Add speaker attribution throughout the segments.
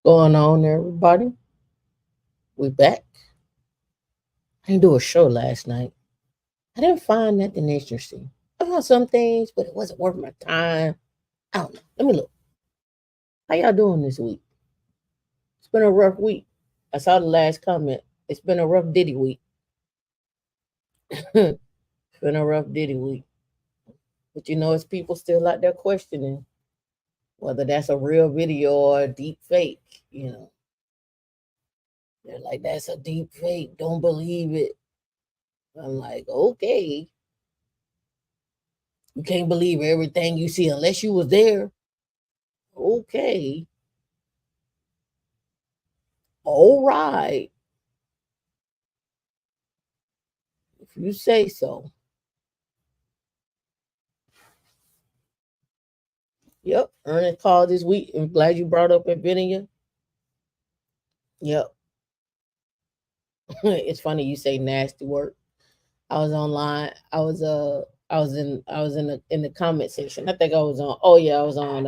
Speaker 1: Going on, everybody? We back. I didn't do a show last night. I didn't find nothing interesting. I found some things, but it wasn't worth my time. I don't know. Let me look. How y'all doing this week? It's been a rough week. I saw the last comment. It's been a rough Diddy week. It's been a rough Diddy week. But it's people still out there questioning whether that's a real video or a deep fake. You know, they're like, that's a deep fake. Don't believe it. I'm like, okay. You can't believe everything you see unless you was there. Okay. All right. If you say so. Yep. Earnest call this week. I'm glad you brought up Nvidia. Yep. It's funny you say nasty work. I was online. I was in the comment section. I think I was on. Oh yeah, I was on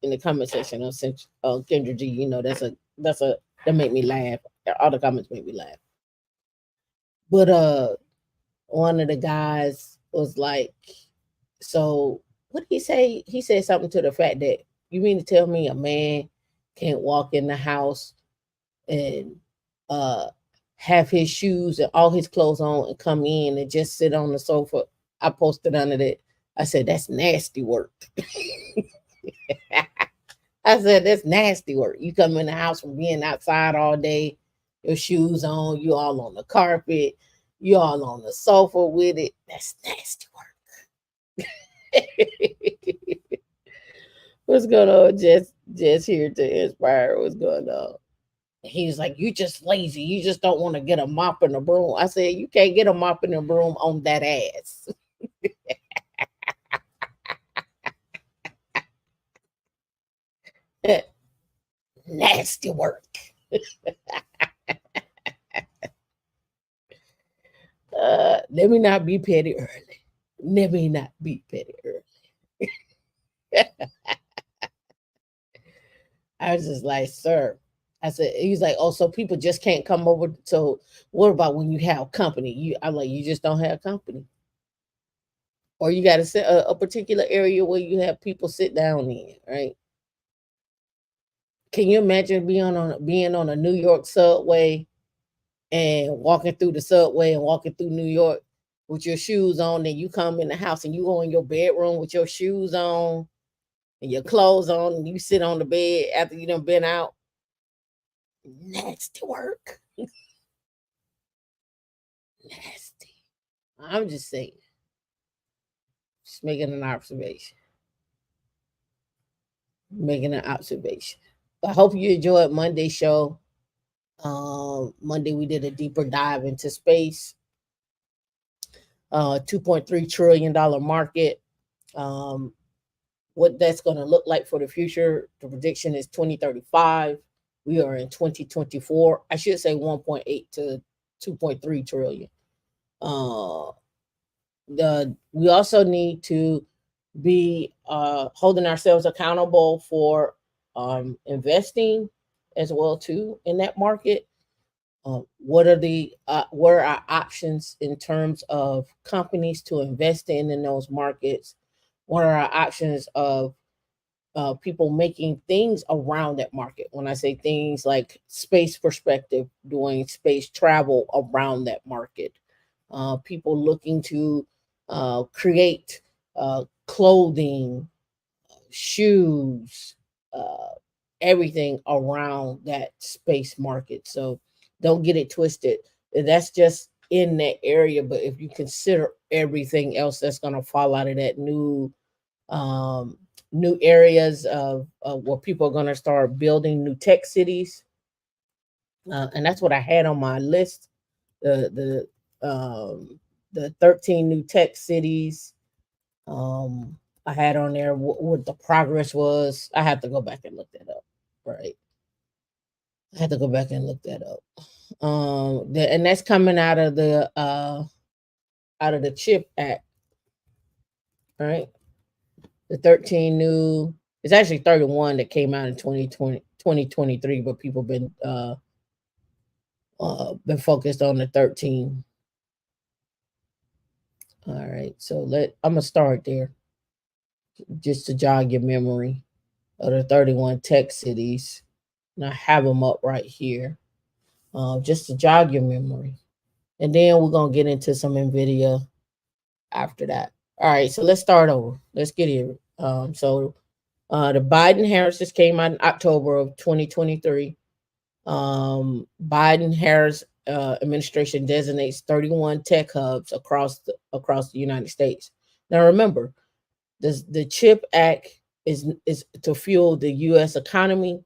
Speaker 1: in the comment section on Kendra G. That's a that made me laugh. All the comments made me laugh. But one of the guys was like, so what did he say? He said something to the fact that, you mean to tell me a man can't walk in the house and uh have his shoes and all his clothes on and come in and just sit on the sofa? I posted under that. I said, that's nasty work. I said, that's nasty work. You come in the house from being outside all day, your shoes on, you all on the carpet, you all on the sofa with it. That's nasty work. What's going on? Just here to inspire. What's going on? He was like, you just lazy. You just don't want to get a mop and a broom. I said, you can't get a mop and a broom on that ass. Nasty work. Let me not be petty early. Let me not be petty early. I was just like, sir. I said, he's like, oh, so people just can't come over. So what about when you have company? I'm like, you just don't have company. Or you got to set a particular area where you have people sit down in, right? Can you imagine being on a New York subway and walking through the subway and walking through New York with your shoes on, and you come in the house and you go in your bedroom with your shoes on and your clothes on, and you sit on the bed after you done been out? Nasty work. Nasty. I'm just saying. Just making an observation. Making an observation. I hope you enjoyed Monday's show. Monday we did a deeper dive into space. $2.3 trillion market. Um, what that's going to look like for the future. The prediction is 2035. We are in 2024. I should say 1.8 to 2.3 trillion. Uh, we also need to be holding ourselves accountable for investing as well too in that market. What are our options in terms of companies to invest in those markets? What are our options of people making things around that market? When I say things like space perspective, doing space travel around that market, people looking to create clothing, shoes, uh, everything around that space market. So don't get it twisted. That's just in that area. But if you consider everything else that's going to fall out of that um, new areas of where people are going to start building new tech cities, and that's what I had on my list. The 13 new tech cities. Um, I had on there what the progress was. I have to go back and look that up. Right. I had to go back and look that up. And that's coming out of the Chip Act, right? The 13 new, it's actually 31 that came out in 2020, 2023, but people been focused on the 13. All right, so I'm gonna start there just to jog your memory of the 31 tech cities, and I have them up right here, just to jog your memory, and then we're gonna get into some Nvidia after that. All right, so let's start over. Let's get here. The Biden Harris just came out in October of 2023. Biden Harris administration designates 31 tech hubs across the United States. Now remember, the Chip Act is to fuel the U.S. economy,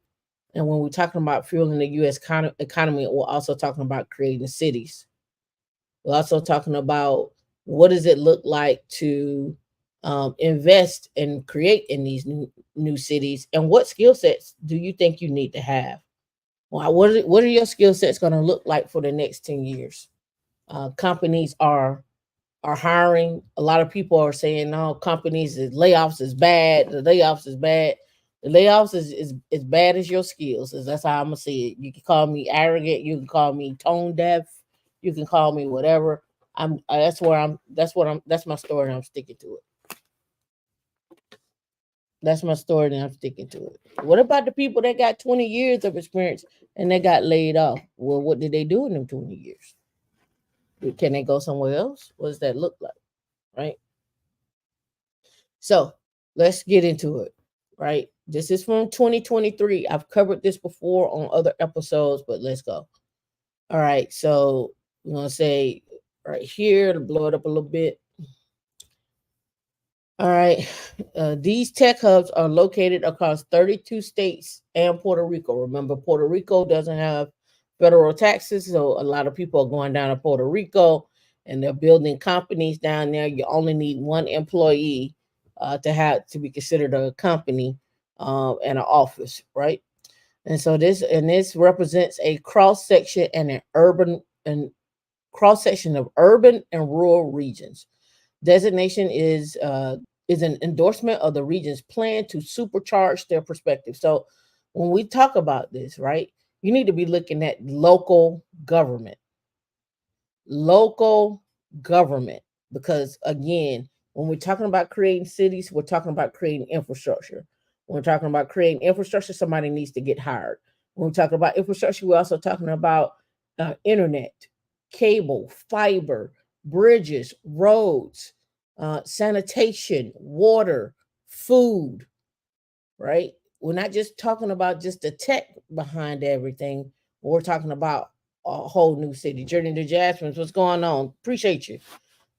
Speaker 1: and when we're talking about fueling the U.S. economy, we're also talking about creating cities. We're also talking about what does it look like to invest and create in these new cities, and what skill sets do you think you need to have? Well, what are your skill sets going to look like for the next 10 years? Companies are hiring. A lot of people are saying, no, layoffs is bad. The layoffs is bad. The layoffs is as bad as your skills. That's how I'm gonna see it. You can call me arrogant. You can call me tone deaf. You can call me whatever. That's where I'm. That's what I'm. That's my story. And I'm sticking to it. That's my story, and I'm sticking to it. What about the people that got 20 years of experience and they got laid off? Well, what did they do in them 20 years? Can they go somewhere else? What does that look like? Right. So let's get into it. Right. This is from 2023. I've covered this before on other episodes, but let's go. All right. So we're going to say right here to blow it up a little bit. All right. These tech hubs are located across 32 states and Puerto Rico. Remember, Puerto Rico doesn't have federal taxes, so a lot of people are going down to Puerto Rico and they're building companies down there. You only need one employee to be considered a company and an office, right? And so this represents a cross section and an urban and cross section of urban and rural regions. Designation is an endorsement of the region's plan to supercharge their perspective. So when we talk about this, right, you need to be looking at local government, because again, when we're talking about creating cities, we're talking about creating infrastructure. When we're talking about creating infrastructure, somebody needs to get hired. When we're talking about infrastructure, we're also talking about internet, cable, fiber, bridges, roads, sanitation, water, food, right? We're not just talking about just the tech behind everything. We're talking about a whole new city. Journey to Jasmine, what's going on? Appreciate you.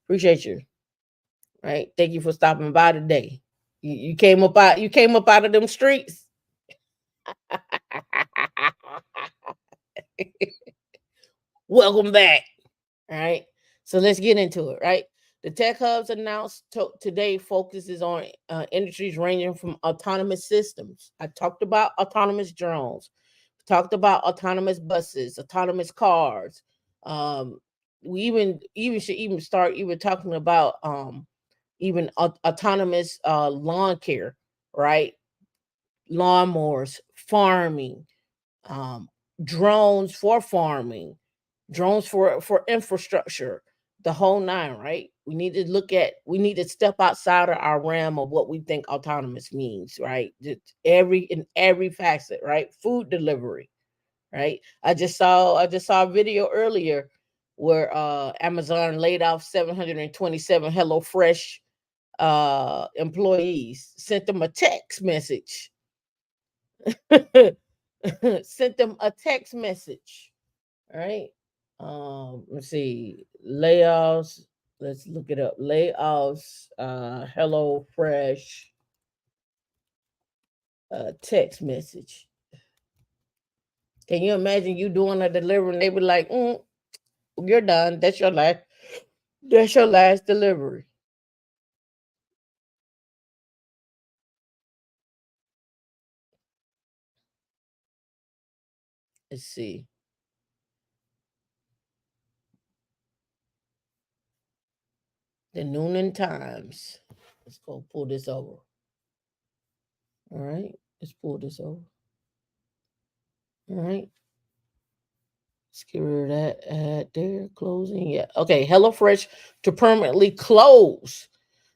Speaker 1: Appreciate you. Right. Thank you for stopping by today. You came up out. You came up out of them streets. Welcome back. All right. So let's get into it. Right. The tech hubs announced today focuses on industries ranging from autonomous systems. I talked about autonomous drones, talked about autonomous buses, autonomous cars. Um, we even should even start even talking about even autonomous lawn care, right? Lawnmowers, farming, um, drones for farming, drones for infrastructure, the whole nine, right? We need to step outside of our realm of what we think autonomous means, right? Just in every facet, right? Food delivery, right? I just saw a video earlier where Amazon laid off 727 HelloFresh employees, sent them a text message. Sent them a text message. All right. Let's see. Layoffs. Let's look it up. Layoffs. Hello Fresh. Text message. Can you imagine you doing a delivery and they be like, "You're done. That's your last. That's your last delivery." Let's see. The Noonan Times. Let's go pull this over. All right. Let's pull this over. All right. Let's get rid of that at there. Closing. Yeah. Okay. HelloFresh to permanently close.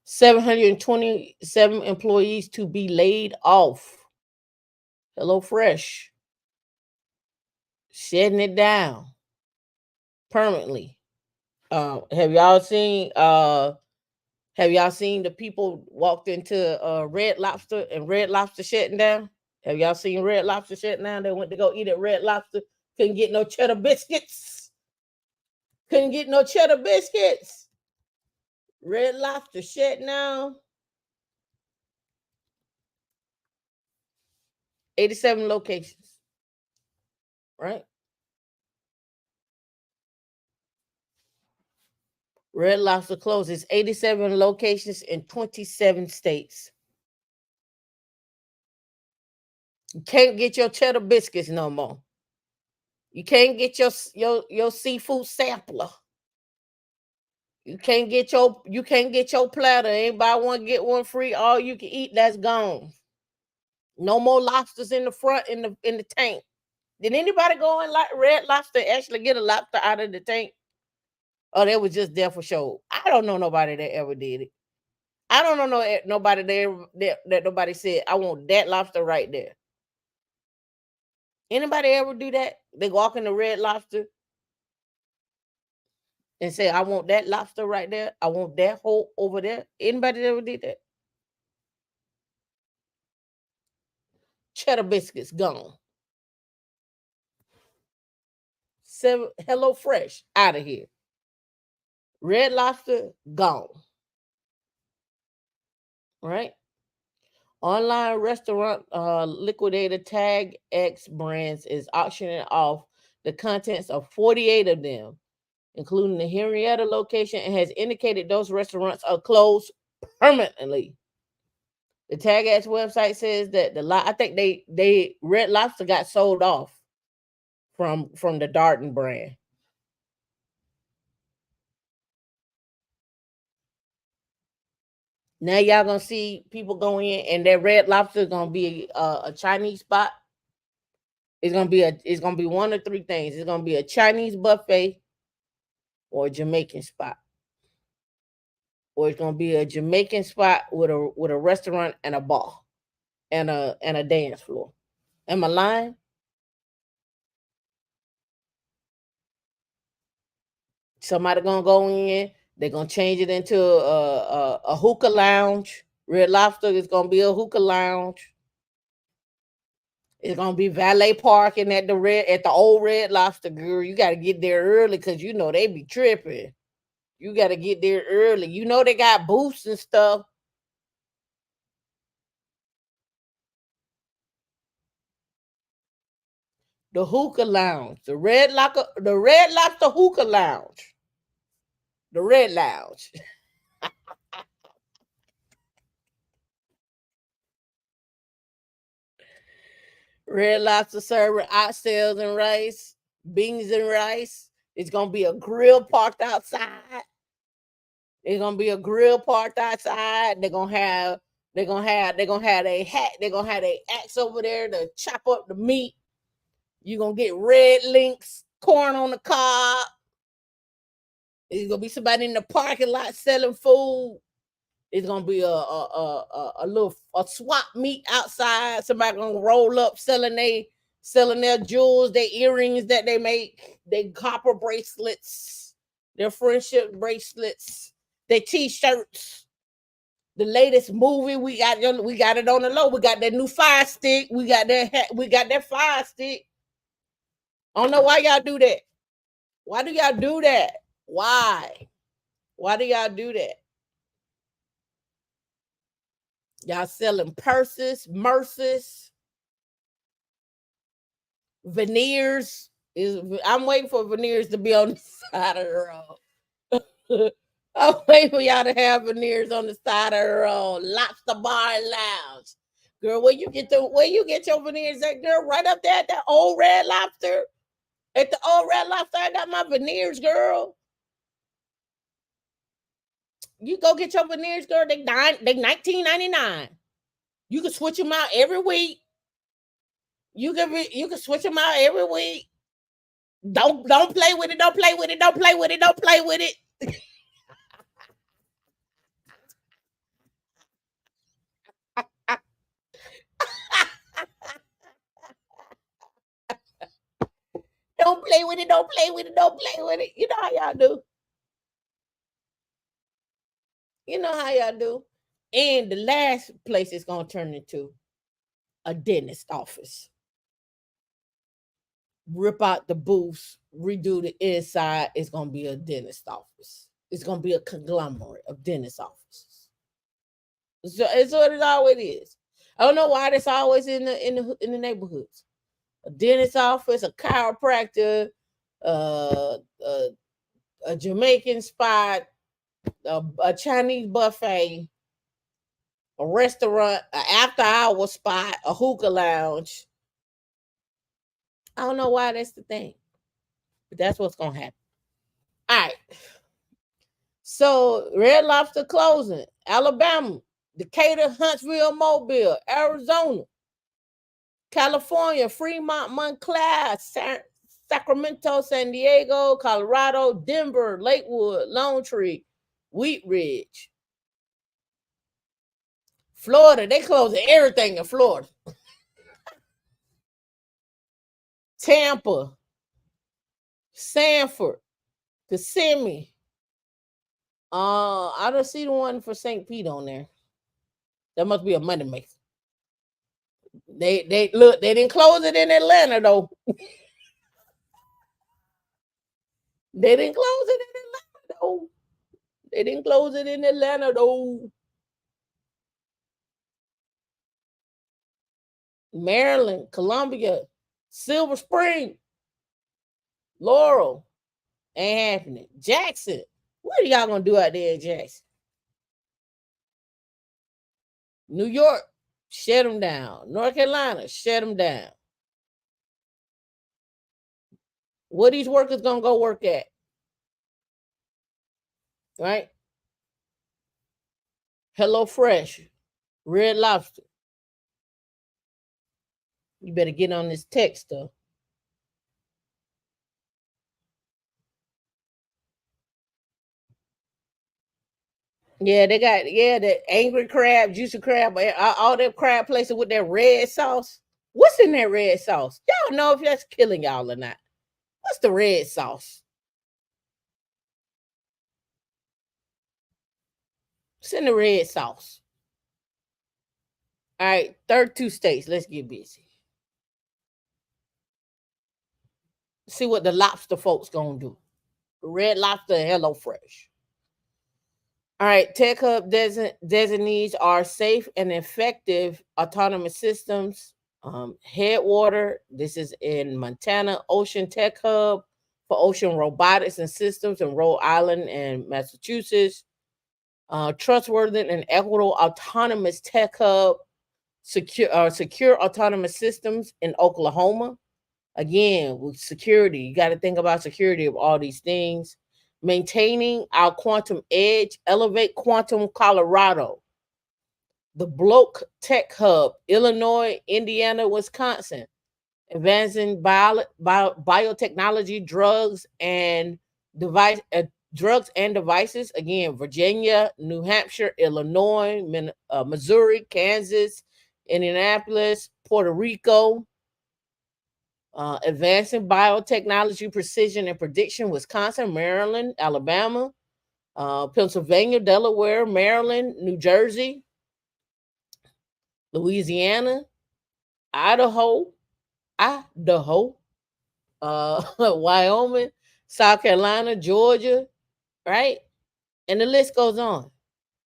Speaker 1: 727 employees to be laid off. HelloFresh shutting it down permanently. Have y'all seen the people walked into Red Lobster and Red Lobster shutting down? Have y'all seen Red Lobster shutting down? They went to go eat at Red Lobster, couldn't get no cheddar biscuits. Couldn't get no cheddar biscuits. Red Lobster shut down. 87 locations, right? Red Lobster closes 87 locations in 27 states. You can't get your cheddar biscuits no more. You can't get your seafood sampler. You can't get your platter. Ain't buy one get one free. All you can eat that's gone. No more lobsters in the front in the tank. Did anybody go in like Red Lobster actually get a lobster out of the tank? Oh, they was just there for show. I don't know nobody that ever did it. I don't know nobody that nobody said I want that lobster right there. Anybody ever do that? They walk in the Red Lobster and say I want that lobster right there. I want that whole over there. Anybody ever did that? Cheddar biscuits gone. Seven Hello Fresh out of here. Red Lobster gone. Right? Online restaurant liquidator Tag X Brands is auctioning off the contents of 48 of them, including the Henrietta location, and has indicated those restaurants are closed permanently. The Tag X website says that I think they Red Lobster got sold off from the Darden brand. Now y'all gonna see people go in, and that Red Lobster is gonna be a Chinese spot. It's gonna be one of three things. It's gonna be a Chinese buffet or a Jamaican spot, or it's gonna be a Jamaican spot with a restaurant and a bar and a dance floor. Am I lying? Somebody gonna go in. They're gonna change it into a hookah lounge. Red Lobster is gonna be a hookah lounge. It's gonna be valet parking at the old Red Lobster, girl. You gotta get there early because they be tripping. You gotta get there early. They got booths and stuff. The hookah lounge, the Red Lobster hookah lounge, the Red Lounge. Red Lobster serving oxtails and rice, beans and rice. It's gonna be a grill parked outside. It's gonna be a grill parked outside. They're gonna have a hat. They're gonna have a axe over there to chop up the meat. You're gonna get red links, corn on the cob. There's gonna be somebody in the parking lot selling food. It's gonna be a little a swap meet outside. Somebody gonna roll up selling their jewels, their earrings that they make, their copper bracelets, their friendship bracelets, their t-shirts. The latest movie we got it on the low. We got that new fire stick. We got that fire stick. I don't know why y'all do that. Why do y'all do that? Why? Why do y'all do that? Y'all selling purses, merces, veneers. I'm waiting for veneers to be on the side of the road. I'm waiting for y'all to have veneers on the side of the road. Lobster bar and lounge. Girl, where you get your veneers at, girl? Right up there at the old Red Lobster. At the old Red Lobster, I got my veneers, girl. You go get your veneers, girl. They 19.99. You can switch them out every week. You can switch them out every week. Don't play with it. Don't play with it. Don't play with it. Don't play with it. Don't play with it. Don't play with it. Don't play with it. You know how y'all do. You know how y'all do. And the last place it's gonna turn into a dentist office. Rip out the booths, redo the inside. It's gonna be a dentist office. It's gonna be a conglomerate of dentist offices. So it's what it always is. I don't know why that's always in the neighborhoods. A dentist office, a chiropractor, uh, uh, a Jamaican spot, a Chinese buffet, a restaurant, an after hour spot, a hookah lounge. I don't know why that's the thing, but that's what's gonna happen. All right. So Red Lobster closing, Alabama, Decatur, Huntsville, Mobile, Arizona, California, Fremont, Montclair, Sacramento, San Diego, Colorado, Denver, Lakewood, Lone Tree, Wheat Ridge, Florida. They closing everything in Florida. Tampa, Sanford, Kissimmee. I don't see the one for St. Pete on there. That must be a money maker. They look. They didn't close it in Atlanta though. They didn't close it in Atlanta though. They didn't close it in Atlanta though. Maryland, Columbia, Silver Spring, Laurel, ain't happening. Jackson, what are y'all gonna do out there in Jackson? New York, shut them down. North Carolina, shut them down. Where these workers gonna go work at? Right? Hello Fresh, Red Lobster. You better get on this text stuff. Yeah, they got the angry crab, juicy crab, all them crab places with that red sauce. What's in that red sauce? Y'all know if that's killing y'all or not. What's the red sauce? What's in the red sauce? All right, 32 states. Let's get busy. See what the lobster folks gonna do. Red Lobster, Hello Fresh. All right, Tech Hub designees are safe and effective autonomous systems. Headwater, this is in Montana. Ocean Tech Hub for ocean robotics and systems in Rhode Island and Massachusetts. Trustworthy and equitable autonomous tech hub, secure autonomous systems in Oklahoma. Again, with security, you got to think about security of all these things. Maintaining our quantum edge, elevate quantum Colorado. The Bloke Tech Hub, Illinois, Indiana, Wisconsin. Advancing biotechnology, drugs and devices. Again, Virginia, New Hampshire, Illinois, Missouri, Kansas, Indianapolis, Puerto Rico. Advancing biotechnology, precision and prediction, Wisconsin, Maryland, Alabama, Pennsylvania, Delaware, Maryland, New Jersey, Louisiana, Idaho, Wyoming, South Carolina, Georgia, right? And the list goes on.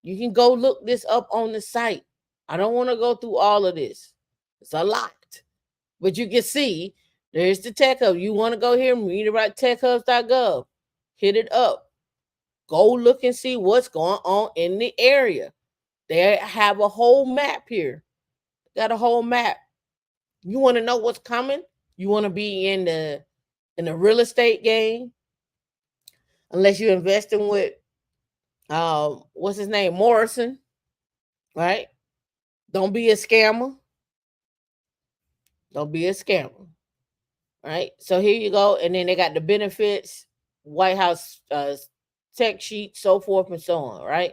Speaker 1: You can go look this up on the site. I don't want to go through all of this. It's a lot. But you can see there's the Tech Hub. You want to go here and read about techhubs.gov. Hit it up. Go look and see what's going on in the area. They have a whole map here. Got a whole map. You want to know what's coming? You want to be in the real estate game? Unless you're investing with what's his name? Morrison, right? Don't be a scammer. Don't be a scammer. Right. So here you go. And then they got the benefits, White House tech sheet, so forth and so on. Right.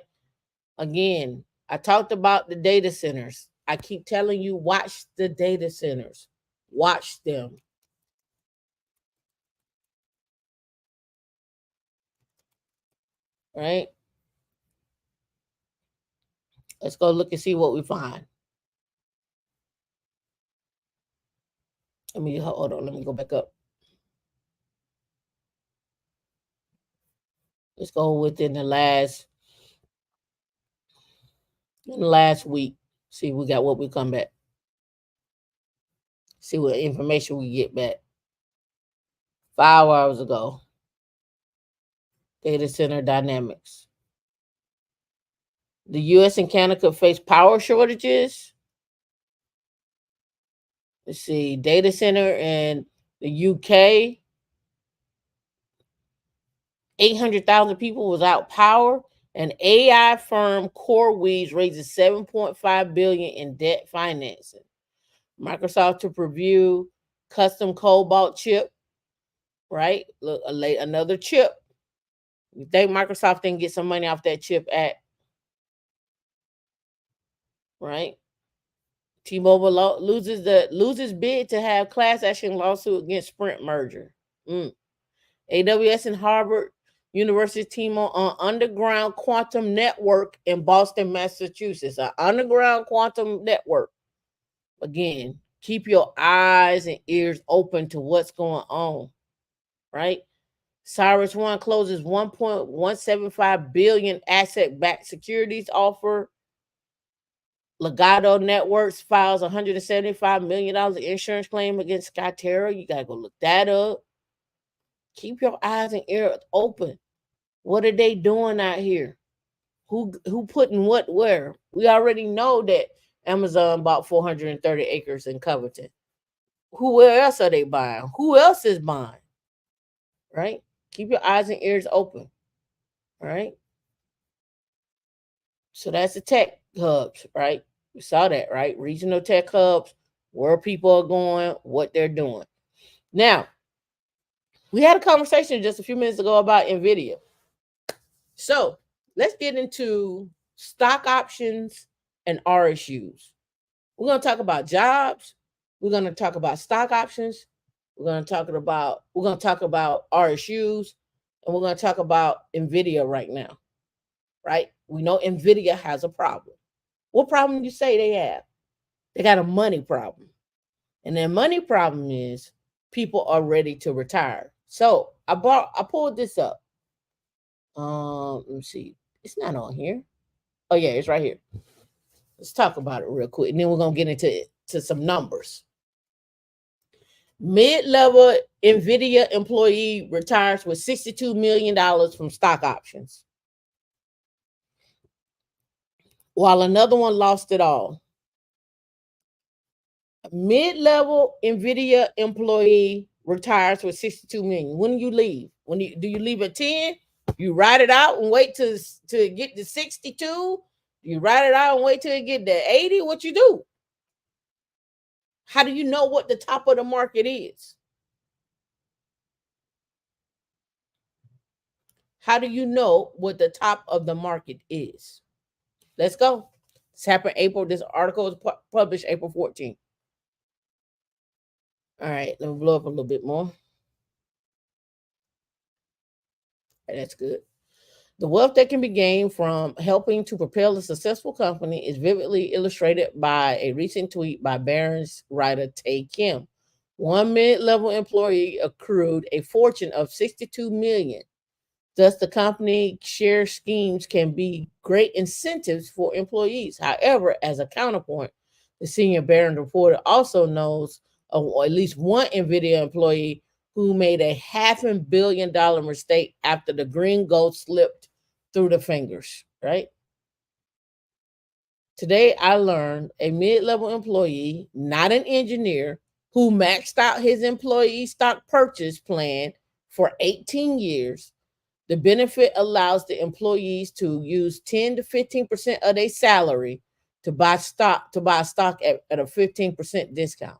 Speaker 1: Again, I talked about the data centers. I keep telling you, watch the data centers. Watch them. Right. Let's go look and see what we find. Let me hold on. Let me go back up. Let's go within the last week. See, we got what we come back. See what information we get back. 5 hours ago. Data center dynamics. The US and Canada could face power shortages. Let's see, data center in the UK, 800,000 people without power. And AI firm CoreWeave raises 7.5 billion in debt financing. Microsoft to preview custom cobalt chip, right? Look, another chip. You think Microsoft didn't get some money off that chip act, right? T-Mobile loses bid to have class action lawsuit against Sprint merger. AWS and Harvard University team on underground quantum network in Boston, Massachusetts. An underground quantum network. Again, keep your eyes and ears open to what's going on, right? Cyrus One closes 1.175 billion asset-backed securities offer. Legato Networks files $175 million insurance claim against Skyterra. You gotta go look that up. Keep your eyes and ears open. What are they doing out here? Who putting what where? We already know that Amazon bought 430 acres in Covington. Who else are they buying? Who else is buying? Right? Keep your eyes and ears open. All right. So that's the tech hubs, right? We saw that, right? Regional tech hubs, where people are going, what they're doing. Now, we had a conversation just a few minutes ago about NVIDIA. So let's get into stock options and RSUs. We're going to talk about jobs. We're going to talk about stock options. We're going to talk about RSUs, and we're going to talk about NVIDIA right now. Right? We know NVIDIA has a problem. What problem do you say they have? They got a money problem. And their money problem is people are ready to retire. So I pulled this up. Let me see. It's not on here. Oh yeah, it's right here. Let's talk about it real quick, and then we're gonna get into some numbers. Mid-level NVIDIA employee retires with $62 million from stock options, while another one lost it all. Mid-level NVIDIA employee retires with 62 million. When do you leave? Do you leave at 10? You ride it out and wait to get to 62? You ride it out and wait till you get to 80? What you do? How do you know what the top of the market is? How do you know what the top of the market is? Let's go. This happened April. This article was published April 14th. All right, let me blow up a little bit more. That's good. The wealth that can be gained from helping to propel a successful company is vividly illustrated by a recent tweet by Barron's writer Tay Kim. One mid-level employee accrued a fortune of 62 million. Thus, the company share schemes can be great incentives for employees. However, as a counterpoint, the senior Barron reporter also knows of at least one NVIDIA employee who made a $500 million mistake after the green gold slipped through the fingers, right? Today, I learned a mid-level employee, not an engineer, who maxed out his employee stock purchase plan for 18 years. The benefit allows the employees to use 10 to 15% of their salary to buy stock at a 15% discount.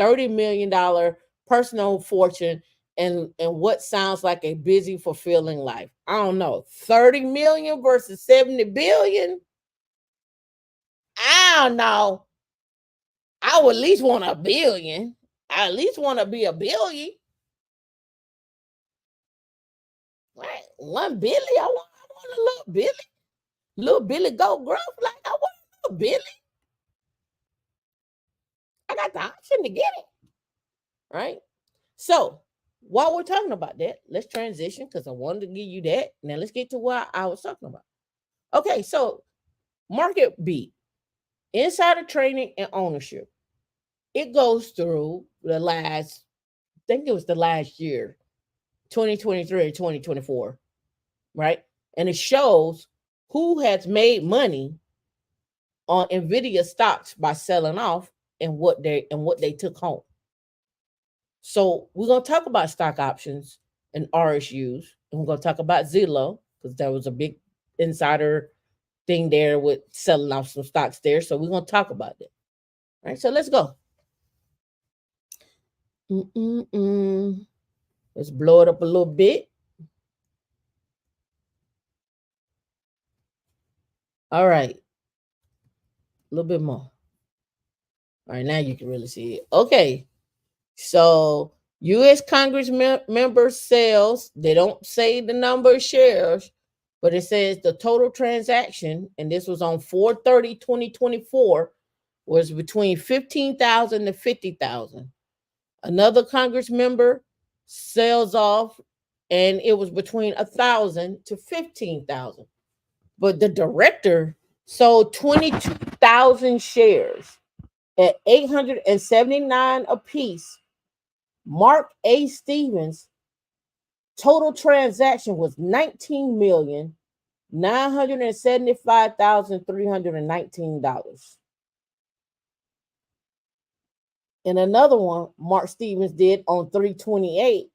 Speaker 1: $30 million personal fortune and what sounds like a busy, fulfilling life. I don't know. 30 million versus 70 billion. I don't know. I would at least want a billion. I at least want to be a billion. Right? One Billy. I want a little Billy. Little Billy go gruff. Like I want a little Billy. I got the option to get it. Right? So while we're talking about that, let's transition because I wanted to give you that. Now let's get to what I was talking about. Okay, so market beat, insider trading and ownership. It goes through the last, I think it was the last year, 2023 or 2024, right? And it shows who has made money on Nvidia stocks by selling off and what they took home. So we're gonna talk about stock options and RSUs, and we're gonna talk about Zillow because there was a big insider thing there with selling off some stocks there. So we're gonna talk about that. All right, so let's go. Mm-mm-mm. Let's blow it up a little bit. All right, a little bit more. All right, now you can really see it. Okay, so U.S. Congress member sales, they don't say the number of shares, but it says the total transaction, and this was on 4/30/2024, was between 15,000 to 50,000. Another Congress member sells off, and it was between 1,000 to 15,000. But the director sold 22,000 shares at 879 apiece. Mark A. Stevens' total transaction was $19,975,319. And another one, Mark Stevens did on 3/28.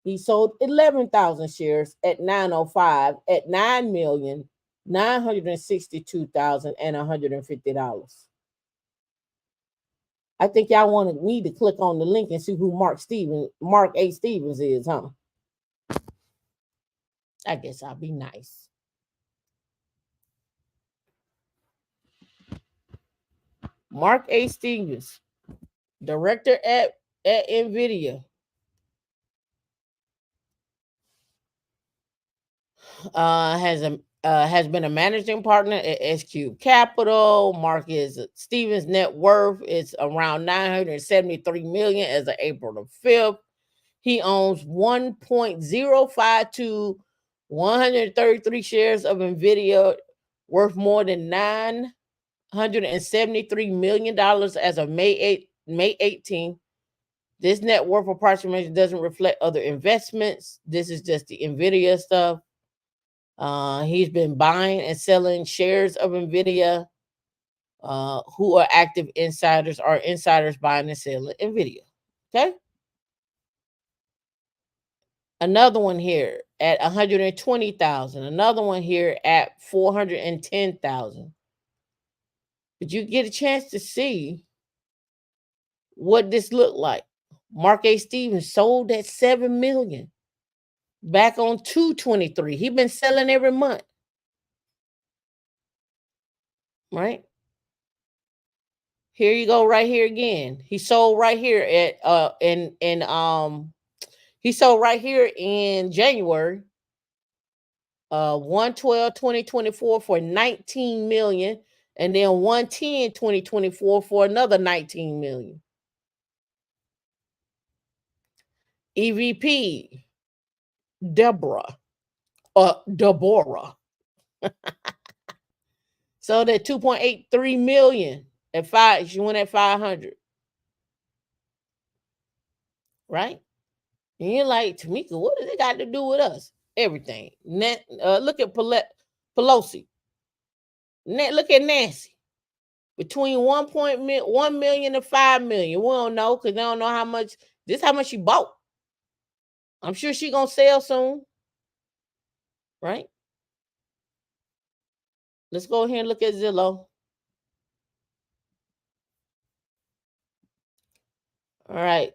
Speaker 1: He sold 11,000 shares at 905 at $9,962,150. I think y'all wanted me to click on the link and see who Mark A. Stevens is, huh? I guess I'll be nice. Mark A. Stevens, director at NVIDIA. Has been a managing partner at SQ Capital. Marcus Stevens' net worth is around 973 million as of April the 5th. He owns 1.052 133 shares of Nvidia, worth more than $973 million as of May 18th. This net worth approximation doesn't reflect other investments. This is just the Nvidia stuff. He's been buying and selling shares of Nvidia. Who are active insiders are insiders buying and selling Nvidia. Okay. Another one here at 120,000. Another one here at 410,000. But you get a chance to see what this looked like. Mark A. Stevens sold at 7 million back on 2/23. He's been selling every month. Right? Here you go, right here again. He sold right here at he sold right here in January 1/12/2024 for 19 million, and then 1/10/2024 for another 19 million. EVP Deborah sold at 2.83 million at five. She went at 500, right? And you're like, Tameika, what does it got to do with us? Everything. Look at Pelosi. Look at Nancy. Between 1 million and 5 million. We don't know because they don't know how much. This how much she bought. I'm sure she gonna sell soon, right? Let's go ahead and look at Zillow. All right.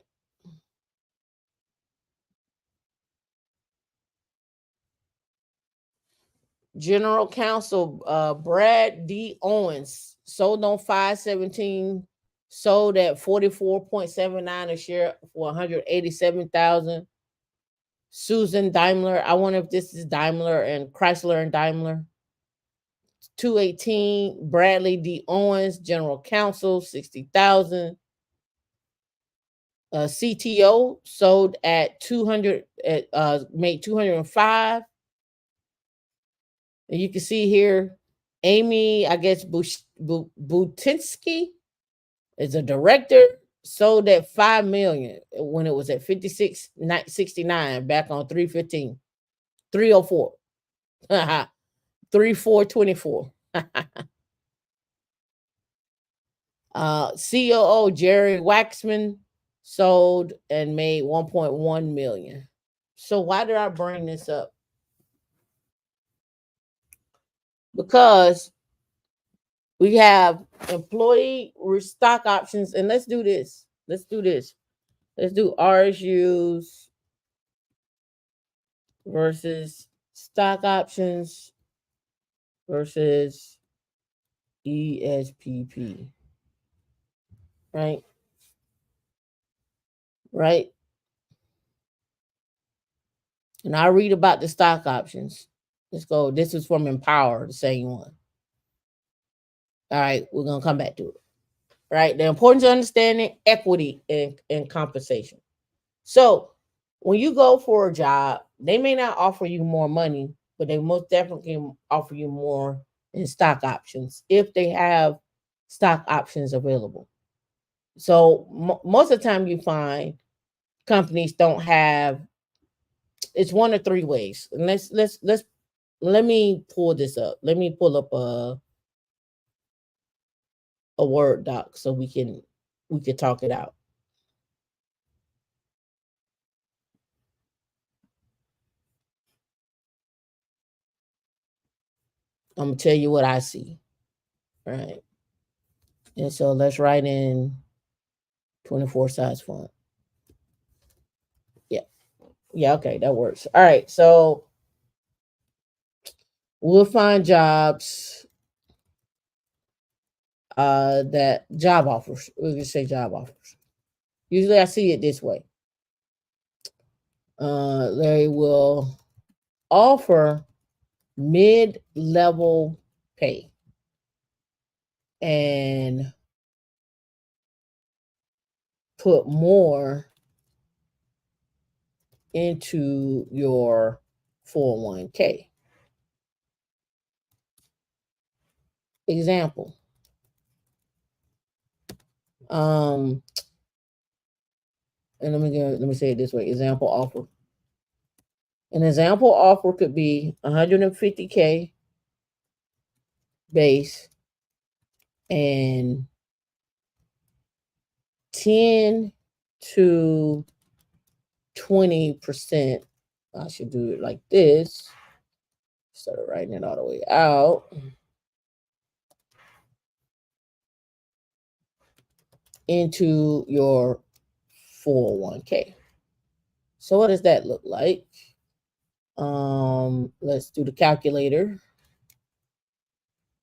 Speaker 1: General Counsel Brad D. Owens sold on 5/17, sold at 44.79 a share for 187,000. Susan Daimler, I wonder if this is Daimler and Chrysler and Daimler. 218, Bradley D. Owens, General Counsel, 60,000. CTO sold at 200, made 205. And you can see here, Amy, I guess Butinsky is a director, sold at 5 million when it was at 56.69 back on 315, 304, 3424. COO Jerry Waxman sold and made 1.1 million. So why did I bring this up? Because we have employee stock options, and let's do this. Let's do this. Let's do RSUs versus stock options versus ESPP. Right? Right? And I read about the stock options. Let's go. This is from Empower, the same one. All right, we're gonna come back to it. Right? The importance of understanding equity and compensation. So when you go for a job, they may not offer you more money, but they most definitely can offer you more in stock options if they have stock options available. So most of the time you find companies don't have, it's one of three ways. And let me pull this up. Let me pull up a Word doc so we can talk it out. I'm gonna tell you what I see. Right. And so let's write in 24 size font. Yeah. Yeah, okay, that works. All right. So we'll find jobs that job offers. We'll just say job offers. Usually I see it this way. They will offer mid-level pay and put more into your 401k. Example. And let me say it this way. Example offer. An example offer could be 150k base and 10 to 20%. I should do it like this. Start writing it all the way out. Into your 401k. So what does that look like? Let's do the calculator.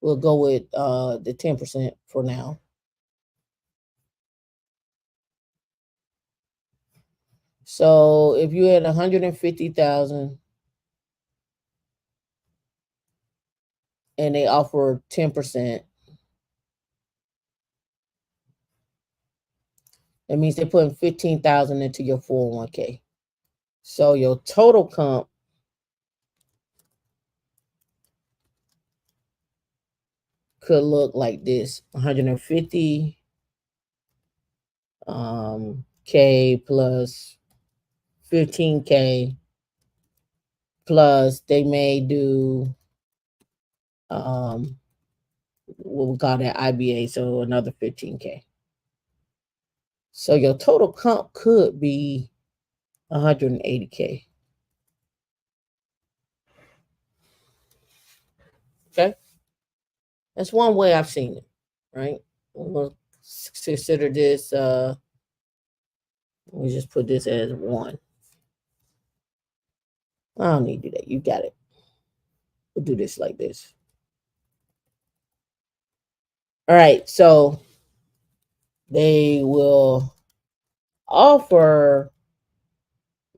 Speaker 1: We'll go with the 10% for now. So if you had 150,000 and they offer 10%, that means they're putting 15,000 into your 401k. So your total comp could look like this: 150 k plus 15k plus they may do what we call that IBA, so another 15k. So your total comp could be 180k. Okay, that's one way I've seen it. Right, we'll consider this We just put this as 1. I don't need to do that. You got it. We'll do this like this. All right. So they will offer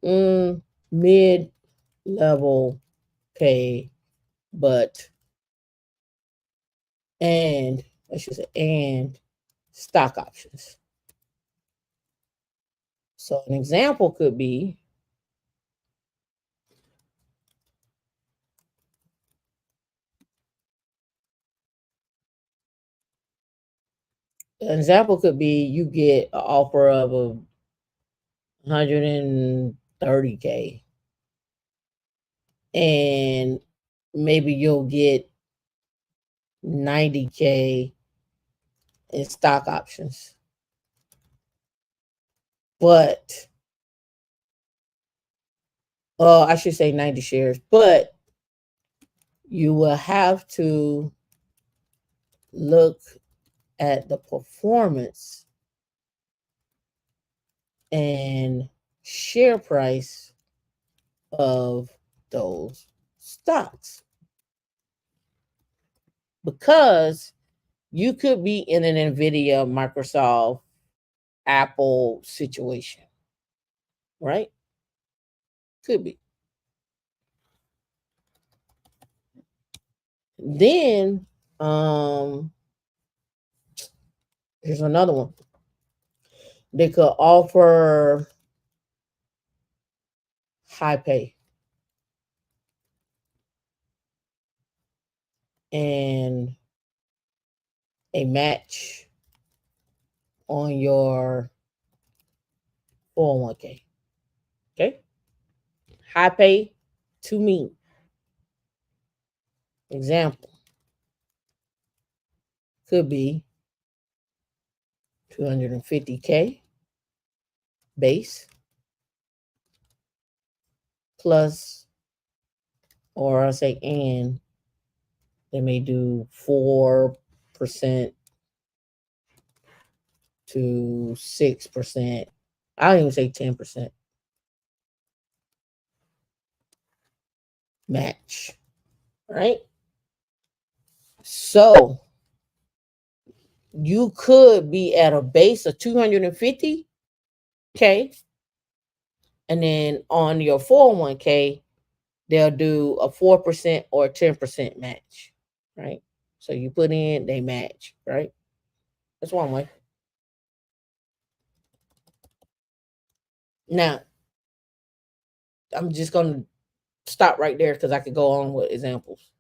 Speaker 1: mid level pay, but and I should say and stock options. So an example could be you get an offer of 130K, and maybe you'll get 90K in stock options. But I should say 90 shares, but you will have to look at the performance and share price of those stocks, because you could be in an Nvidia, Microsoft, Apple situation, right? Could be. Then here's another one. They could offer high pay and a match on your 401k. Okay. High pay to me. Example could be 250K base plus, or I say, and they may do 4% to 6%. I don't even say 10% match, right? So you could be at a base of 250K, and then on your 401k, they'll do a 4% or 10% match, right? So you put in, they match, right? That's one way. Now, I'm just going to stop right there because I could go on with examples.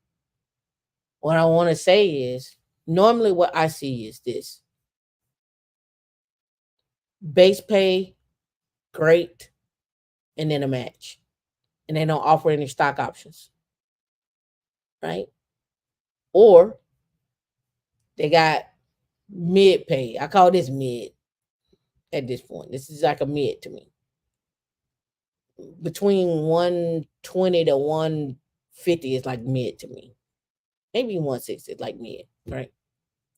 Speaker 1: What I want to say is normally what I see is this: base pay, great, and then a match. And they don't offer any stock options, right? Or they got mid pay. I call this mid at this point. This is like a mid to me. Between 120 to 150 is like mid to me. Maybe 160 is like mid, right?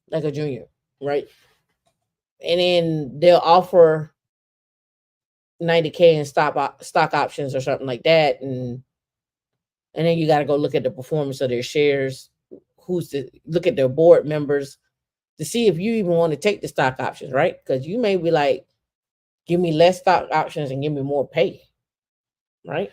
Speaker 1: Like a junior, right? And then they'll offer 90K in stock options or something like that, and then you got to go look at the performance of their shares. Look at their board members to see if you even want to take the stock options, right? Because you may be like, give me less stock options and give me more pay, right?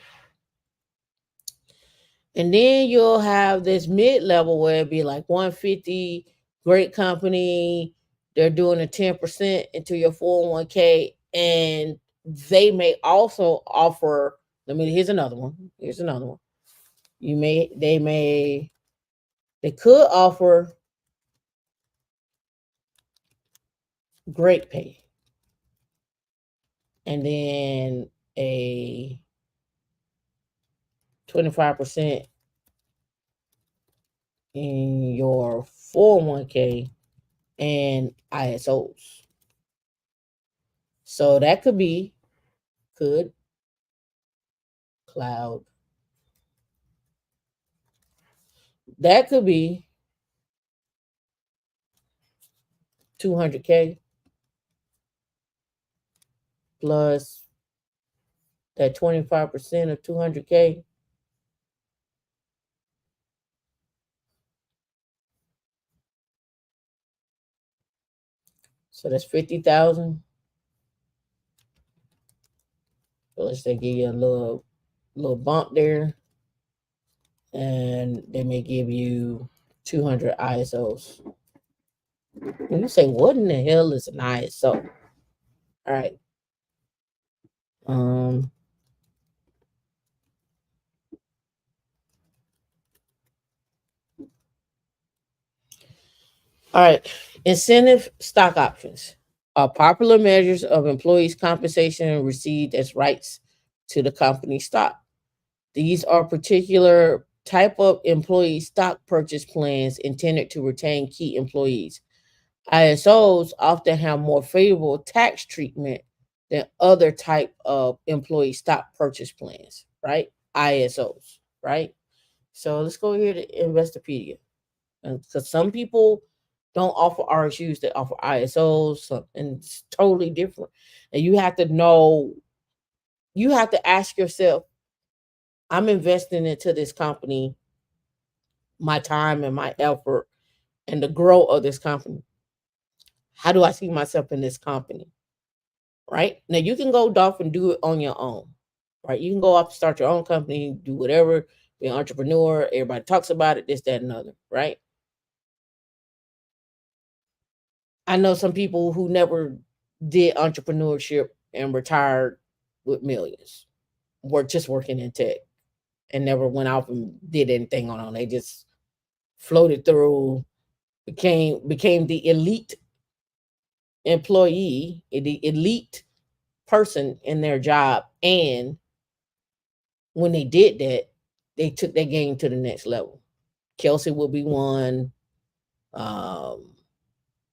Speaker 1: And then you'll have this mid level where it'd be like 150, great company. They're doing a 10% into your 401k. And they may also offer, here's another one. Here's another one. They could offer great pay. And then a 25% in your 401k and ISOs. So that could cloud. That could be 200K plus that 25% of 200K. So that's 50,000. So let's say give you a little bump there, and they may give you 200 ISOs. And you say, what in the hell is an ISO? All right. Um, all right. Incentive stock options are popular measures of employees' compensation received as rights to the company stock. These are particular type of employee stock purchase plans intended to retain key employees. ISOs often have more favorable tax treatment than other type of employee stock purchase plans, right? ISOs, right? So let's go here to Investopedia. Because some people don't offer RSUs, they offer ISOs, and it's totally different. And you have to know, you have to ask yourself, I'm investing into this company, my time and my effort, and the growth of this company. How do I see myself in this company? Right now, you can go off and do it on your own. Right, you can go off and start your own company, do whatever, be an entrepreneur. Everybody talks about it, this, that, and other. Right. I know some people who never did entrepreneurship and retired with millions, were just working in tech and never went out and did anything on them. They just floated through, became the elite employee, the elite person in their job. And when they did that, they took their game to the next level. Kelsey will be one. Um,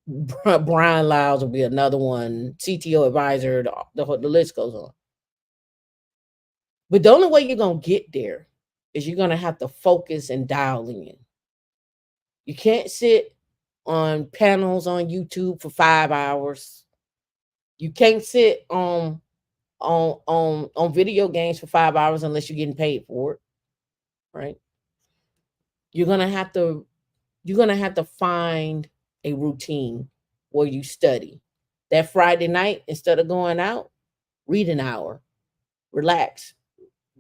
Speaker 1: Brian Lyles will be another one. CTO advisor. The list goes on. But the only way you're gonna get there is you're gonna have to focus and dial in. You can't sit on panels on YouTube for 5 hours. You can't sit on video games for 5 hours unless you're getting paid for it, right? You're gonna have to find a routine where you study. That Friday night, instead of going out, read an hour, relax,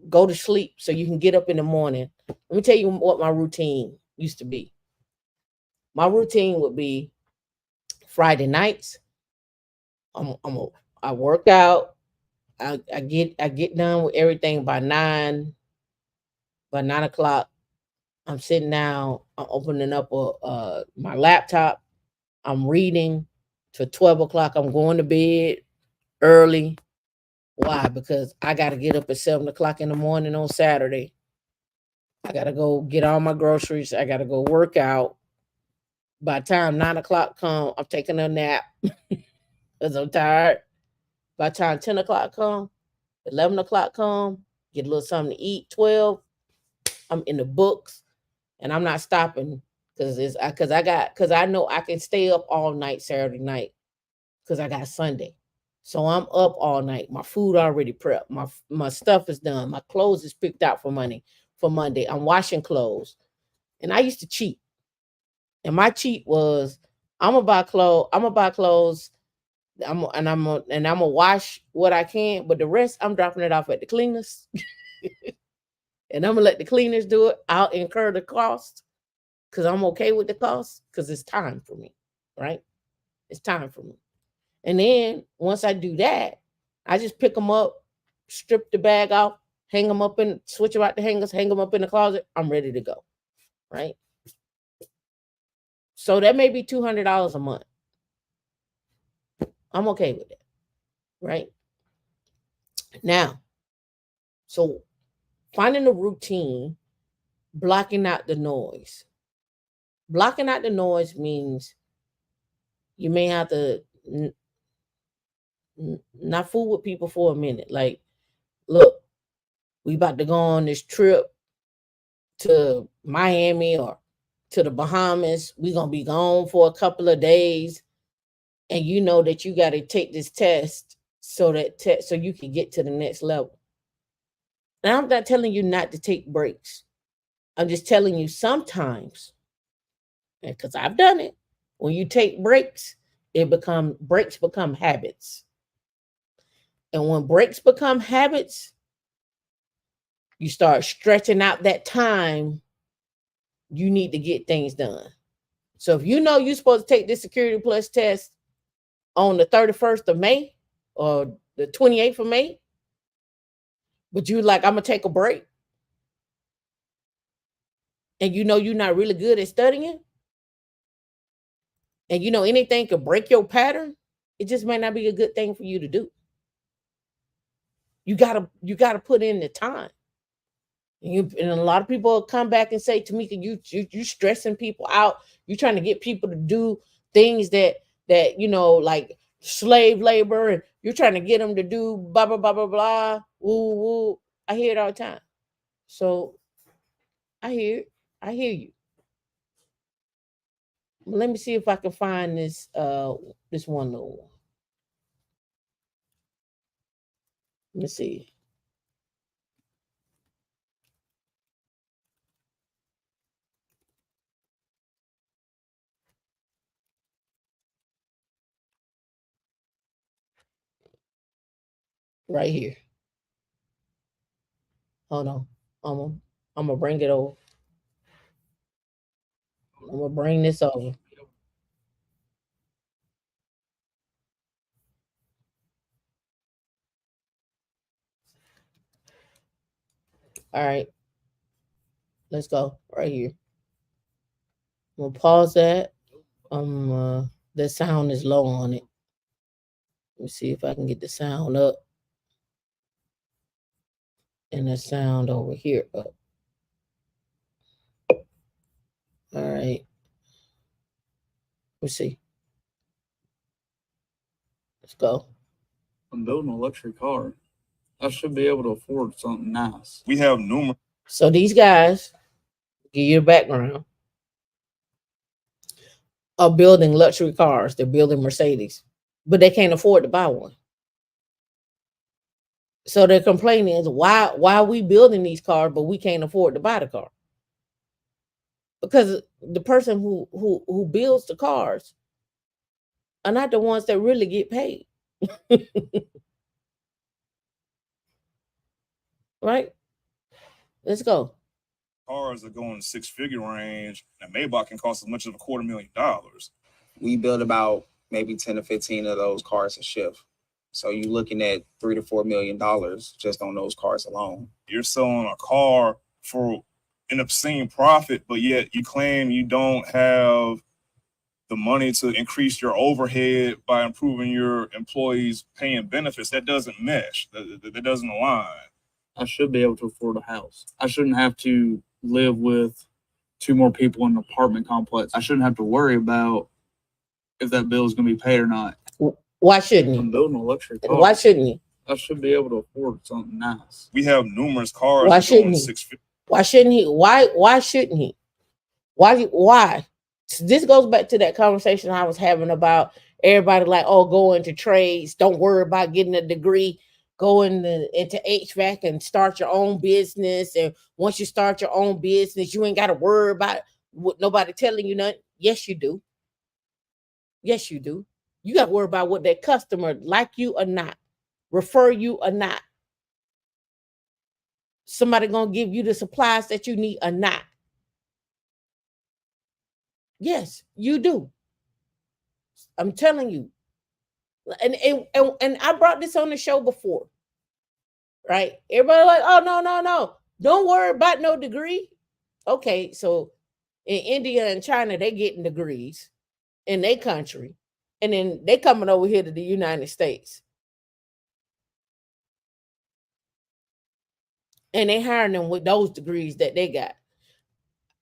Speaker 1: go to sleep so you can get up in the morning. Let me tell you what my routine used to be. My routine would be Friday nights. I work out. I get done with everything by 9 o'clock. I'm sitting down. I'm opening up my laptop. I'm reading to 12 o'clock. I'm going to bed early. Why? Because I got to get up at 7 o'clock in the morning on Saturday. I got to go get all my groceries. I got to go work out. By the time 9 o'clock come, I'm taking a nap because I'm tired. By the time 10 o'clock come, 11 o'clock come, get a little something to eat. 12, I'm in the books, and I'm not stopping because I know I can stay up all night Saturday night because I got Sunday. So I'm up all night. My food already prepped. My stuff is done. My clothes is picked out for Monday. I'm washing clothes, and I used to cheat. And my cheat was I'm gonna buy clothes. I'm gonna buy clothes. I'm gonna wash what I can, but the rest I'm dropping it off at the cleaners, and I'm gonna let the cleaners do it. I'll incur the cost because I'm okay with the cost because it's time for me, right? It's time for me. And then once I do that, I just pick them up, strip the bag off, hang them up in, switch them out the hangers, hang them up in the closet. I'm ready to go, right? So that may be $200 a month. I'm okay with it, right? Now, so finding a routine, blocking out the noise. Blocking out the noise means you may have to not fool with people for a minute. Like, look, we about to go on this trip to Miami or to the Bahamas. We're gonna be gone for a couple of days, and you know that you got to take this test so you can get to the next level. And I'm not telling you not to take breaks. I'm just telling you sometimes, because I've done it, when you take breaks, breaks become habits. And when breaks become habits, you start stretching out that time you need to get things done. So if you know you're supposed to take this Security Plus test on the 31st of May or the 28th of May, but you like, I'm gonna take a break, and you know you're not really good at studying, and you know anything could break your pattern, it just might not be a good thing for you to do. You gotta put in the time. And a lot of people come back and say, Tameika, you stressing people out. You trying to get people to do things that like slave labor, and you're trying to get them to do blah blah blah blah blah. Woo woo. I hear it all the time. So I hear it. I hear you. Let me see if I can find this one little one. Let me see. Right here. Hold on. I'm gonna bring it over. I'm gonna bring this over. All right, let's go right here. I'm gonna pause that. The sound is low on it. Let me see if I can get the sound up and the sound over here up. All right. Let's see. Let's go.
Speaker 2: I'm building a luxury car. I should be able to afford something nice. We have numerous.
Speaker 1: So these guys, give you a background, are building luxury cars. They're building Mercedes, but they can't afford to buy one. So their complaining is, why are we building these cars, but we can't afford to buy the car? Because the person who builds the cars are not the ones that really get paid. Right? Let's go.
Speaker 2: Cars that go in the six-figure range, and Maybach can cost as much as $250,000. We build about maybe 10 to 15 of those cars a shift. So you're looking at $3 to $4 million just on those cars alone. You're selling a car for an obscene profit, but yet you claim you don't have the money to increase your overhead by improving your employees' paying benefits. That doesn't mesh. That doesn't align. I should be able to afford a house. I shouldn't have to live with two more people in an apartment complex. I shouldn't have to worry about if that bill is going to be paid or not.
Speaker 1: Why shouldn't you?
Speaker 2: I'm building a luxury car.
Speaker 1: Why shouldn't you?
Speaker 2: I should be able to afford something nice. We have numerous cars.
Speaker 1: Why shouldn't he? Why shouldn't he? Why shouldn't he? Why? This goes back to that conversation I was having about everybody like, oh, go into trades. Don't worry about getting a degree. Go into HVAC and start your own business. And once you start your own business, you ain't got to worry about what nobody telling you nothing. Yes, you do. Yes, you do. You got to worry about what that customer like you or not, refer you or not. Somebody gonna give you the supplies that you need or not. Yes, you do. I'm telling you. And I brought this on the show before, right? Everybody like, oh no, no, no. Don't worry about no degree. Okay, so in India and China, they getting degrees in their country. And then they coming over here to the United States. And they hiring them with those degrees that they got.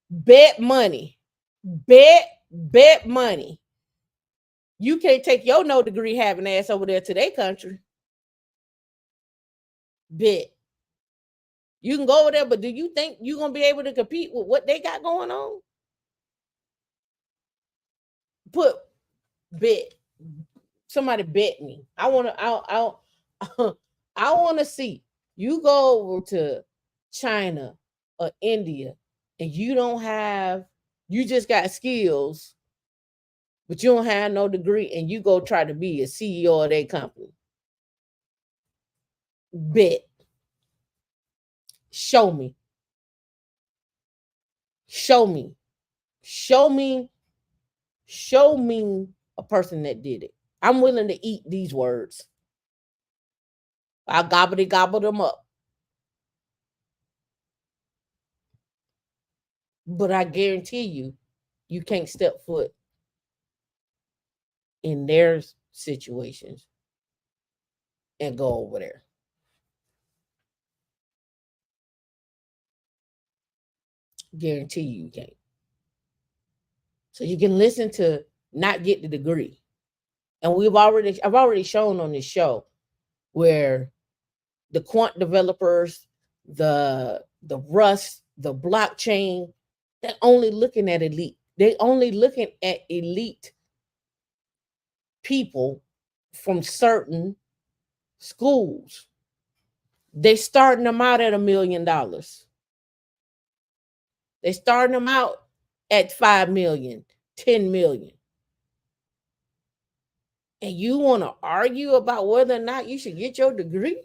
Speaker 1: Bet money. Bet money. You can't take your no degree having ass over there to their country. Bet. You can go over there, but do you think you're gonna be able to compete with what they got going on? Put bet. Somebody bet me. I I want to see you go over to China or India and you just got skills, but you don't have no degree, and you go try to be a CEO of that company. Bet. Show me. Show me. Show me. Show me a person that did it. I'm willing to eat these words. I gobble them up. But I guarantee you, you can't step foot in their situations and go over there. Guarantee you can't. So you can listen to not get the degree. And I've already shown on this show where the quant developers, the Rust, the blockchain, they're only looking at elite. They only looking at elite people from certain schools. They starting them out at $1 million. They starting them out at 5 million, 10 million. And you want to argue about whether or not you should get your degree?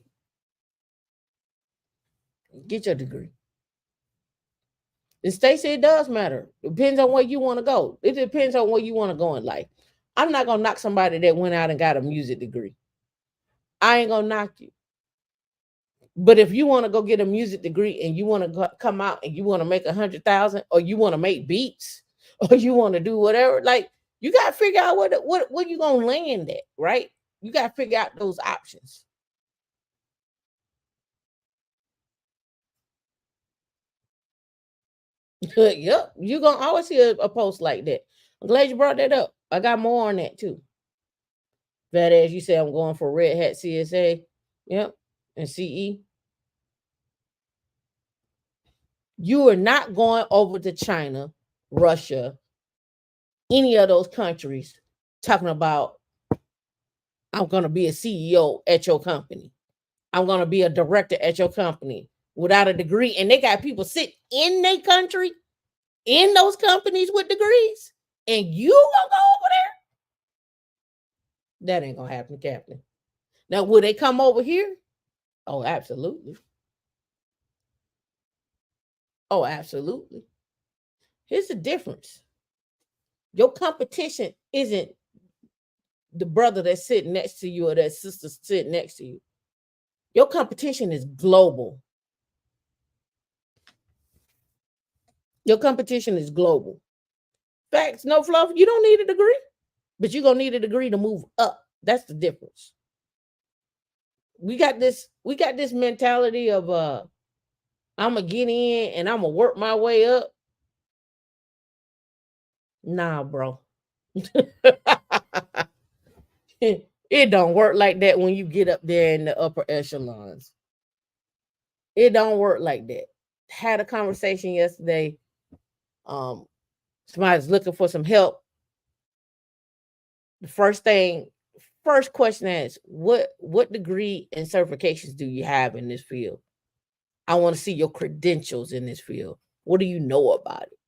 Speaker 1: Get your degree. And Stacey, it does matter. Depends on where you want to go. It depends on where you want to go in life. I'm not gonna knock somebody that went out and got a music degree. I ain't gonna knock you. But if you want to go get a music degree and you want to come out and you want to make 100,000, or you want to make beats, or you want to do whatever, like you got to figure out what you gonna land at, right? You got to figure out those options. Yep, you gonna always see a post like that. I'm glad you brought that up. I got more on that too. That as you say, I'm going for Red Hat CSA. Yep, and CE. You are not going over to China, Russia, any of those countries talking about I'm going to be a CEO at your company. I'm going to be a director at your company without a degree. And they got people sit in their country, in those companies with degrees, and you going to go over there? That ain't going to happen, Captain. Now, will they come over here? Oh, absolutely. Oh, absolutely. Here's the difference. Your competition isn't the brother that's sitting next to you or that sister sitting next to you. Your competition is global. Your competition is global. Facts, no fluff. You don't need a degree, but you're gonna need a degree to move up. That's the difference. We got this mentality of I'm gonna get in and I'm gonna work my way up. Nah, bro. It don't work like that when you get up there in the upper echelons. It don't work like that. Had a conversation yesterday. Um, Somebody's looking for some help. The first question is, what degree and certifications do you have in this field? I want to see your credentials in this field. What do you know about it?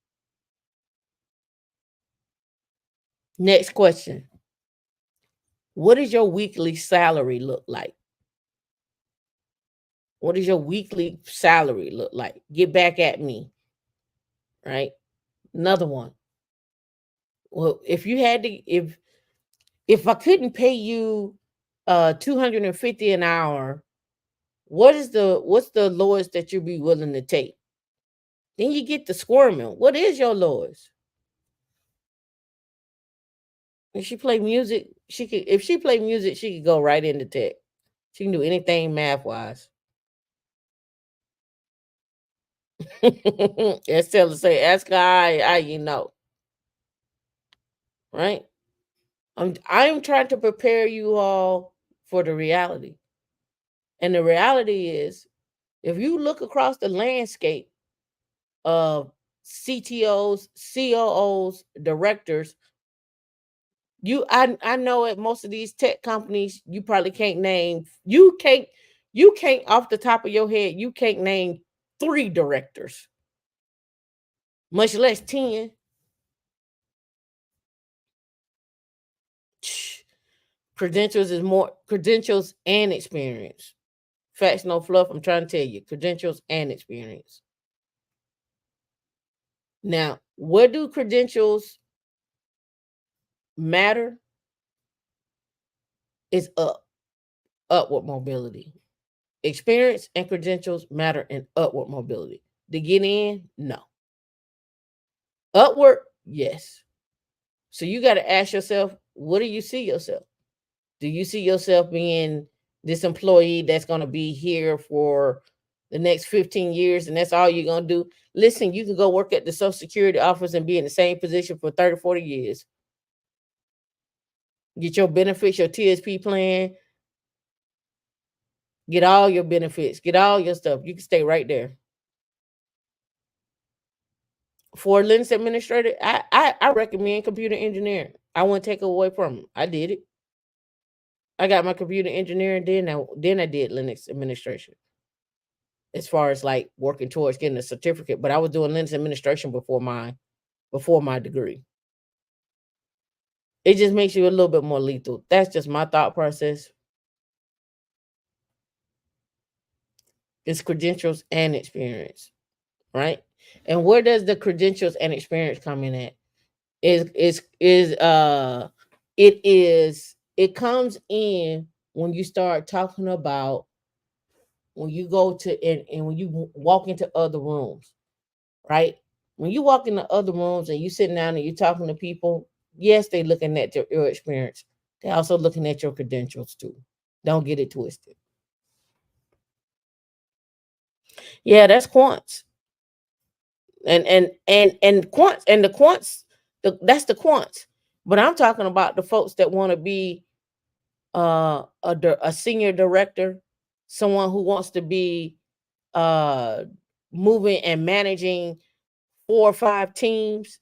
Speaker 1: Next question. What does your weekly salary look like? What does your weekly salary look like? Get back at me. Right? Another one. Well, if you had to, if I couldn't pay you 250 an hour, what's the lowest that you'd be willing to take? Then you get the squirming. What is your lowest? If she play music, she could. If she play music, she could go right into tech. She can do anything math wise. As Taylor say, ask her how you know, right? I'm trying to prepare you all for the reality, and the reality is, if you look across the landscape of CTOs, COOs, directors, I know at most of these tech companies, you probably can't name you can't off the top of your head, you can't name 3 directors, much less 10. Credentials is more credentials and experience. Facts, no fluff. I'm trying to tell you, credentials and experience. Now, where do credentials matter? Is upward mobility. Experience and credentials matter in upward mobility. To get in, no. Upward, yes. So you got to ask yourself, what do you see yourself? Do you see yourself being this employee that's going to be here for the next 15 years and that's all you're going to do? Listen, you can go work at the Social Security office and be in the same position for 30, 40 years. Get your benefits, your TSP plan, get all your benefits, get all your stuff. You can stay right there. For Linux administrator, I recommend computer engineering. I wouldn't take it away from them. I did it. I got my computer engineering, then I did Linux administration. As far as like working towards getting a certificate, but I was doing Linux administration before my degree. It just makes you a little bit more lethal. That's just my thought process. It's credentials and experience, right? And where does the credentials and experience come in at? It comes in when you start talking about when you go to and when you walk into other rooms, right? When you walk into other rooms and you sitting down and you're talking to people, yes, they looking at your experience. They're also looking at your credentials too. Don't get it twisted. Yeah, that's quants. And quants and the quants, that's the quants. But I'm talking about the folks that want to be a senior director, someone who wants to be uh moving and managing 4 or 5 teams,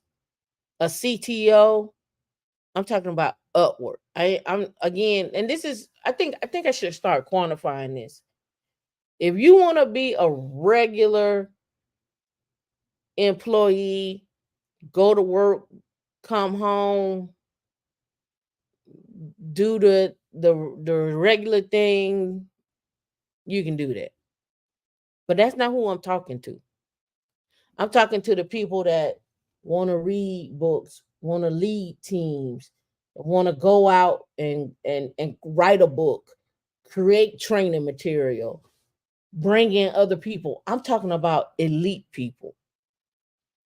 Speaker 1: a CTO. I'm talking about upward. I'm again, and this is I think I should start quantifying this. If you want to be a regular employee, go to work, come home, do the regular thing, you can do that. But that's not who I'm talking to. I'm talking to the people that want to read books, want to lead teams, want to go out and write a book, create training material, bring in other people. I'm talking about elite people.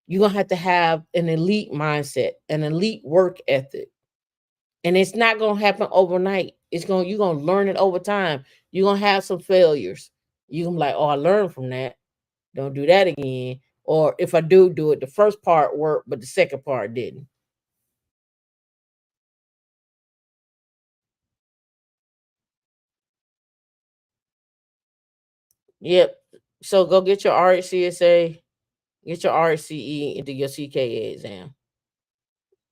Speaker 1: You're gonna have to have an elite mindset, an elite work ethic. And it's not gonna happen overnight. You're gonna learn it over time. You're gonna have some failures. You're gonna be like, oh, I learned from that. Don't do that again. Or if I do it, the first part worked, but the second part didn't. Yep. So go get your RHCSA, get your RHCE, and do your CKA exam.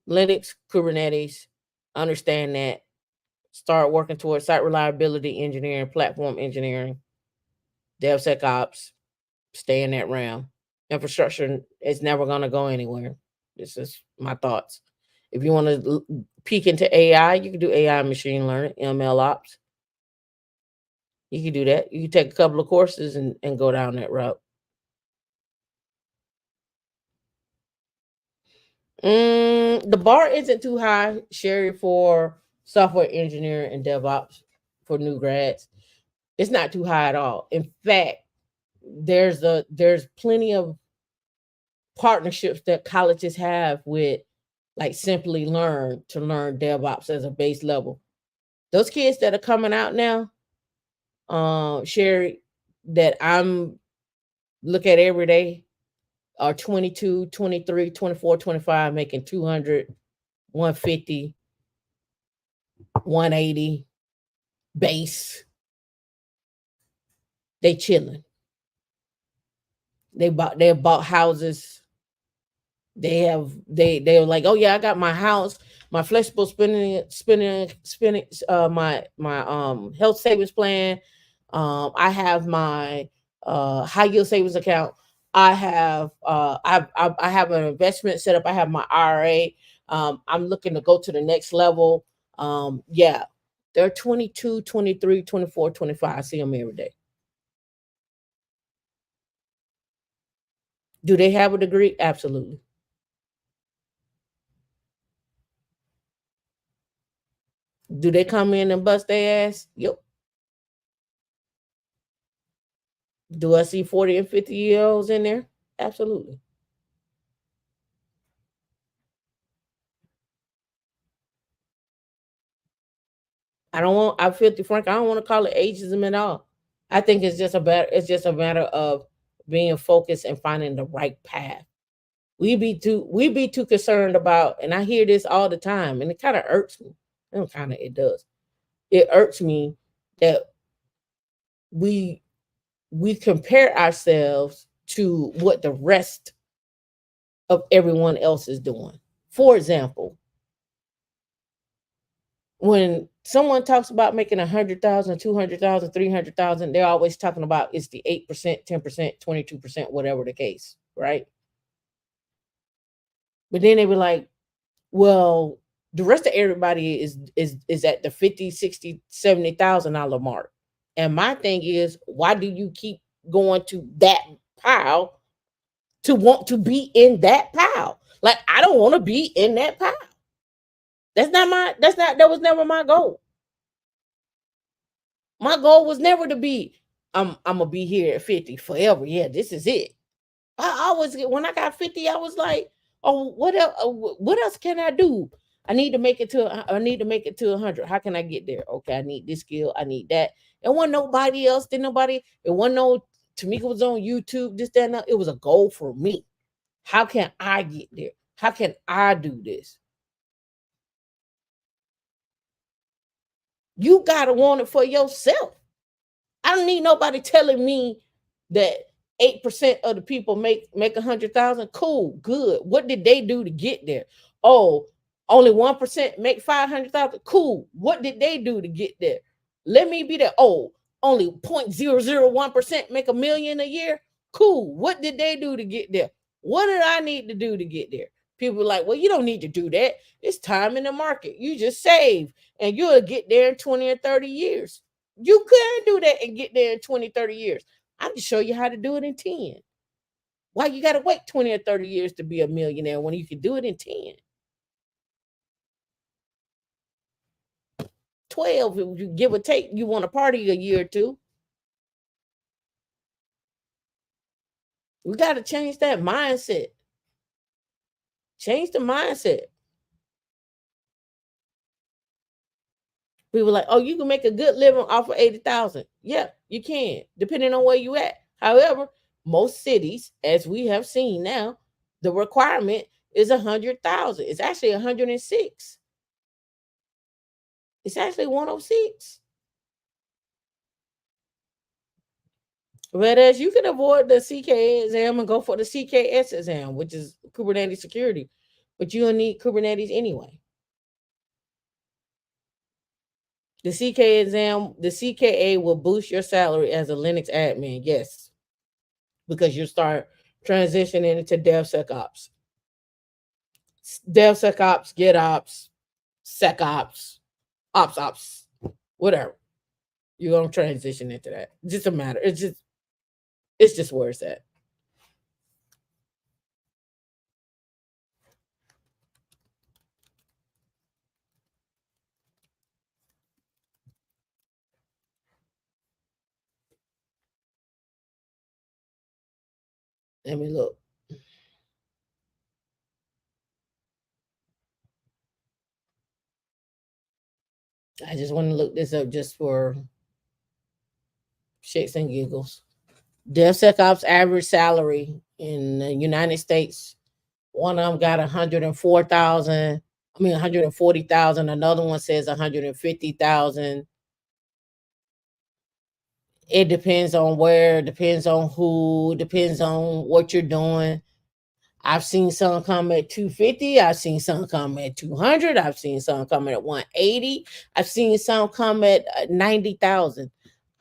Speaker 1: Linux, Kubernetes, understand that. Start working towards site reliability engineering, platform engineering, DevSecOps, stay in that realm. Infrastructure is never going to go anywhere. This is my thoughts. If you want to peek into AI, you can do AI machine learning, ML ops. You can do that. You can take a couple of courses and go down that route. The bar isn't too high, Sherry, for software engineering and DevOps for new grads. It's not too high at all. In fact, there's plenty of partnerships that colleges have with like Simply Learn to learn DevOps as a base level. Those kids that are coming out now, Sherry, that I'm look at every day are 22, 23, 24, 25, making 200, 150, 180 base. They chilling. They bought houses. They're like, oh yeah, I got my house. my flexible spending, my health savings plan. I have my high yield savings account. I have an investment set up. I have my IRA. I'm looking to go to the next level. Yeah, they're 22, 23, 24, 25. I see them every day. Do they have a degree? Absolutely. Do they come in and bust their ass? Yep. Do I see 40 and 50-year olds in there? Absolutely. I 50 Frank, I don't want to call it ageism at all. I think it's just a matter of being focused and finding the right path. We be too concerned about, and I hear this all the time, and it kind of irks me. It does. It irks me that we we compare ourselves to what the rest of everyone else is doing. For example, when someone talks about making 100,000, 200,000, 300,000, they're always talking about it's the 8%, 10%, 22%, whatever the case, right? But then they were like, well, the rest of everybody is at the 50, 60, $70,000 mark. And my thing is, why do you keep going to that pile to want to be in that pile? Like, I don't want to be in that pile. That was never my goal. My goal was never to be, I'm gonna be here at 50 forever. Yeah, this is it. I always when I got 50, I was like, oh, what else can I do? I need to make it to 100. How can I get there? Okay, I need this skill, I need that. It wasn't nobody else, it wasn't no Tameika was on YouTube, this, that, and that. It was a goal for me. How can I get there? How can I do this? You gotta want it for yourself. I don't need nobody telling me that 8% of the people make 100,000. Cool, good. What did they do to get there? Oh, only 1% make 500,000. Cool. What did they do to get there? Let me be there. Oh, only 0.001% make a million a year. Cool. What did they do to get there? What did I need to do to get there? People are like, well, you don't need to do that. It's time in the market. You just save and you'll get there in 20 or 30 years. You can do that and get there in 20, 30 years. I can show you how to do it in 10. Why you got to wait 20 or 30 years to be a millionaire when you can do it in 10? 12, if you give or take, you want to party a year or two. We got to change that mindset. Change the mindset. People like, oh, you can make a good living off of 80,000. Yeah, you can, depending on where you at. However, most cities, as we have seen now, the requirement is 100,000. It's actually 106. It's actually 106. Whereas you can avoid the CKA exam and go for the CKS exam, which is Kubernetes security, but you'll need Kubernetes anyway. The CKA exam, the CKA will boost your salary as a Linux admin, yes, because you start transitioning into DevSecOps, DevSecOps, GitOps, SecOps, Ops, whatever. You're gonna transition into that. It's just a matter. It's just where it's at. Let me look. I just want to look this up just for shits and giggles. DevSecOps average salary in the United States, one of them got 104,000. I mean 140,000. Another one says 150,000. It depends on where, depends on who, depends on what you're doing. I've seen some come at 250. I've seen some come at 200. I've seen some come at 180. I've seen some come at 90,000.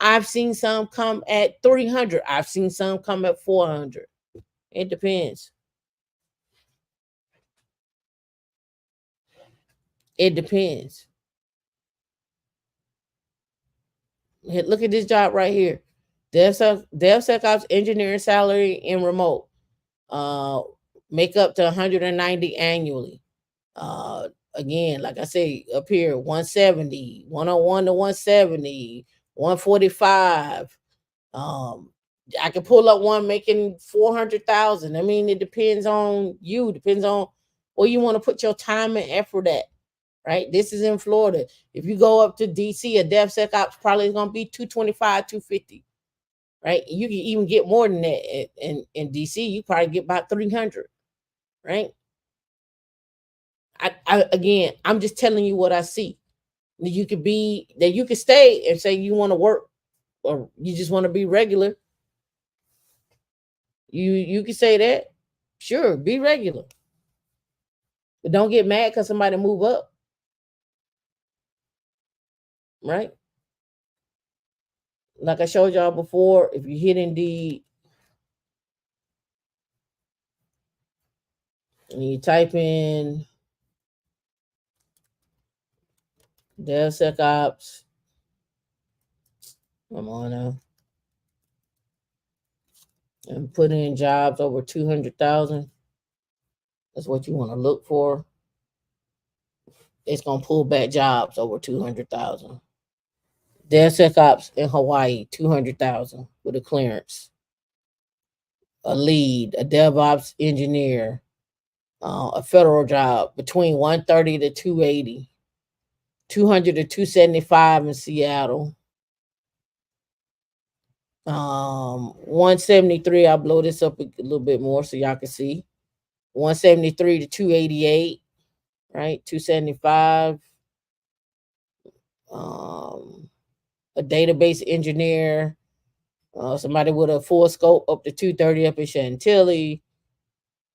Speaker 1: I've seen some come at 300. I've seen some come at 400. It depends. It depends. Look at this job right here. DevSecOps engineering salary in remote. Uh, make up to 190 annually. Uh, Again, like I say, up here, 170, 101 to 170, 145. I can pull up one making 400,000. I mean, it depends on you, depends on where you want to put your time and effort at, right? This is in Florida. If you go up to DC, a DevSecOps probably is going to be 225, 250, right? You can even get more than that in DC. You probably get about 300, right? Again, I'm just telling you what I see. That you could stay and say you want to work, or you just want to be regular. You can say that. Sure, be regular. But don't get mad because somebody move up, right? Like I showed y'all before, if you hit Indeed and you type in DevSecOps, come on now, and put in jobs over 200,000, that's what you want to look for. It's gonna pull back jobs over 200,000. DevSecOps in Hawaii, 200,000 with a clearance. A lead, a DevOps engineer, a federal job between 130 to 280, 200 to 275 in Seattle. 173, I'll blow this up a little bit more so y'all can see. 173 to 288, right? 275. A database engineer, somebody with a full scope up to 230 up in Chantilly.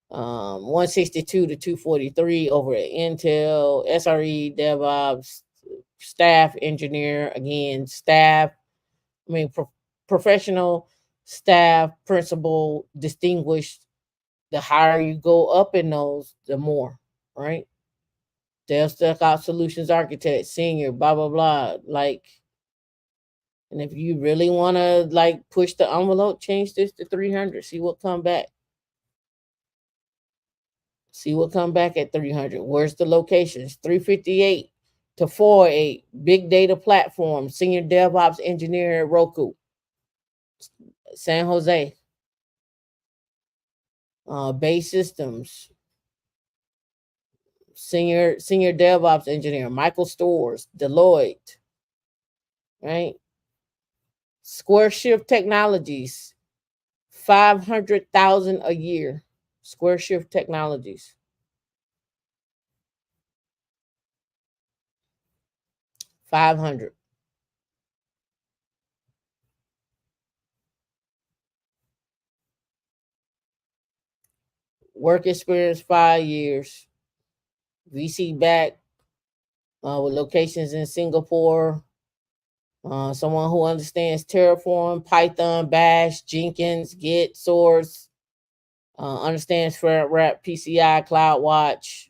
Speaker 1: 162 to 243 over at Intel. SRE DevOps staff engineer, again staff, I mean professional staff, principal, distinguished. The higher you go up in those, the more, right? DevSecOps solutions architect, senior, blah blah blah. Like, and if you really want to like push the envelope, change this to 300. See what come back. See what come back at 300. Where's the locations? 358 to 408. Big data platform. Senior DevOps engineer at Roku. San Jose. Bay Systems. Senior DevOps engineer. Michael Stores. Deloitte. Right? Square Shift Technologies. 500,000 a year. Square Shift Technologies. 500. Work experience 5 years. VC back, with locations in Singapore. Someone who understands Terraform, Python, Bash, Jenkins, Git, Source, understands FedRAP, PCI, CloudWatch,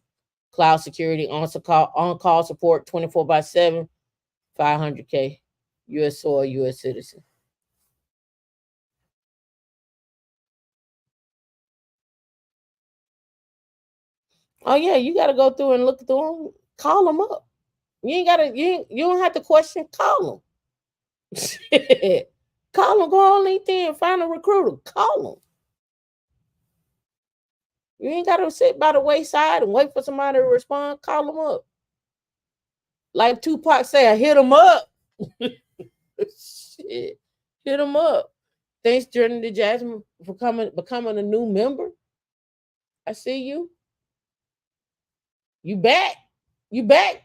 Speaker 1: cloud security, on-call support 24/7, 500K, U.S. soil, U.S. citizen. Oh yeah, you got to go through and look through them. Call them up. You ain't gotta. You don't have to question. Call them. Call them. Go on LinkedIn. Find a recruiter. Call them. You ain't gotta sit by the wayside and wait for somebody to respond. Call them up. Like Tupac said, hit them up. Shit, hit them up. Thanks, Jordan to Jasmine, for becoming a new member. I see you. You back. You back.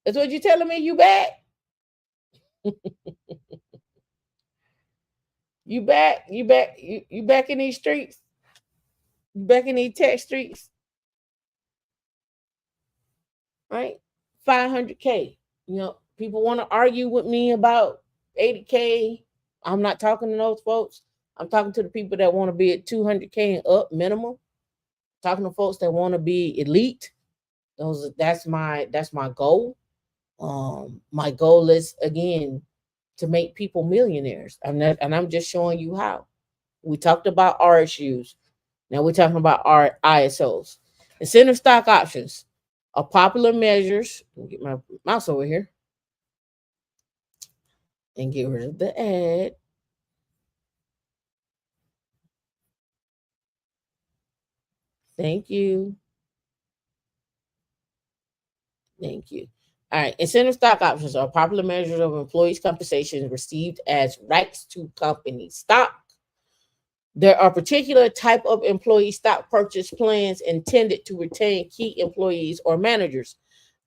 Speaker 1: That's what you telling me. You back. You back. You back. You back in these streets. back in these tech streets, right? 500K. People want to argue with me about 80K. I'm not talking to those folks. I'm talking to the people that want to be at 200K and up minimum. Talking to folks that want to be elite. That's my goal. My goal is again to make people millionaires. And I'm just showing you how. We talked about RSUs. Now we're talking about our ISOs. Incentive stock options are popular measures. Let me get my mouse over here and get rid of the ad. Thank you. Thank you. All right. Incentive stock options are popular measures of employees' compensation received as rights to company stock. There are particular type of employee stock purchase plans intended to retain key employees or managers.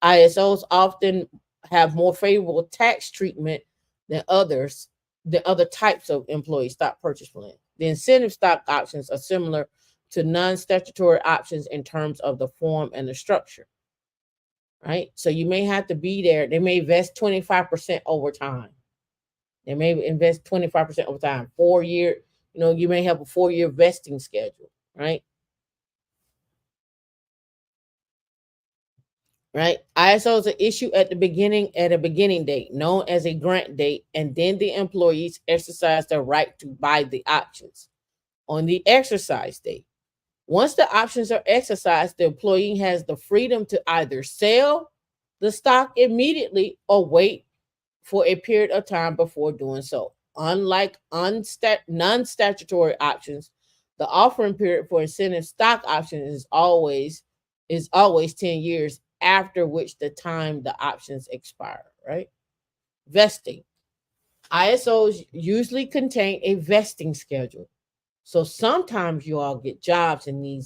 Speaker 1: ISOs often have more favorable tax treatment than others, than other types of employee stock purchase plans. The incentive stock options are similar to non-statutory options in terms of the form and the structure, right? So you may have to be there. They may invest 25% over time. They may invest 25% over time. 4 year, you may have a 4 year vesting schedule, right? Right. ISOs are issued at a beginning date, known as a grant date, and then the employees exercise their right to buy the options on the exercise date. Once the options are exercised, the employee has the freedom to either sell the stock immediately or wait for a period of time before doing so. Unlike non statutory options, the offering period for incentive stock options is always 10 years after which the time the options expire, right? Vesting. ISOs usually contain a vesting schedule. So sometimes you all get jobs and you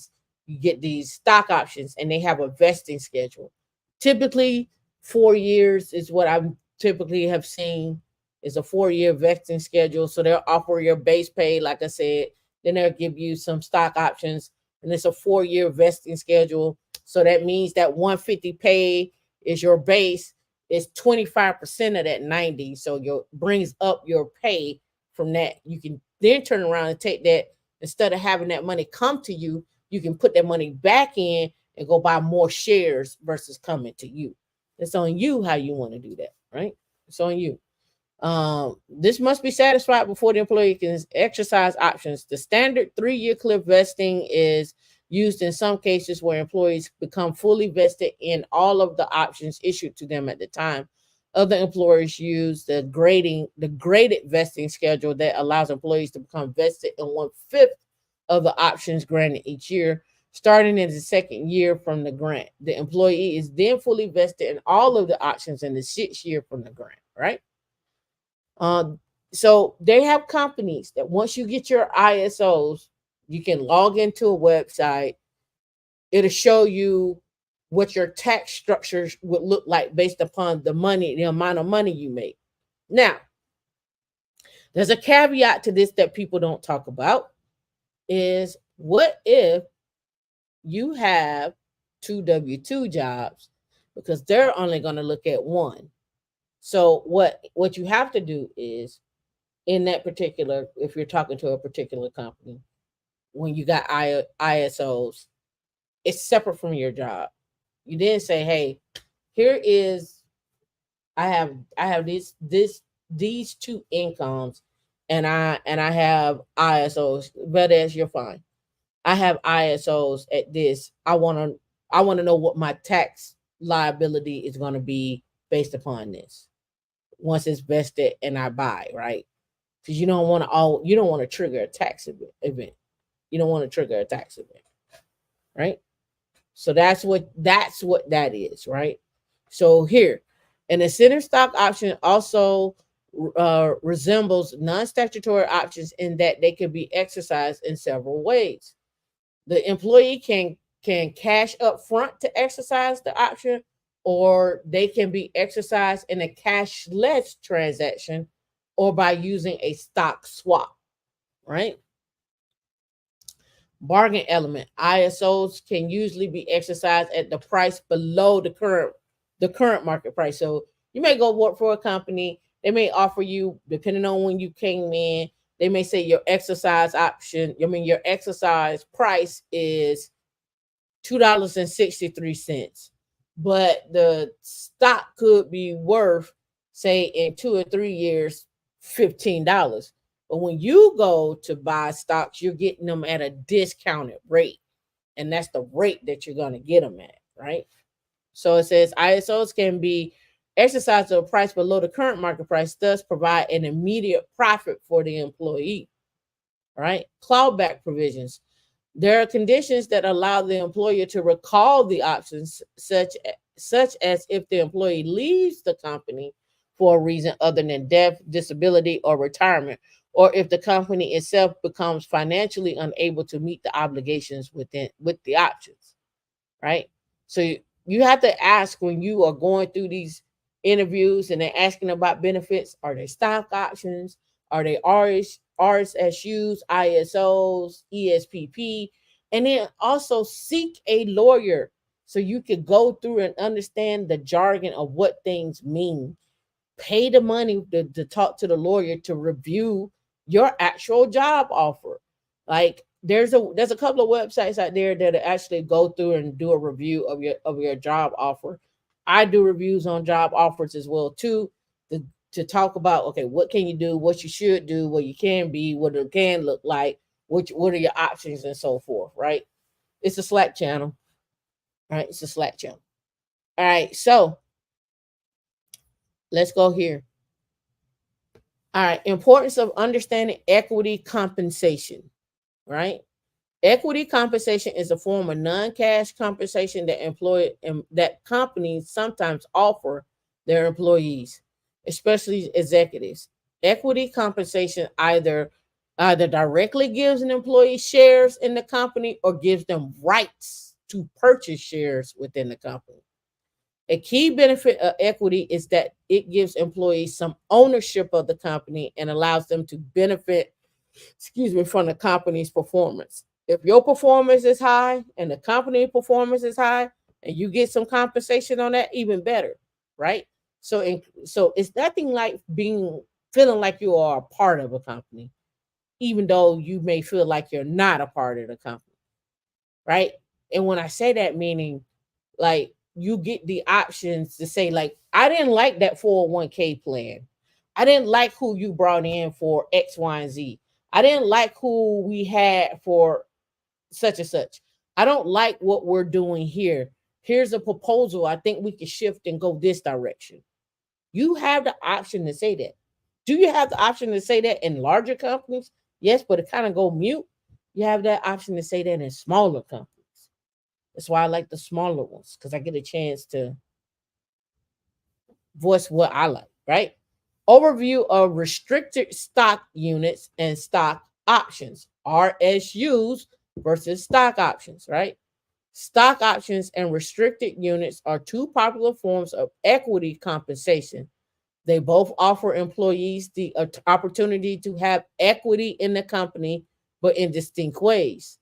Speaker 1: get these stock options and they have a vesting schedule. Typically 4 years is what I typically have seen is a 4 year vesting schedule. So they'll offer your base pay, like I said, then they'll give you some stock options and it's a 4 year vesting schedule. So that means that 150 pay is your base, is 25% of that 90. So your brings up your pay from that. You can then turn around and take that instead of having that money come to you, you can put that money back in and go buy more shares versus coming to you. It's on you how you want to do that, right? It's on you. This must be satisfied before the employee can exercise options. The standard 3 year cliff vesting is used in some cases where employees become fully vested in all of the options issued to them at the time. Other employers use the graded vesting schedule that allows employees to become vested in 1/5 of the options granted each year, starting in the second year from the grant. The employee is then fully vested in all of the options in the 6th year from the grant, right? Um, so they have companies that once you get your ISOs, you can log into a website. It'll show you what your tax structures would look like based upon the amount of money you make. Now, there's a caveat to this that people don't talk about is what if you have two W-2 jobs because they're only going to look at one. So what you have to do is in that particular, if you're talking to a particular company, when you got ISOs, it's separate from your job. You then say, hey, here is I have these two incomes and I have ISOs, but as you're fine. I have ISOs at this. I want to know what my tax liability is going to be based upon this. Once it's vested and I buy, right? Because you don't want to trigger a tax event. You don't want to trigger a tax event, right? So that's what that is, right? So here, an incentive stock option also resembles non-statutory options in that they can be exercised in several ways. The employee can cash up front to exercise the option, or they can be exercised in a cashless transaction or by using a stock swap, right? Bargain element. ISOs can usually be exercised at the price below the current market price. So you may go work for a company. They may offer you, depending on when you came in, they may say your exercise option, your exercise price is $2.63. But the stock could be worth, say, in 2 or 3 years, $15. But when you go to buy stocks, you're getting them at a discounted rate. And that's the rate that you're going to get them at, right? So it says ISOs can be exercised at a price below the current market price, thus provide an immediate profit for the employee, right? Clawback provisions. There are conditions that allow the employer to recall the options, such as if the employee leaves the company for a reason other than death, disability, or retirement, or if the company itself becomes financially unable to meet the obligations with the options, right? So you have to ask when you are going through these interviews and they're asking about benefits, are they stock options? Are they RSUs, ISOs, ESPP? And then also seek a lawyer so you could go through and understand the jargon of what things mean. Pay the money to talk to the lawyer to review your actual job offer. Like there's a couple of websites out there that actually go through and do a review of your job offer. I do reviews on job offers as well too, to, to talk about, okay, what can you do, what you should do, what you can be, what it can look like, what are your options and so forth, right? It's a Slack channel. All right, it's a Slack channel. All right, so let's go here. All right, importance of understanding equity compensation, right? Equity compensation is a form of non-cash compensation that companies sometimes offer their employees, especially executives. Equity compensation either directly gives an employee shares in the company or gives them rights to purchase shares within the company. A key benefit of equity is that it gives employees some ownership of the company and allows them to benefit, from the company's performance. If your performance is high and the company performance is high and you get some compensation on that, even better, right? So it's nothing like feeling like you are a part of a company, even though you may feel like you're not a part of the company, right? And when I say that, meaning like you get the options to say, like, I didn't like that 401k plan. I didn't like who you brought in for X, Y, and Z. I didn't like who we had for such and such. I don't like what we're doing here. Here's a proposal. I think we can shift and go this direction. You have the option to say that. Do you have the option to say that in larger companies? Yes, but it kind of go mute. You have that option to say that in smaller companies. That's why I like the smaller ones, because I get a chance to voice what I like, right? Overview of restricted stock units and stock options, RSUs versus stock options, right? Stock options and restricted units are two popular forms of equity compensation. They both offer employees the opportunity to have equity in the company, but in distinct ways.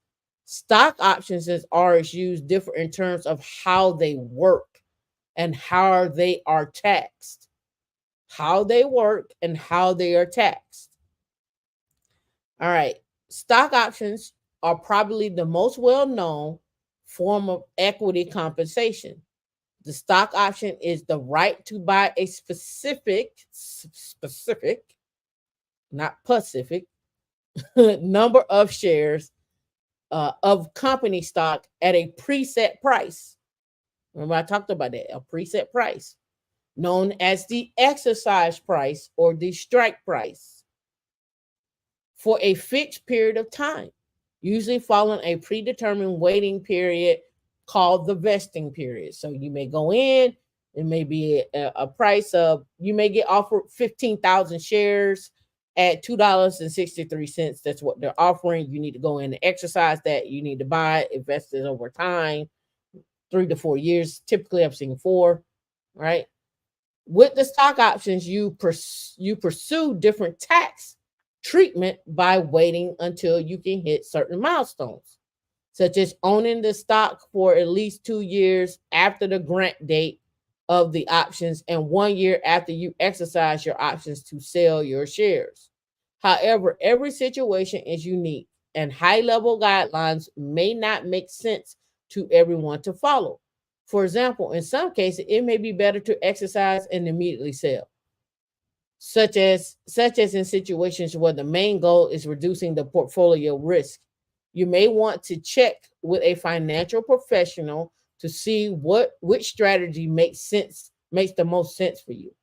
Speaker 1: Stock options and RSUs differ in terms of how they work and how they are taxed. How they work and how they are taxed. All right. Stock options are probably the most well known form of equity compensation. The stock option is the right to buy a specific, not Pacific, number of shares of company stock at a preset price. Remember, I talked about that, a preset price, known as the exercise price or the strike price, for a fixed period of time, usually following a predetermined waiting period called the vesting period. So you may go in, it may be a price of, you may get offered 15,000 shares at $2.63. That's what they're offering. You need to go in and exercise that. You need to buy it, invest it over time, 3 to 4 years. Typically, I've seen 4, right? With the stock options, you pursue different tax treatment by waiting until you can hit certain milestones. such as owning the stock for at least 2 years after the grant date of the options and 1 year after you exercise your options to sell your shares. However, every situation is unique, and high level guidelines may not make sense to everyone to follow. For example, in some cases, it may be better to exercise and immediately sell, such as in situations where the main goal is reducing the portfolio risk. You may want to check with a financial professional to see which strategy makes the most sense for you,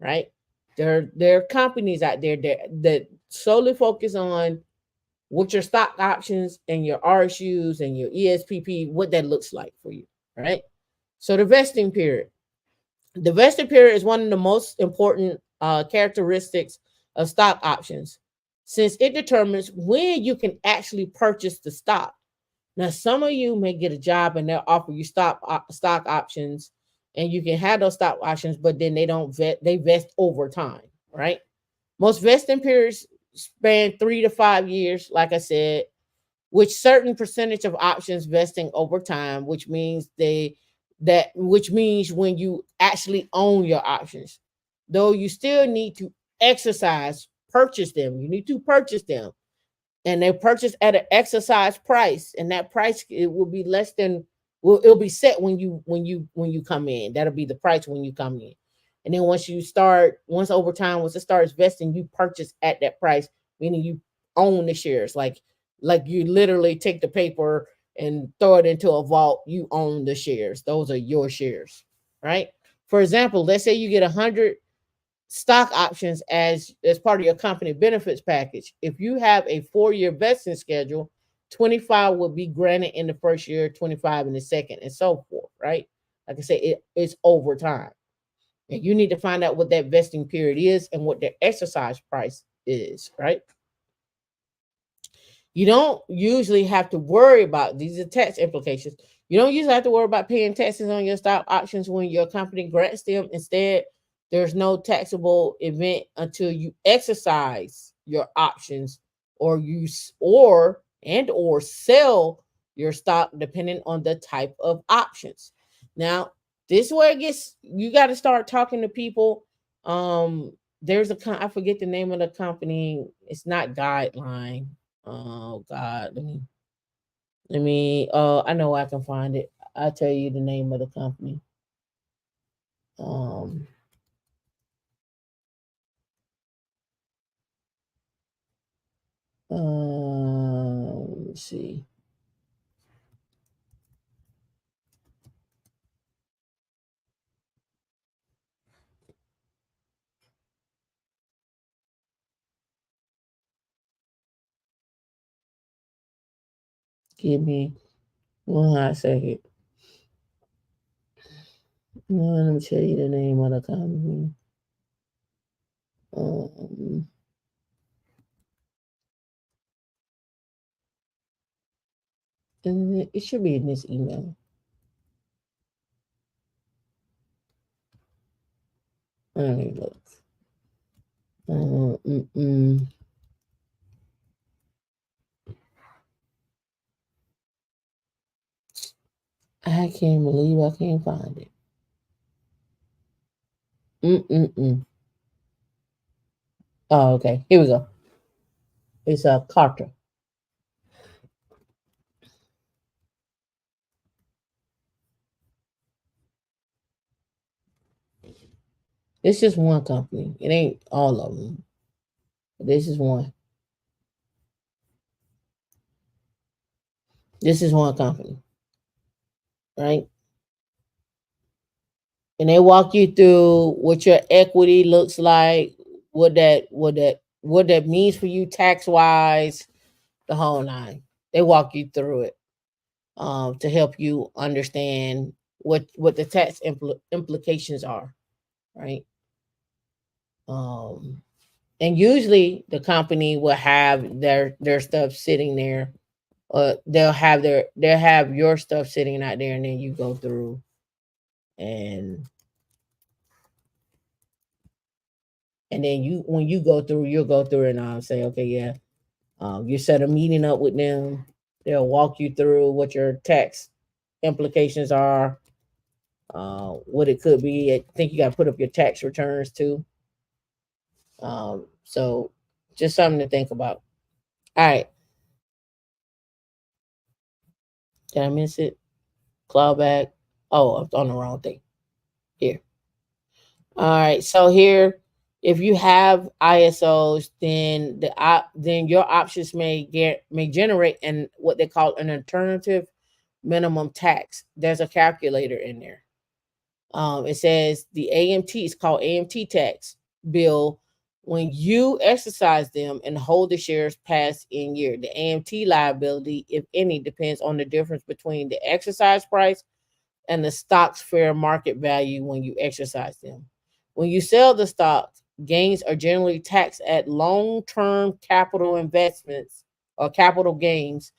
Speaker 1: right? There are companies out there that solely focus on what your stock options and your RSUs and your ESPP, what that looks like for you, right? So the vesting period. The vesting period is one of the most important characteristics of stock options, since it determines when you can actually purchase the stock. Now, some of you may get a job and they'll offer you stock options, and you can have those stock options, but then they don't vet they vest over time, right? Most vesting periods span 3 to 5 years, like I said, which certain percentage of options vesting over time, which means when you actually own your options. Though you still need to purchase them. You need to purchase them, and they purchase at an exercise price, and that price it will be less than it'll be set when you come in. That'll be the price when you come in. And then once over time, once it starts vesting, you purchase at that price, meaning you own the shares. Like you literally take the paper and throw it into a vault. You own the shares. Those are your shares, right? For example, let's say you get 100 stock options as part of your company benefits package. If you have a 4-year vesting schedule, 25 will be granted in the first year, 25 in the second, and so forth, right? Like I said, it's over time. And you need to find out what that vesting period is and what the exercise price is, right? You don't usually have to worry about these are tax implications. You don't usually have to worry about paying taxes on your stock options when your company grants them. Instead, there's no taxable event until you exercise your options or or sell your stock depending on the type of options. Now, this is where it gets you got to start talking to people. There's I forget the name of the company. It's not Guideline. Oh God, I know I can find it. I'll tell you the name of the company. Um let's see. Give me 1 second. Let me tell you the name of the company. Um and it should be in this email. Let me look. Mm, mm. I can't believe I can't find it. Mm. Oh, okay. Here we go. It's a Carter. It's just one company. It ain't all of them. This is one. This is one company, right? And they walk you through what your equity looks like, what that means for you tax wise, the whole nine. They walk you through it to help you understand what the tax implications are, right? Um, and usually the company will have their stuff sitting there. They'll have your stuff sitting out there, and then you go through and then you when you go through, you'll go through and say, okay, yeah, you set a meeting up with them, They'll walk you through what your tax implications are, what it could be. I think you got to put up your tax returns too. So just something to think about. All right, did I miss it? Clawback. Oh, I'm on the wrong thing. Here. All right. So here, if you have ISOs, then then your options may generate an what they call an alternative minimum tax. There's a calculator in there. It says the AMT is called AMT tax bill when you exercise them and hold the shares past in year. The AMT liability, if any, depends on the difference between the exercise price and the stock's fair market value when you exercise them. When you sell the stock, gains are generally taxed at long-term capital investments or capital gains,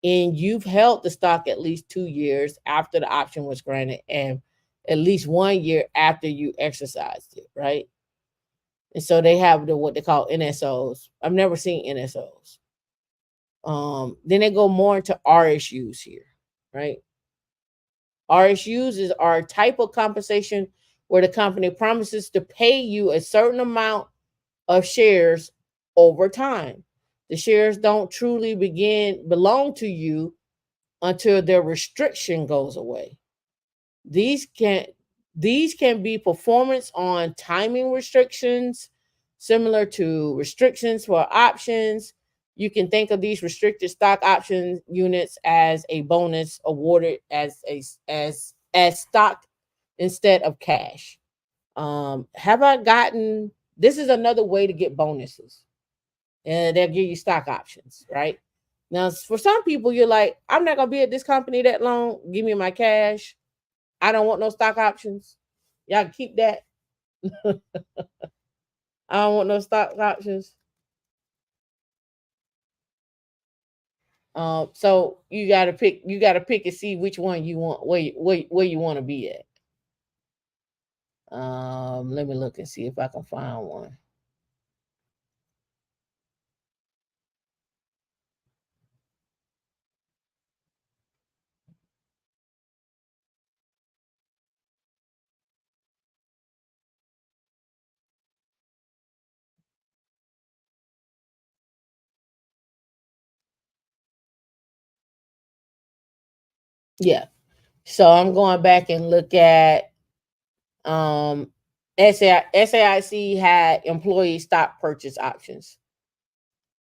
Speaker 1: and you've held the stock at least 2 years after the option was granted and at least 1 year after you exercised it, right? And so they have what they call NSOs. I've never seen NSOs. Then they go more into RSUs here, right? RSUs is our type of compensation where the company promises to pay you a certain amount of shares over time. The shares don't truly belong to you until their restriction goes away. These can these can be performance on timing restrictions, similar to restrictions for options. You can think of these restricted stock option units as a bonus awarded as stock instead of cash. Have I gotten this is another way to get bonuses. And they'll give you stock options, right? Now, for some people, you're like, I'm not gonna be at this company that long. Give me my cash. I don't want no stock options. Y'all can keep that. I don't want no stock options. So you gotta pick. You gotta pick and see which one you want. Where you want to be at. Let me look and see if I can find one. Yeah. So I'm going back and look at SAIC had employee stock purchase options.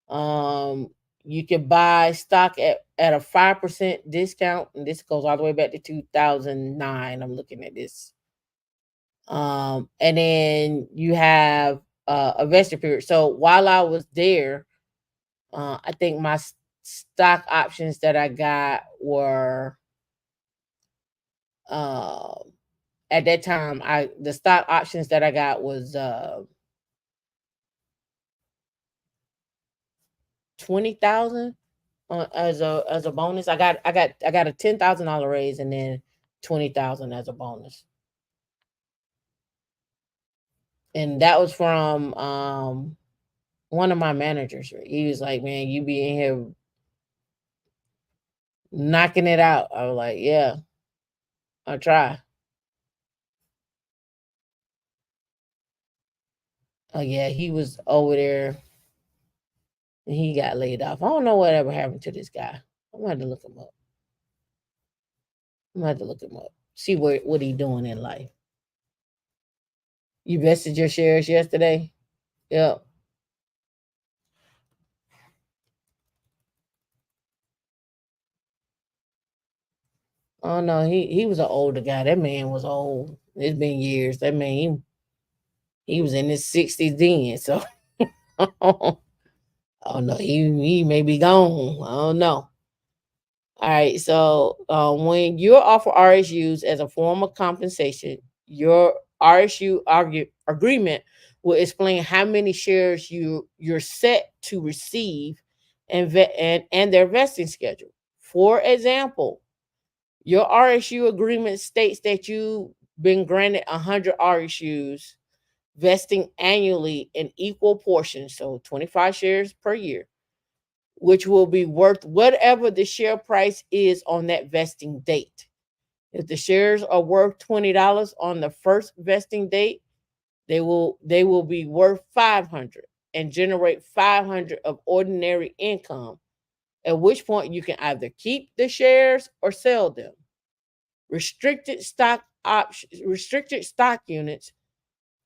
Speaker 1: Um, you could buy stock at a 5% discount, and this goes all the way back to 2009. I'm looking at this. And then you have a vesting period. So while I was there, I think my stock options that I got were uh, at that time. I the stock options that I got was 20,000 as a bonus. I got a $10,000 raise and then 20,000 as a bonus, and that was from one of my managers. He was like, "Man, you be in here knocking it out." I was like, "Yeah, I'll try." Oh yeah, he was over there and he got laid off. I don't know whatever happened to this guy. I'm gonna have to look him up. I'm gonna have to look him up. See what he doing in life. You vested your shares yesterday? Yep. Oh no, he was an older guy. That man was old. It's been years. That man he was in his 60s then. So oh no, he may be gone. I don't know. All right. So when you're offered RSUs as a form of compensation, your agreement will explain how many shares you're set to receive and their vesting schedule. For example, your RSU agreement states that you've been granted 100 RSUs vesting annually in equal portions, so 25 shares per year. which will be worth whatever the share price is on that vesting date. If the shares are worth $20 on the first vesting date, they will be worth 500 and generate 500 of ordinary income, at which point you can either keep the shares or sell them. Restricted stock units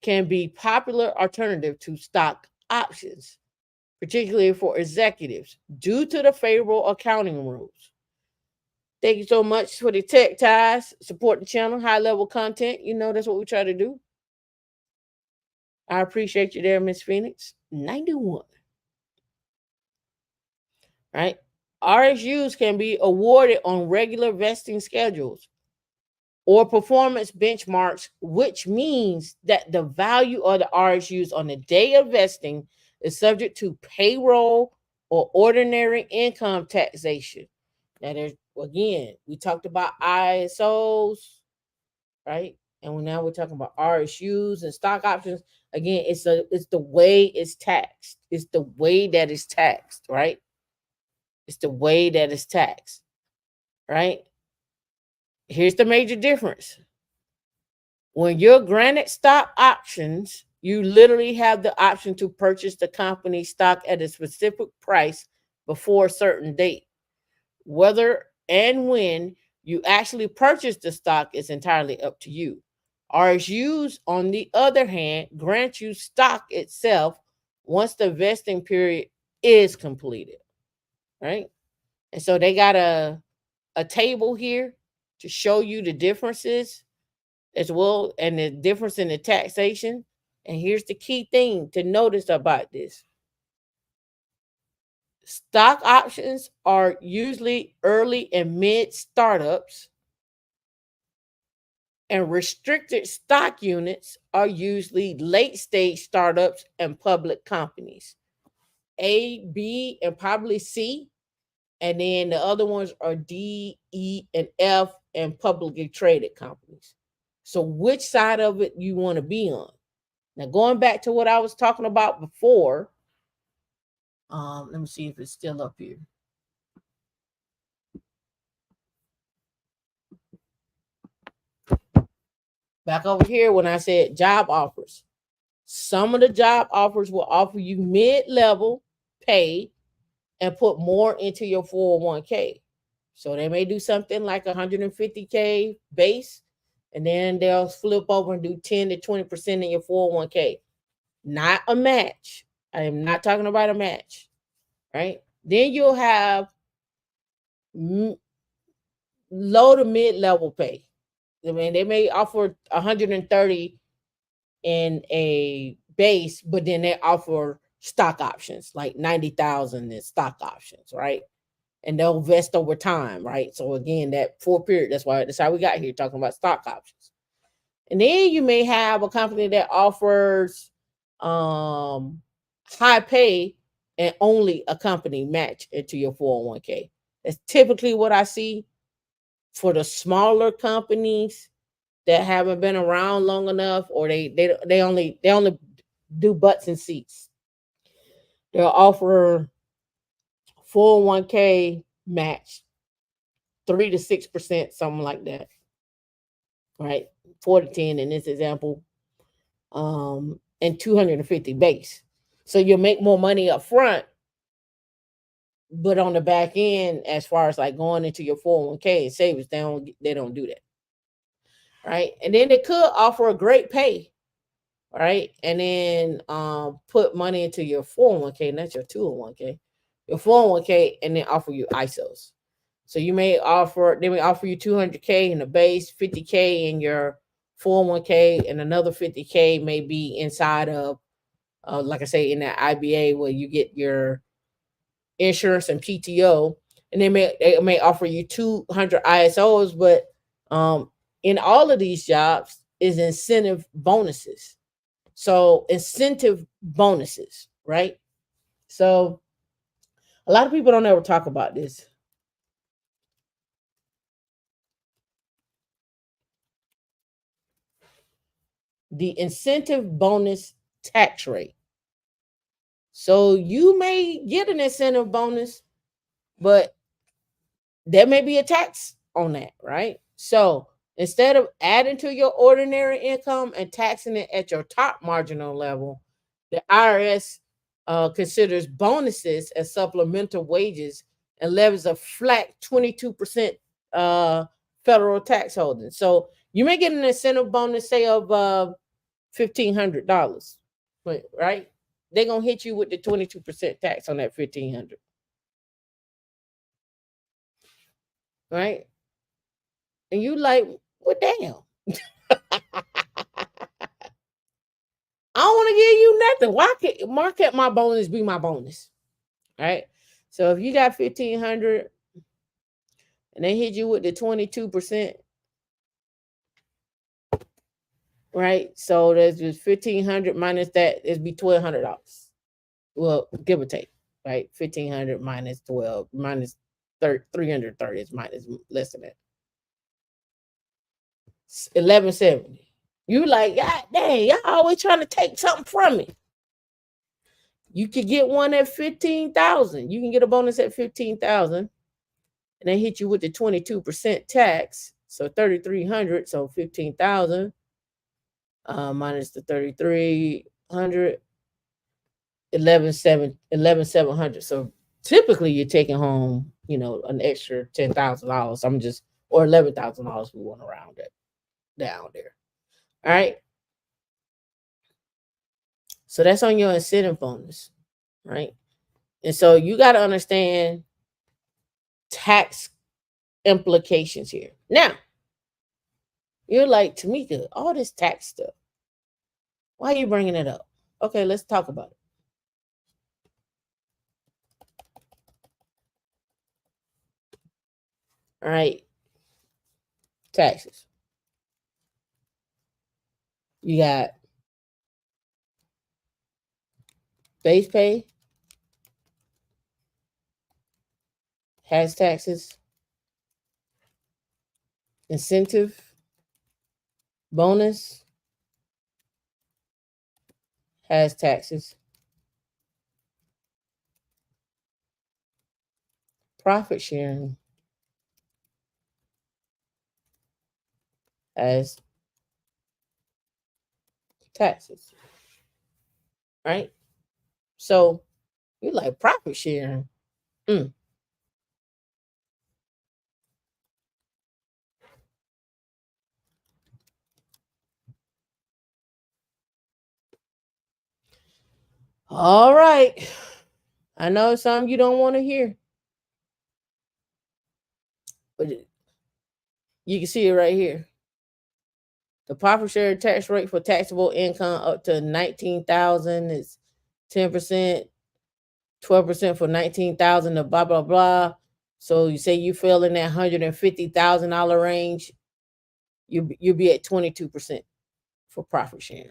Speaker 1: can be popular alternative to stock options, particularly for executives, due to the favorable accounting rules. Thank you so much for the tech ties. Support the channel, high level content. You know that's what we try to do. I appreciate you there, Miss Phoenix. 91. Right? RSUs can be awarded on regular vesting schedules or performance benchmarks, which means that the value of the RSUs on the day of vesting is subject to payroll or ordinary income taxation. Now, there's again, we talked about ISOs, right? And now we're talking about RSUs and stock options. Again, it's the way it's taxed. It's the way that it's taxed, right? It's the way that it's taxed, right? Here's the major difference. When you're granted stock options, you literally have the option to purchase the company stock at a specific price before a certain date. Whether and when you actually purchase the stock is entirely up to you. RSUs, on the other hand, grant you stock itself once the vesting period is completed, right? And so they got a table here to show you the differences as well and the difference in the taxation. And here's the key thing to notice about this. Stock options are usually early and mid startups, and restricted stock units are usually late stage startups and public companies. A, B, and probably C. And then the other ones are D, E, and F, and publicly traded companies. So, which side of it you want to be on? Now, going back to what I was talking about before, let me see if it's still up here. Back over here when I said job offers. Some of the job offers will offer you mid-level pay and put more into your 401k. So they may do something like 150k base, and then they'll flip over and do 10 to 20% in your 401k. Not a match. I am not talking about a match, right? Then you'll have low to mid-level pay. I mean, they may offer 130 in a base, but then they offer stock options like 90,000 in stock options, right? And they'll vest over time, right? So again, that 4 period, that's how we got here talking about stock options. And then you may have a company that offers high pay and only a company match into your 401k. That's typically what I see for the smaller companies that haven't been around long enough, or they only do butts and seats. They'll offer 401k match 3 to 6%, something like that, right? 4 to 10 in this example, and 250 base. So you'll make more money up front, but on the back end, as far as like going into your 401k and savings, they don't do that, right? And then they could offer a great pay, right? And then put money into your 401k, not your 201k, your 401k, and then offer you ISOs. So they may offer you 200k in the base, 50k in your 401k, and another 50k may be inside of, like I say, in that IBA where you get your insurance and PTO, and they may offer you 200 ISOs, but in all of these jobs is incentive bonuses. So incentive bonuses, right? So a lot of people don't ever talk about this. The incentive bonus tax rate. So you may get an incentive bonus, but there may be a tax on that, right? So instead of adding to your ordinary income and taxing it at your top marginal level, the IRS considers bonuses as supplemental wages and levies a flat 22% uh, federal tax holding. So you may get an incentive bonus, say, of $1,500, right? They're gonna hit you with the 22% tax on that 1,500, right? And you like, well, damn. I don't want to give you nothing. Why can't my bonus be my bonus? Right. So if you got 1,500 and they hit you with the 22%, right? So there's just 1,500 minus that, it'd be $1,200. Well, give or take, right? 1,500 minus 12 minus 330 is minus less than that. 1,170. You like, God dang, y'all always trying to take something from me. You could get one at 15,000. You can get a bonus at 15,000, and they hit you with the 22% tax. So 3,300. So 15,000 minus the 3,300, 11,700. So typically you're taking home, an extra $10,000. Or $11,000. We want to round it down there. All right. So that's on your incentive bonus, right? And so you got to understand tax implications here. Now, you're like, Tameika, all this tax stuff, why are you bringing it up? Okay, let's talk about it. All right, taxes. You got base pay, has taxes, incentive, bonus, has taxes, profit sharing, has taxes, right? So you like profit sharing. Mm. All right. I know it's something you don't want to hear, but you can see it right here. The profit share tax rate for taxable income up to 19,000 is 10%, 12% for 19,000 to blah blah blah. So you say you fell in that $150,000 range, you'll be at 22% for profit sharing.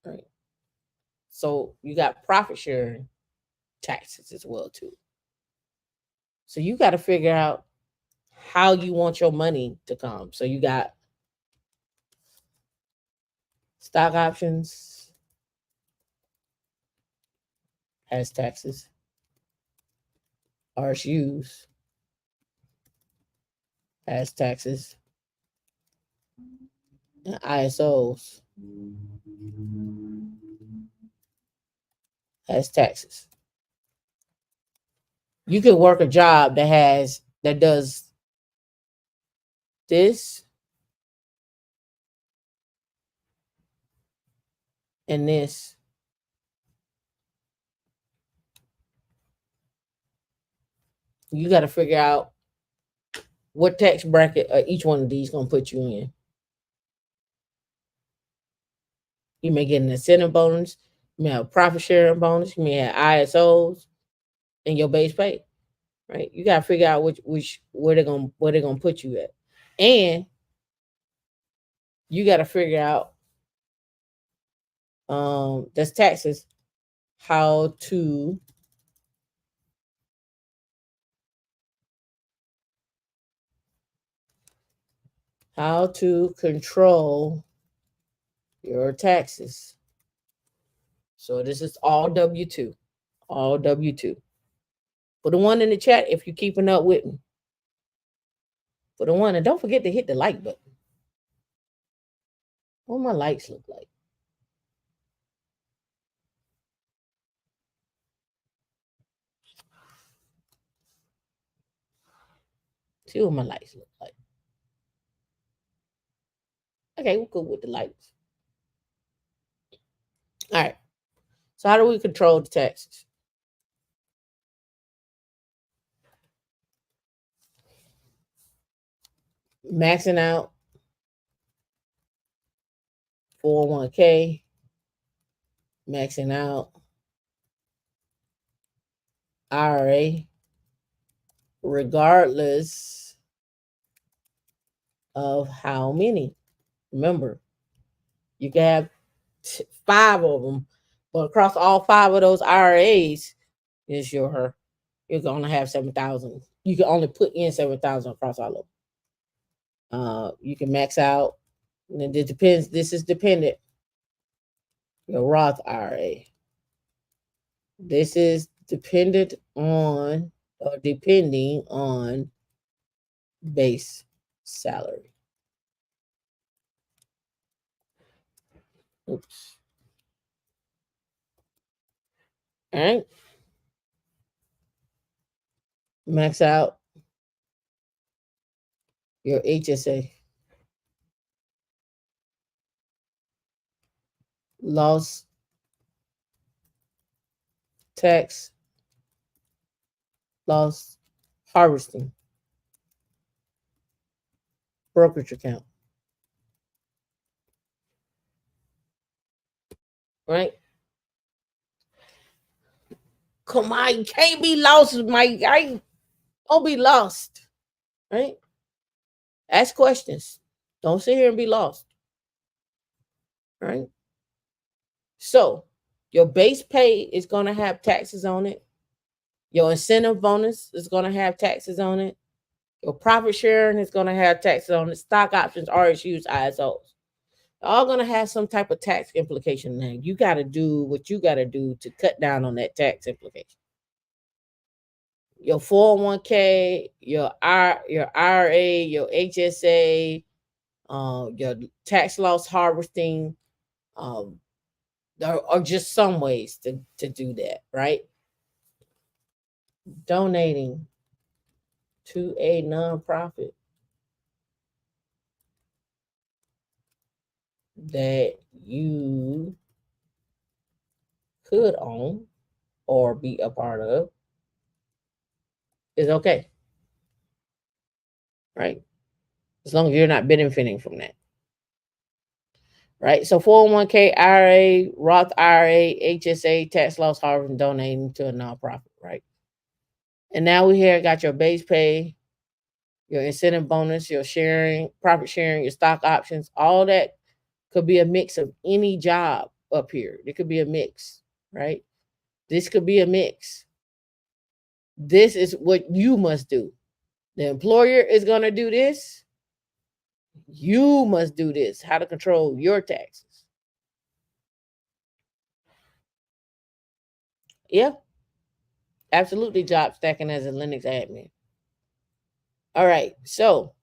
Speaker 1: Right. So you got profit sharing taxes as well too. So you got to figure out how you want your money to come. So you got stock options, has taxes, RSUs, has taxes, and ISOs, has taxes. You could work a job that does this and this. You got to figure out what tax bracket each one of these gonna put you in. You may get an incentive bonus, you may have a profit sharing bonus, you may have ISOs in your base pay. Right? You gotta figure out which where they're gonna put you at. And you gotta figure out that's taxes, how to control your taxes. So this is all W2. all W-2. Put a one in the chat if you're keeping up with me. Put a one, and don't forget to hit the like button. What my likes look like? See what my likes look like. Okay, we're good with the likes. All right. So how do we control the taxes? Maxing out 401k, maxing out IRA, regardless of how many. Remember, you can have 5 of them, but across all 5 of those IRAs, you're gonna have 7,000. You can only put in 7,000 across all of them. You can max out, and it depends. This is dependent. Your Roth IRA. This is dependent on or depending on base salary. Oops. All right. Max out your HSA. Loss tax, loss harvesting, brokerage account. Right? Come on, you can't be lost, Mike. Don't be lost. Right? Ask questions. Don't sit here and be lost. Right? So your base pay is going to have taxes on it. Your incentive bonus is going to have taxes on it. Your profit sharing is going to have taxes on it. Stock options, RSUs, ISOs. All going to have some type of tax implication now. You got to do what you got to do to cut down on that tax implication. Your 401k, your IRA, your HSA, your tax loss harvesting, there are just some ways to do that, right? Donating to a nonprofit that you could own or be a part of is okay, right? As long as you're not benefiting from that, right? So 401k, IRA, Roth IRA, HSA, tax loss harvesting, donating to a nonprofit, right? And now we here got your base pay, your incentive bonus, your sharing, profit sharing, your stock options, all that could be a mix of any job up here. It could be a mix, right? This could be a mix. This is what you must do. The employer is going to do this. You must do this. How to control your taxes. Yeah, absolutely. Job stacking as a Linux admin. All right. So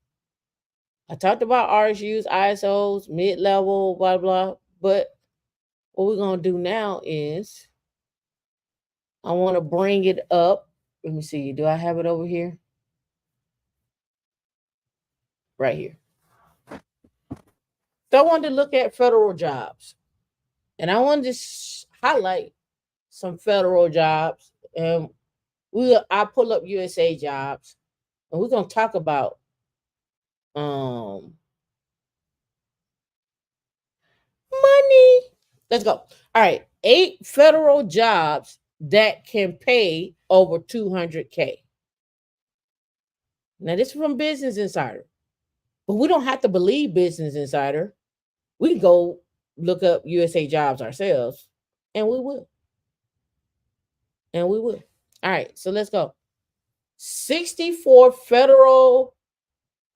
Speaker 1: I talked about RSUs, ISOs, mid-level, blah, blah. But what we're going to do now is I want to bring it up. Let me see. Do I have it over here? Right here. So I wanted to look at federal jobs. And I wanted to highlight some federal jobs. And I pull up USA jobs. And we're going to talk about money. Let's go. All right. 8 federal jobs that can pay over 200K. Now, this is from Business Insider. But we don't have to believe Business Insider. We can go look up USA jobs ourselves, and we will. And we will. All right, so let's go. 64 federal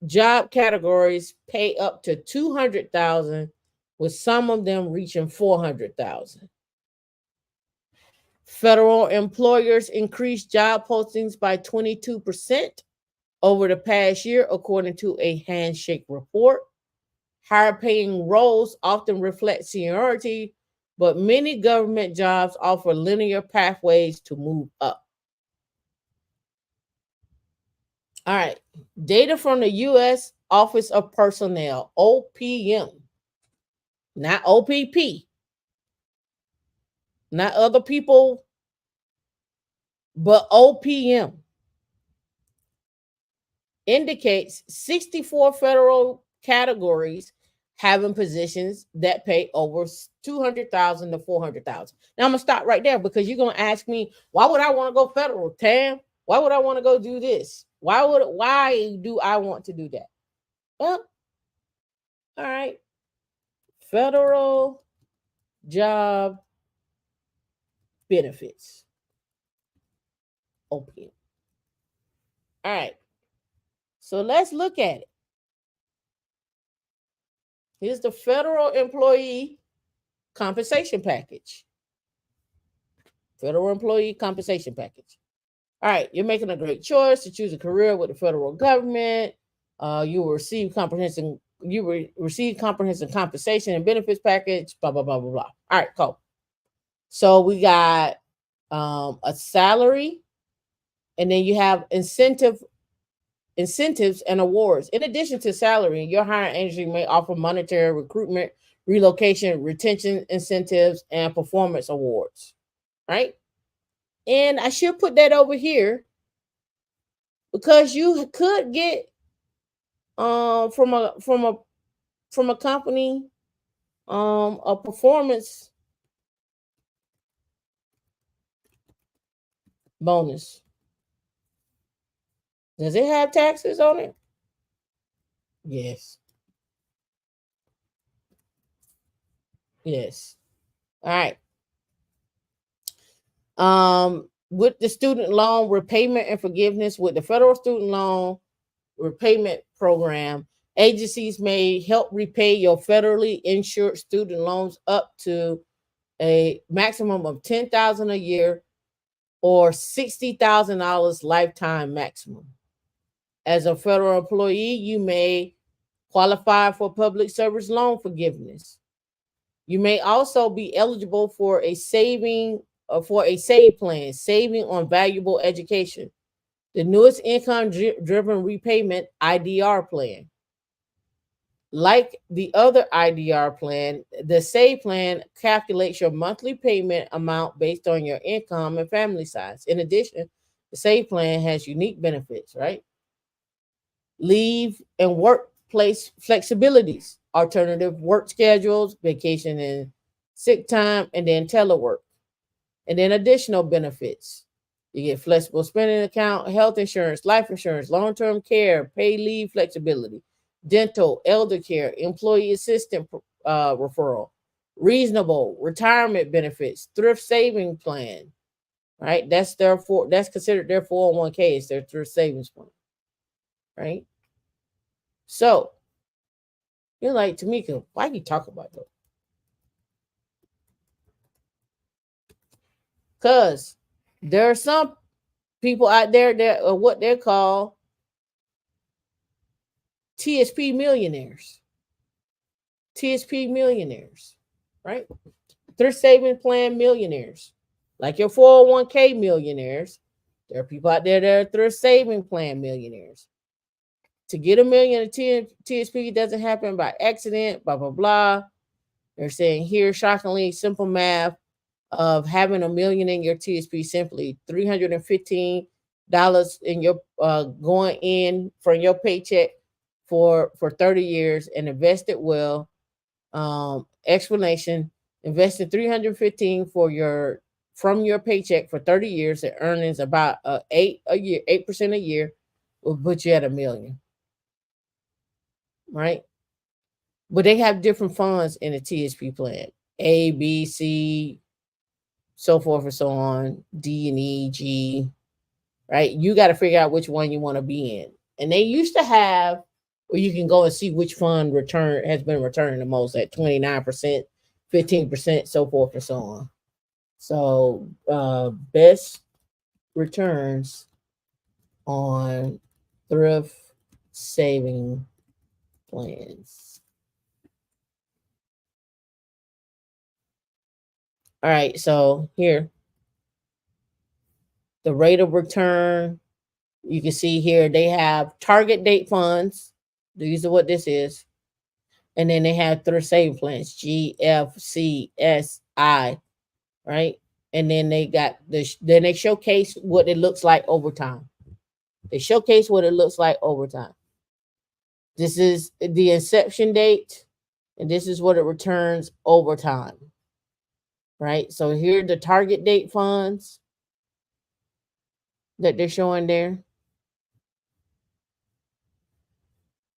Speaker 1: job categories pay up to 200,000, with some of them reaching 400,000. Federal employers increased job postings by 22% over the past year, according to a handshake report. Higher paying roles often reflect seniority, but many government jobs offer linear pathways to move up. All right. Data from the U.S. Office of Personnel, OPM, not OPP, not other people, but OPM, indicates 64 federal categories having positions that pay over 200,000 to 400,000. Now I'm gonna stop right there because you're gonna ask me, why would I want to go federal, Tam? Why would I want to go do this? Why do I want to do that? Well, all right, federal job benefits, OPM. All right, so let's look at it. Here's the federal employee compensation package. Federal employee compensation package. All right, you're making a great choice to choose a career with the federal government. You will receive comprehensive compensation and benefits package. Blah blah blah blah blah. All right, cool. So we got a salary, and then you have incentives and awards. In addition to salary, your hiring agency may offer monetary, recruitment, relocation, retention incentives, and performance awards. Right? And I should put that over here because you could get from a company a performance bonus. Does it have taxes on it? Yes. Yes. All right. With the student loan repayment and forgiveness, with the federal student loan repayment program, agencies may help repay your federally insured student loans up to a maximum of $10,000 a year or $60,000 lifetime maximum. As a federal employee, you may qualify for public service loan forgiveness. You may also be eligible for a save plan, saving on valuable education, the newest income driven repayment IDR plan. Like the other IDR plan, the save plan calculates your monthly payment amount based on your income and family size. In addition, the save plan has unique benefits, right? Leave and workplace flexibilities, alternative work schedules, vacation and sick time, and then telework. And then additional benefits. You get flexible spending account, health insurance, life insurance, long-term care, pay leave flexibility, dental, elder care, employee assistant referral, reasonable retirement benefits, thrift saving plan, right? That's considered their 401k, it's their thrift savings plan, right? So you're like, Tameika, why do you talk about that? Because there are some people out there that are what they're called TSP millionaires. TSP millionaires, right? Thrift saving plan millionaires. Like your 401k millionaires. There are people out there that are thrift saving plan millionaires. To get a million in TSP doesn't happen by accident, blah, blah, blah. They're saying here, shockingly, simple math of having a million in your TSP, simply $315 in your going in from your paycheck for 30 years and invest it well. Explanation: investing 315 from your paycheck for 30 years at earnings about 8% a year will put you at a million, right? But they have different funds in the TSP plan: A, B, C, so forth and so on, D and E, G, right? You got to figure out which one you want to be in. And they used to have where you can go and see which fund has been returning the most at 29%, 15%, so forth and so on. So best returns on thrift saving plans. All right, so here the rate of return. You can see here they have target date funds. These are what this is. And then they have thrift saving plans, GFCSI, right? And then they got then they showcase what it looks like over time. They showcase what it looks like over time. This is the inception date, and this is what it returns over time, right? So here are the target date funds that they're showing there.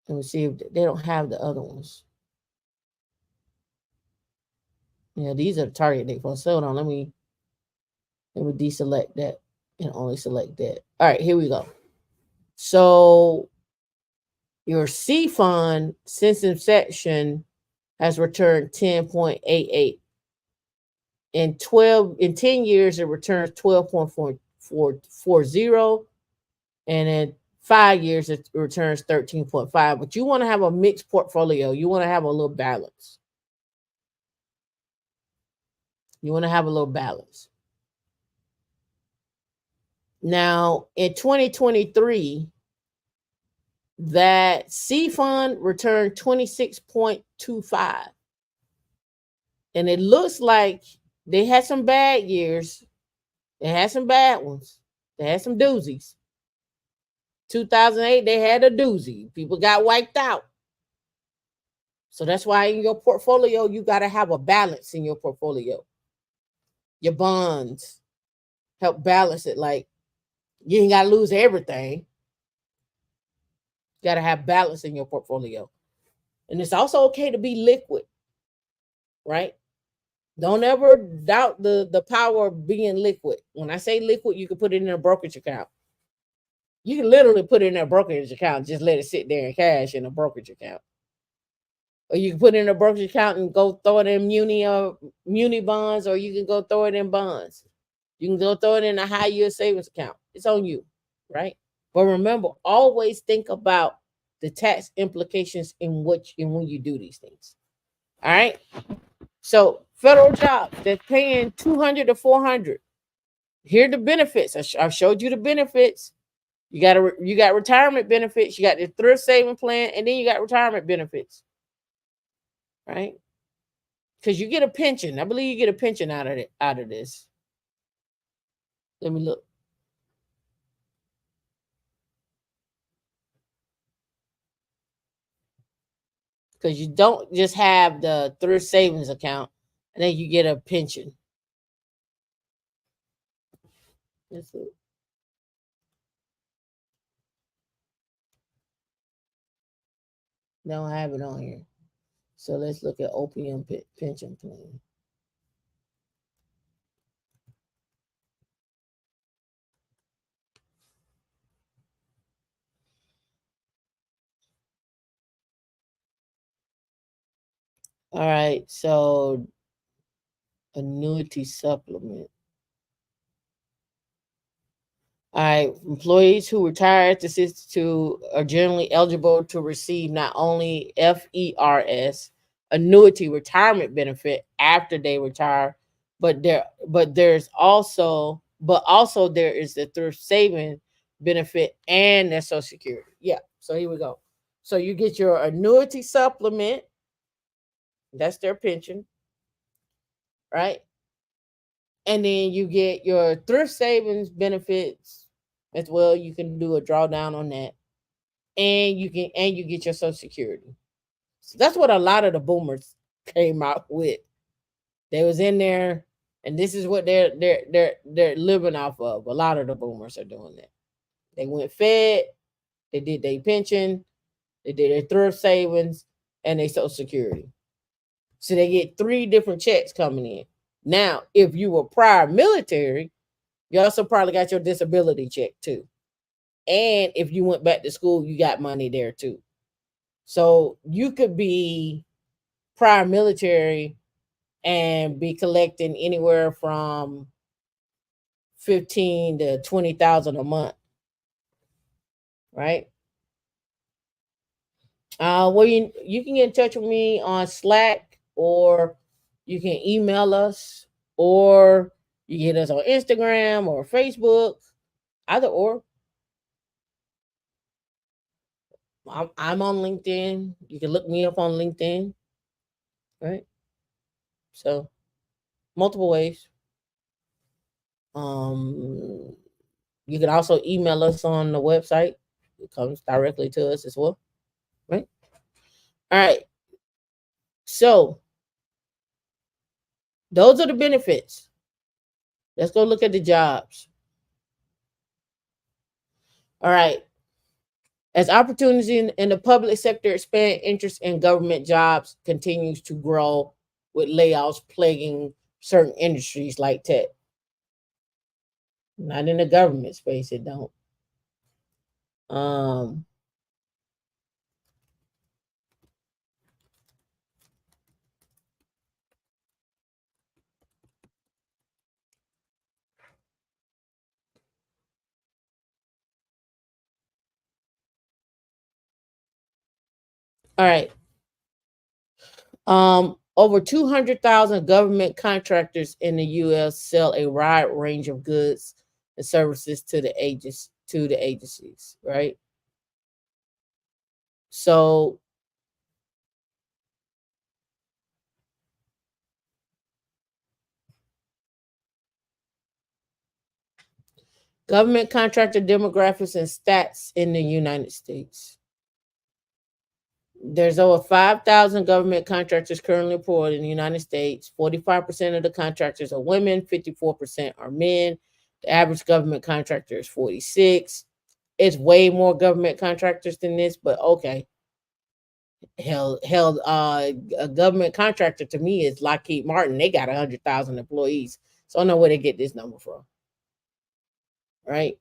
Speaker 1: Let me see if they don't have the other ones. Yeah, these are the target date funds. So hold on, let me deselect that and only select that. All right, here we go. So your C fund since inception has returned 10.88. In 10 years, it returns 12.440. And in 5 years, it returns 13.5. But you want to have a mixed portfolio. You want to have a little balance. You want to have a little balance. Now, in 2023, that C fund returned 26.25. And it looks like they had some bad years. They had some bad ones. They had some doozies. 2008, they had a doozy. People got wiped out. So that's why in your portfolio, you got to have a balance in your portfolio. Your bonds help balance it. Like, you ain't got to lose everything. You got to have balance in your portfolio. And it's also okay to be liquid, right? Don't ever doubt the power of being liquid. When I say liquid, you can put it in a brokerage account. You can literally put it in a brokerage account, just let it sit there in cash in a brokerage account. Or you can put it in a brokerage account and go throw it in muni bonds, or you can go throw it in bonds. You can go throw it in a high yield savings account. It's on you, right? But remember, always think about the tax implications in when you do these things. All right. So federal jobs, they're paying 200 to 400. Here are the benefits. I showed you the benefits. You got retirement benefits. You got the thrift saving plan, and then you got retirement benefits, right? Because you get a pension. I believe you get a pension out of it. Out of this. Let me look. Because you don't just have the thrift savings account, and then you get a pension. Let's look. Don't have it on here. So let's look at OPM pension plan. All right, so annuity supplement. All right, employees who retire at the 62 are generally eligible to receive not only FERS annuity retirement benefit after they retire, but also there is the thrift saving benefit and their social security. Yeah, so here we go. So you get your annuity supplement, that's their pension, right? And then you get your thrift savings benefits as well. You can do a drawdown on that, and you get your social security. So that's what a lot of the boomers came out with. They was in there, and this is what they're living off of. A lot of the boomers are doing that. They went fed, they did their pension, they did their thrift savings, and their social security. So they get 3 different checks coming in. Now, if you were prior military, you also probably got your disability check too. And if you went back to school, you got money there too. So you could be prior military and be collecting anywhere from 15 to 20,000 a month, right? Well, you can get in touch with me on Slack, or you can email us, or you get us on Instagram or Facebook, either or. I'm on LinkedIn. You can look me up on LinkedIn, right? So multiple ways. Um, you can also email us on the website. It comes directly to us as well, right? All right. So those are the benefits. Let's go look at the jobs. All right. As opportunity in the public sector expand, interest in government jobs continues to grow, with layoffs plaguing certain industries like tech. Not in the government space, it don't. Um, all right. Over 200,000 government contractors in the U.S. sell a wide range of goods and services to the agencies, right? So government contractor demographics and stats in the United States. There's over 5,000 government contractors currently employed in the United States. 45% of the contractors are women, 54% are men. The average government contractor is 46. It's way more government contractors than this, but okay. A government contractor to me is Lockheed Martin. They got 100,000 employees. So I don't know where they get this number from, right?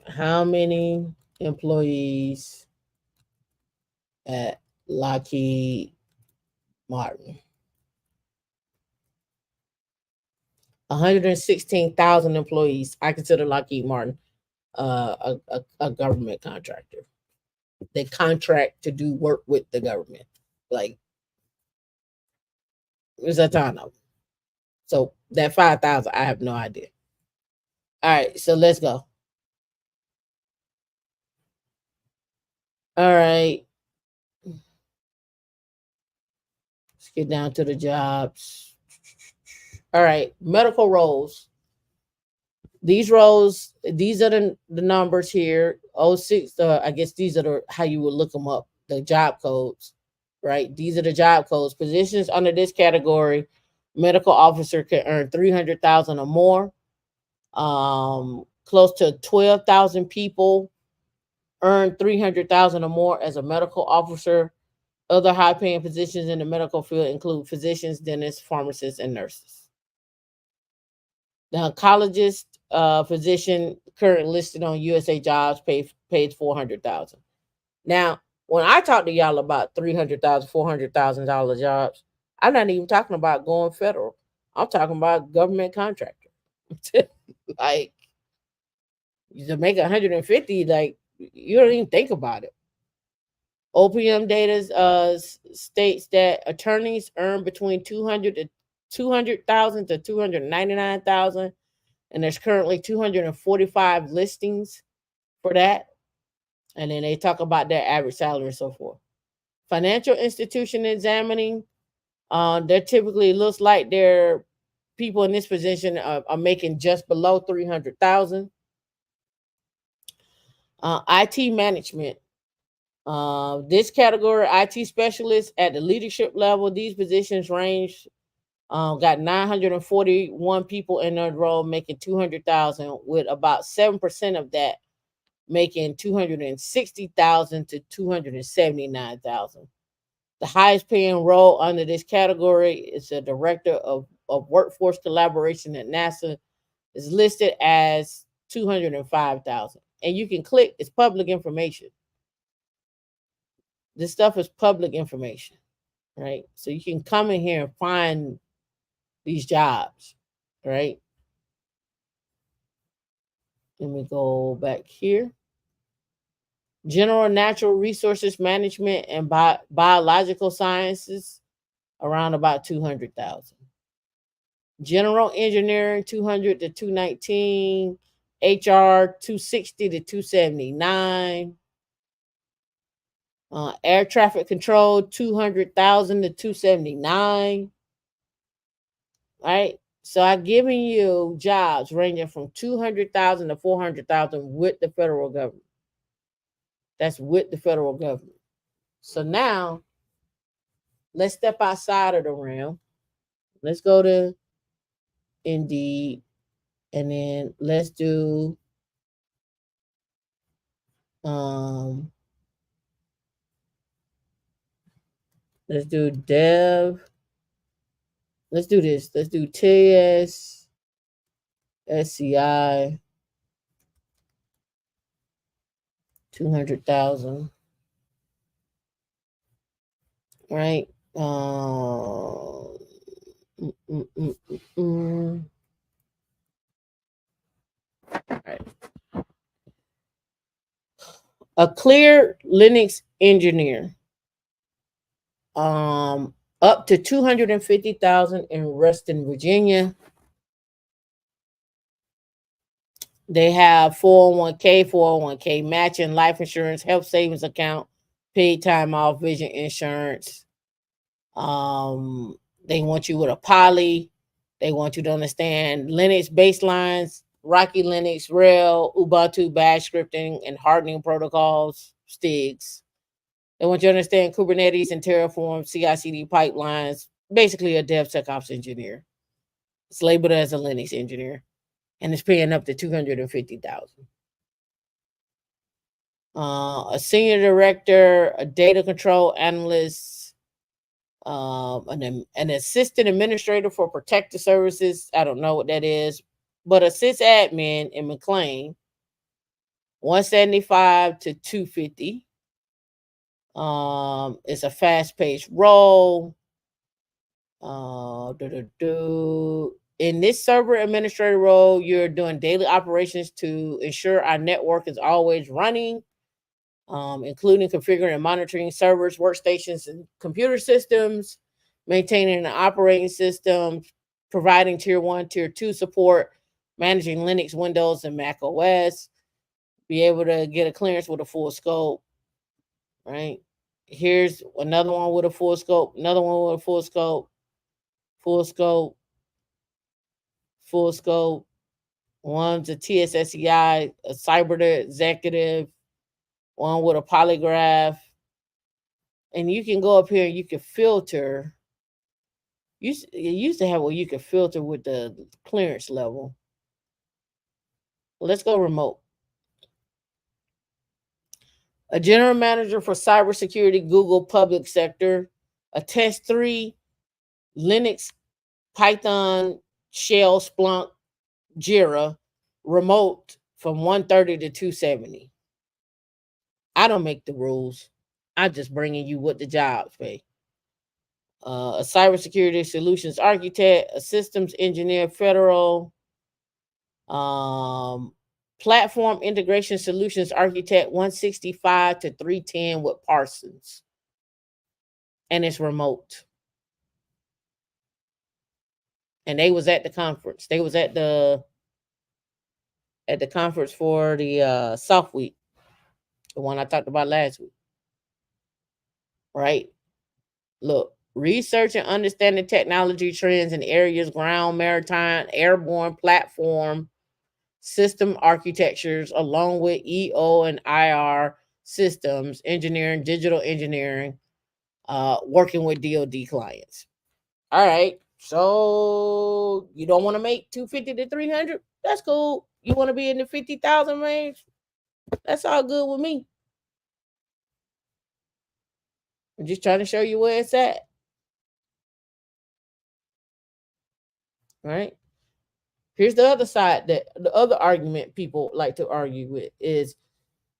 Speaker 1: How many employees at Lockheed Martin? 116,000 employees. I consider Lockheed Martin a government contractor. They contract to do work with the government. Like, it's a ton of them. So that 5,000, I have no idea. All right, so let's go. All right, let's get down to the jobs. All right, medical roles. These roles, these are the numbers here. Oh six. I guess these are the how you would look them up. The job codes, right? These are the job codes. Positions under this category, medical officer can earn 300,000 or more. Close to 12,000 people earn 300,000 or more as a medical officer. Other high-paying positions in the medical field include physicians, dentists, pharmacists, and nurses. The oncologist physician currently listed on USA Jobs pays 400,000. Now, when I talk to y'all about 300,000, $400,000 jobs, I'm not even talking about going federal. I'm talking about government contractor. Like, to make 150, like, you don't even think about it. OPM data states that attorneys earn between 200,000 to 299,000, and there's currently 245 listings for that. And then they talk about their average salary and so forth. Financial institution examining, that typically looks like their people in this position are making just below 300,000. IT management. This category, IT specialists at the leadership level, these positions range. Got 941 people in their role making 200,000, with about 7% of that making 260,000 to 279,000. The highest paying role under this category is a director of workforce collaboration at NASA, is listed as 205,000. And you can click, it's public information. This stuff is public information, right? So you can come in here and find these jobs, right? Let me go back here. General natural resources management and biological sciences, around about 200,000. General engineering 200 to 219, HR 260 to 279, air traffic control 200,000 to 279. Right? So I've given you jobs ranging from 200,000 to 400,000 with the federal government. That's with the federal government. So now let's step outside of the realm. Let's go to Indeed, and then um let's do dev. Let's do this. Let's do TS SCI 200,000. Right? Mm, mm, mm, mm. Right. A clear Linux engineer, up to 250,000 in Reston, Virginia. They have 401k, 401k matching, life insurance, health savings account, paid time off, vision insurance. They want you with a poly. They want you to understand Linux baselines, Rocky Linux, RHEL, Ubuntu, Bash scripting, and hardening protocols, STIGs. They want you to understand Kubernetes and Terraform, CI/CD pipelines. Basically, a DevSecOps engineer. It's labeled as a Linux engineer, and it's paying up to 250,000. A senior director, a data control analyst, an assistant administrator for protective services. I don't know what that is, but a sysadmin in McLean, 175 to 250. It's a fast-paced role. In this server administrator role, you're doing daily operations to ensure our network is always running, including configuring and monitoring servers, workstations, and computer systems, maintaining an operating system, providing tier 1, tier 2 support, managing Linux, Windows, and Mac OS, be able to get a clearance with a full scope, right? Here's another one with a full scope, another one with a full scope, full scope, full scope. One's a TSSCI, a cyber executive, one with a polygraph. And you can go up here and you can filter. You used to have where you could filter with the clearance level. Let's go remote. A general manager for cybersecurity, Google public sector, a test 3, Linux, Python, Shell, Splunk, Jira, remote from 130 to 270. I don't make the rules. I'm just bringing you what the jobs pay. A cybersecurity solutions architect, a systems engineer, federal, um, platform integration solutions architect, 165 to 310 with Parsons, and it's remote. And they was at the conference. They was at the conference for the Soft Week, the one I talked about last week. Right? Look, research and understanding technology trends in areas ground, maritime, airborne, platform, system architectures, along with EO and IR systems, engineering, digital engineering, working with DoD clients. All right. So you don't want to make 250 to 300? That's cool. You want to be in the 50,000 range? That's all good with me. I'm just trying to show you where it's at. All right. Here's the other side, that the other argument people like to argue with is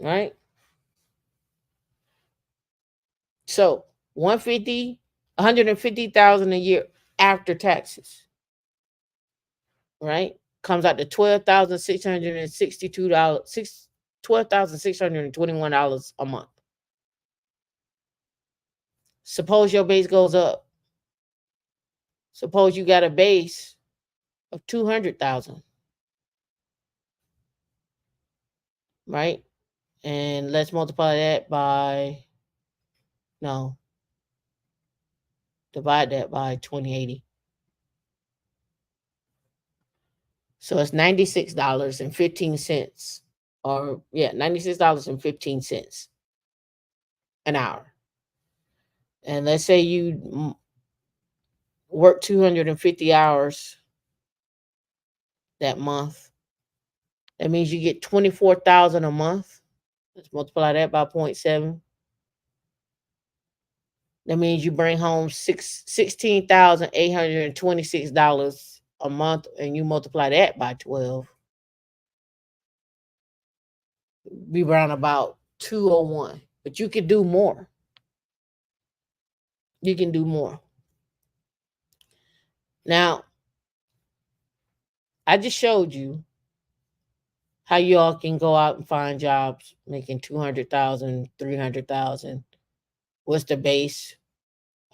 Speaker 1: right? So 150, 150,000 a year after taxes, right? Comes out to $12,662, $12,621 a month. Suppose your base goes up. Suppose you got a base of 200,000, right? And let's multiply that by, no, divide that by 2080. So it's $96.15, or yeah, $96.15 an hour. And let's say you work 250 hours that month. That means you get 24,000 a month. Let's multiply that by 0.7. That means you bring home $16,826 a month, and you multiply that by 12. Be around about 201. But you can do more. You can do more. Now, I just showed you how you all can go out and find jobs making 200,000, 300,000. What's the base?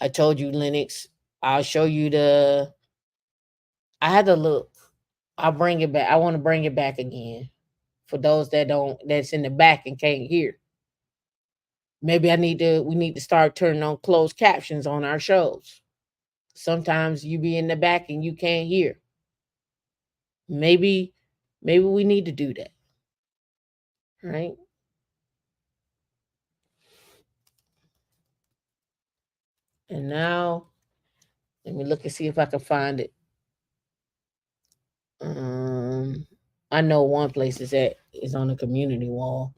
Speaker 1: I told you Linux. I'll show you the. I had to look. I'll bring it back. I want to bring it back again for those that don't. That's in the back and can't hear. Maybe I need to. We need to start turning on closed captions on our shows. Sometimes you be in the back and you can't hear. Maybe, maybe we need to do that. Right. And now, let me look and see if I can find it. Um, I know one place is on the community wall.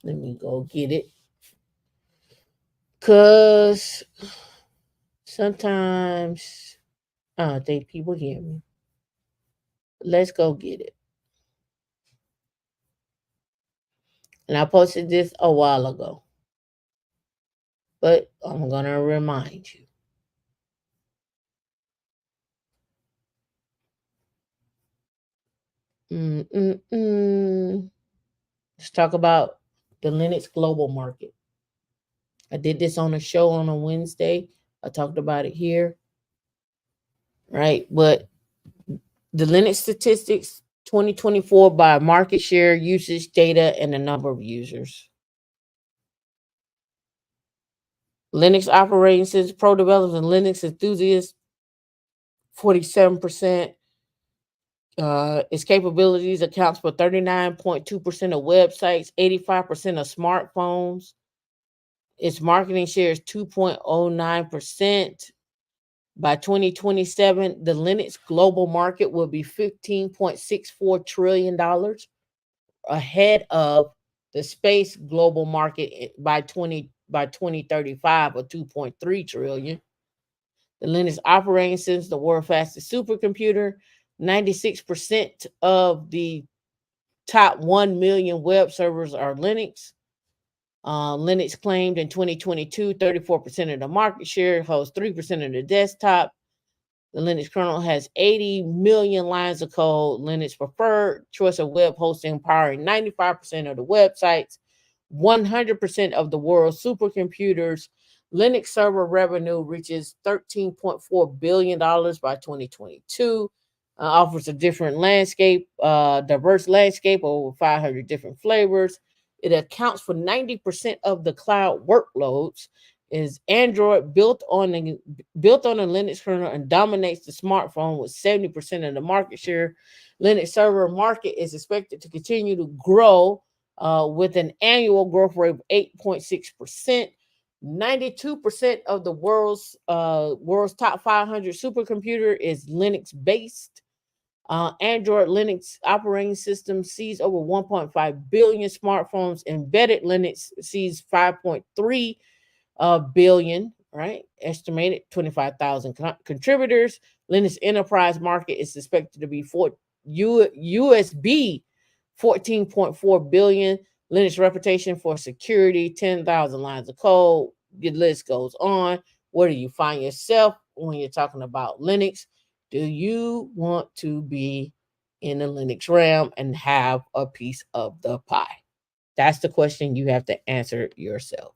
Speaker 1: Let me go get it. Cause sometimes I don't think people hear me. Let's go get it. And I posted this a while ago. But I'm gonna remind you. Mm-mm-mm. Let's talk about the Linux global market. I did this on a show on a Wednesday. I talked about it here, right? But the Linux statistics 2024 by market share, usage data, and the number of users. Linux operating systems, pro developers, and Linux enthusiasts, 47%. Its capabilities accounts for 39.2% of websites, 85% of smartphones. Its marketing share is 2.09%. By 2027, the Linux global market will be $15.64 trillion, ahead of the space global market by 2035 of 2.3 trillion. The Linux operating system, the world's fastest supercomputer. 96% of the top 1 million web servers are Linux. Linux claimed in 2022 34% of the market share, holds 3% of the desktop. The Linux kernel has 80 million lines of code. Linux preferred choice of web hosting, powering 95% of the websites, 100% of the world's supercomputers. Linux server revenue reaches $13.4 billion by 2022. Offers a different landscape, diverse landscape, over 500 different flavors. It accounts for 90% of the cloud workloads. Is Android built on a Linux kernel and dominates the smartphone with 70% of the market share. Linux server market is expected to continue to grow with an annual growth rate of 8.6%. 92% of the world's top 500 supercomputer is Linux based. Android Linux operating system sees over 1.5 billion smartphones. Embedded Linux sees 5.3 billion. right? Estimated 25,000 contributors. Linux enterprise market is expected to be USB 14.4 billion. Linux reputation for security, 10,000 lines of code. The list goes on. Where do you find yourself when you're talking about Linux? Do you want to be in the Linux realm and have a piece of the pie? That's the question you have to answer yourself.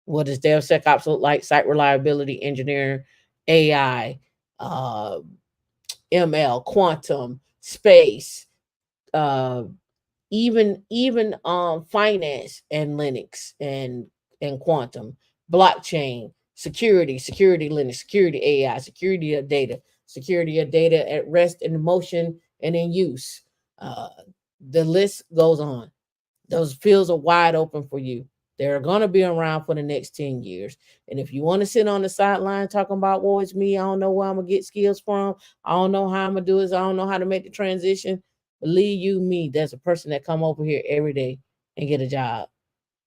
Speaker 1: What does DevSecOps look like? Site reliability engineering, AI, uh, ML, quantum, space, uh, even finance and Linux and quantum, blockchain, security Linux, security AI, security of data at rest, in motion, and in use. Uh, the list goes on. Those fields are wide open for you. They're going to be around for the next 10 years. And if you want to sit on the sideline talking about, well, it's me, I don't know where I'm going to get skills from, I don't know how I'm going to do this, I don't know how to make the transition, believe you me, there's a person that come over here every day and get a job.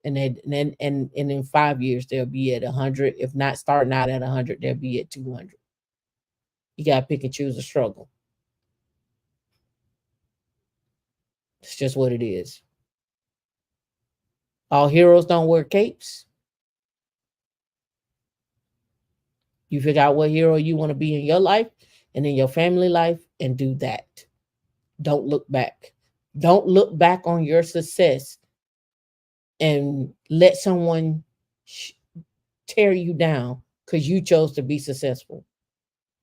Speaker 1: And in 5 years, they'll be at 100. If not starting out at 100, they'll be at 200. You got to pick and choose a struggle. It's just what it is. All heroes don't wear capes. You figure out what hero you want to be in your life and in your family life and do that. Don't look back. Don't look back on your success and let someone tear you down because you chose to be successful.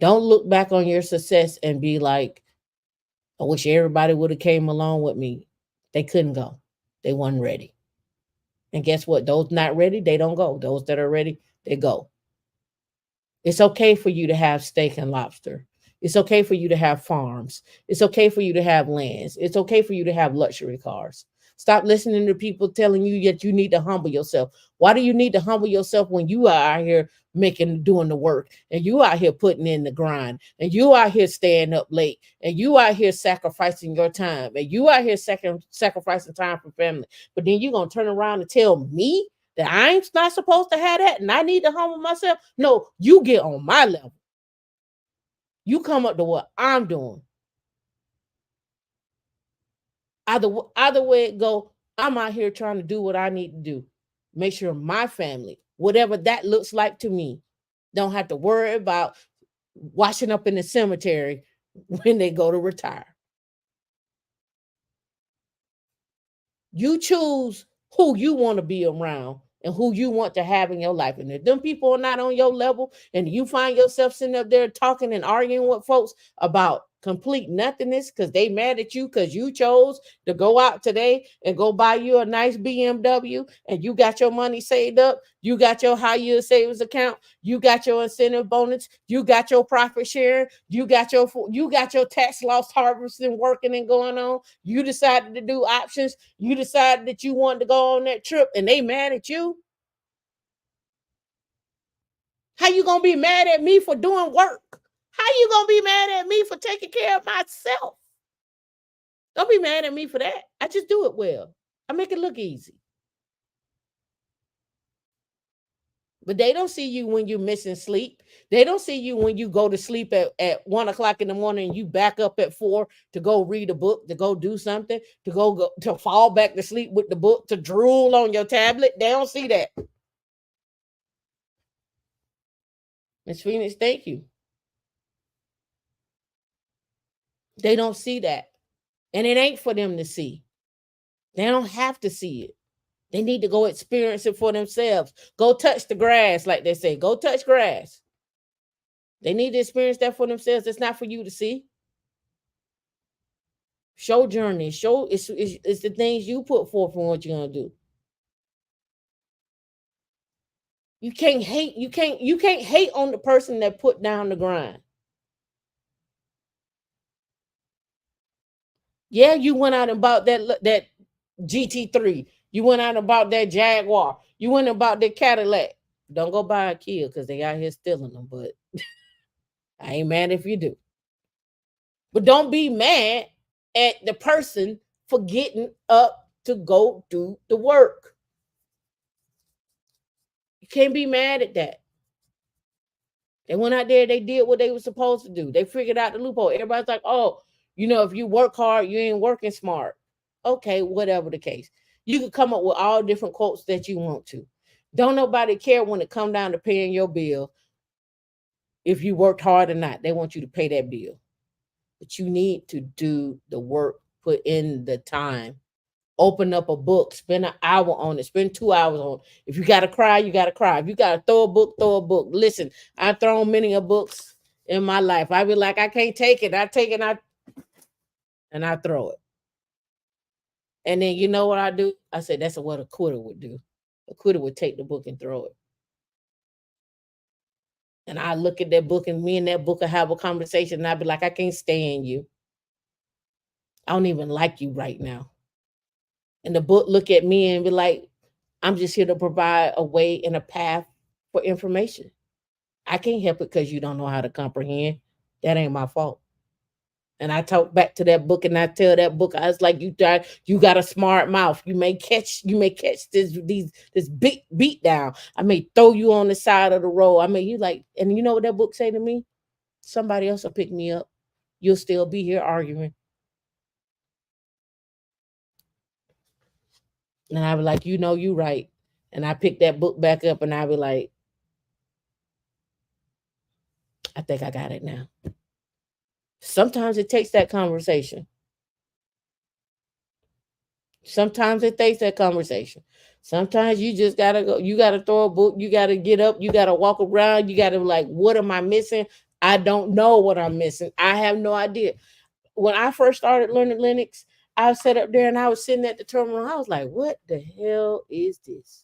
Speaker 1: Don't look back on your success and be like, I wish everybody would have came along with me. They couldn't go. They weren't ready. And guess what? Those not ready, they don't go. Those that are ready, they go. It's okay for you to have steak and lobster. It's okay for you to have farms. It's okay for you to have lands. It's okay for you to have luxury cars. Stop listening to people telling you that you need to humble yourself. Why do you need to humble yourself when you are out here doing the work, and you out here putting in the grind, and you out here staying up late, and you out here sacrificing your time, and you out here sacrificing time for family? But then you're going to turn around and tell me that I'm not supposed to have that and I need to humble myself? No, you get on my level. You come up to what I'm doing. Either way it go, I'm out here trying to do what I need to do. Make sure my family, whatever that looks like to me, don't have to worry about washing up in the cemetery when they go to retire. You choose who you want to be around and who you want to have in your life. And if them people are not on your level and you find yourself sitting up there talking and arguing with folks about complete nothingness because they mad at you because you chose to go out today and go buy you a nice BMW and you got your money saved up, you got your high yield savings account, you got your incentive bonus, you got your profit sharing, you got your tax loss harvesting working and going on, you decided to do options, you decided that you wanted to go on that trip and they mad at you. How you gonna be mad at me for doing work? How you gonna be mad at me for taking care of myself? Don't be mad at me for that. I just do it well. I make it look easy. But they don't see you when you're missing sleep. They don't see you when you go to sleep at 1 o'clock in the morning and you back up at 4 to go read a book, to go do something, to go to fall back to sleep with the book, to drool on your tablet. They don't see that. Miss Phoenix, thank you. They don't see that. And it ain't for them to see. They don't have to see it. They need to go experience it for themselves. Go touch the grass, like they say. Go touch grass. They need to experience that for themselves. It's not for you to see. Show journey. Show it's the things you put forth and what you're gonna do. You can't hate. You can't hate on the person that put down the grind. Yeah, you went out and bought that GT3. You went out and bought that Jaguar. You went and bought that Cadillac. Don't go buy a Kia because they out here stealing them. But I ain't mad if you do. But don't be mad at the person for getting up to go do the work. You can't be mad at that. They went out there, they did what they were supposed to do. They figured out the loophole. Everybody's like, oh, if you work hard, you ain't working smart. Okay, whatever the case. You can come up with all different quotes that you want to. Don't nobody care when it come down to paying your bill if you worked hard or not. They want you to pay that bill. But you need to do the work, put in the time. Open up a book, spend an hour on it, spend 2 hours on it. If you gotta cry, you gotta cry. If you gotta throw a book, throw a book. Listen, I've thrown many of books in my life. I be like, I can't take it. I take it, and I throw it. And then you know what I do? I said that's what a quitter would do. A quitter would take the book and throw it. And I look at that book, and me and that book will have a conversation, and I'd be like, I can't stand you. I don't even like you right now. And the book look at me and be like, I'm just here to provide a way and a path for information. I can't help it because you don't know how to comprehend. That ain't my fault. And I talk back to that book, and I tell that book, I was like, you got a smart mouth. You may catch this big beat down. I may throw you on the side of the road. I mean, you like, and you know what that book say to me? Somebody else will pick me up. You'll still be here arguing. And I be like, you right. And I pick that book back up, and I be like, I think I got it now. Sometimes it takes that conversation. Sometimes it takes that conversation. Sometimes you just gotta go. You gotta throw a book. You gotta get up. You gotta walk around. You gotta like, what am I missing? I don't know what I'm missing. I have no idea. When I first started learning Linux, I was set up there and I was sitting at the terminal. I was like, what the hell is this?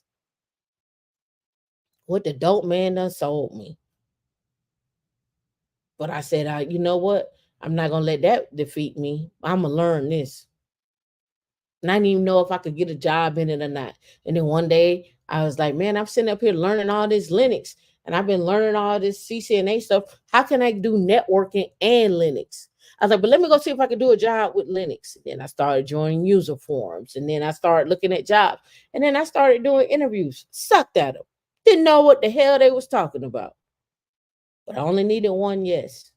Speaker 1: What the dope man done sold me? But I said, you know what? I'm not gonna let that defeat me. I'm gonna learn this. And I didn't even know if I could get a job in it or not. And then one day I was like, man, I'm sitting up here learning all this Linux, and I've been learning all this CCNA stuff. How can I do networking and Linux? I was like, but let me go see if I can do a job with Linux. And then I started joining user forums, and then I started looking at jobs, and then I started doing interviews. Sucked at them. Didn't know what the hell they was talking about. But I only needed one yes.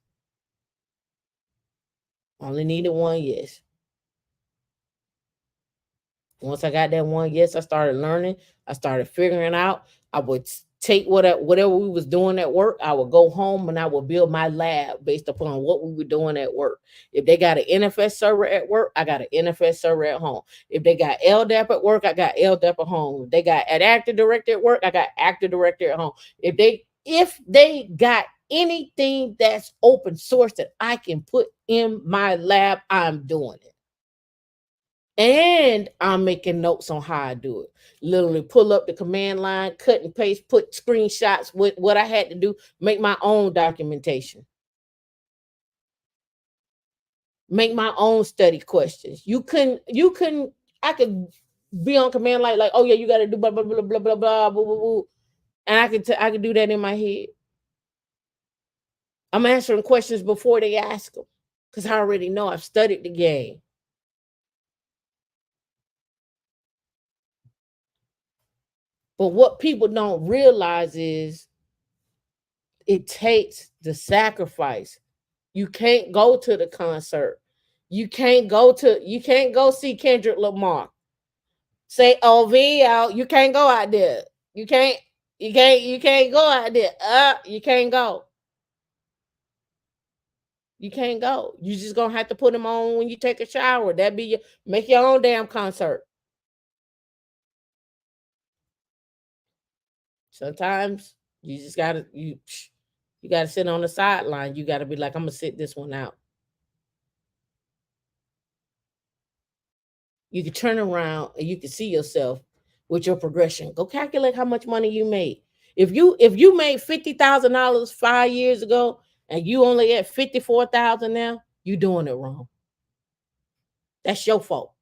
Speaker 1: Only needed one yes. Once I got that one yes, I started learning. I started figuring out. I would take whatever we was doing at work. I would go home and I would build my lab based upon what we were doing at work. If they got an NFS server at work, I got an NFS server at home. If they got LDAP at work, I got LDAP at home. If they got an Active Directory at work, I got Active Directory at home. If they got anything that's open source that I can put in my lab, I'm doing it. And I'm making notes on how I do it. Literally pull up the command line, cut and paste, put screenshots with what I had to do, make my own documentation, make my own study questions. You couldn't, I could be on command line like, oh yeah, you got to do blah blah blah blah blah blah blah blah, blah, and I could do that in my head. I'm answering questions before they ask them because I already know I've studied the game. But what people don't realize is it takes the sacrifice. You can't go to the concert. You can't go see Kendrick Lamar. Say OV out. You can't go out there. You can't go out there. You can't go. You can't go. You just gonna have to put them on when you take a shower. That be your make your own damn concert. Sometimes you just gotta sit on the sideline. You gotta be like, I'm gonna sit this one out. You can turn around and you can see yourself with your progression. Go calculate how much money you made. If you made $50,000 5 years ago and you only at 54,000 now, you doing it wrong. That's your fault.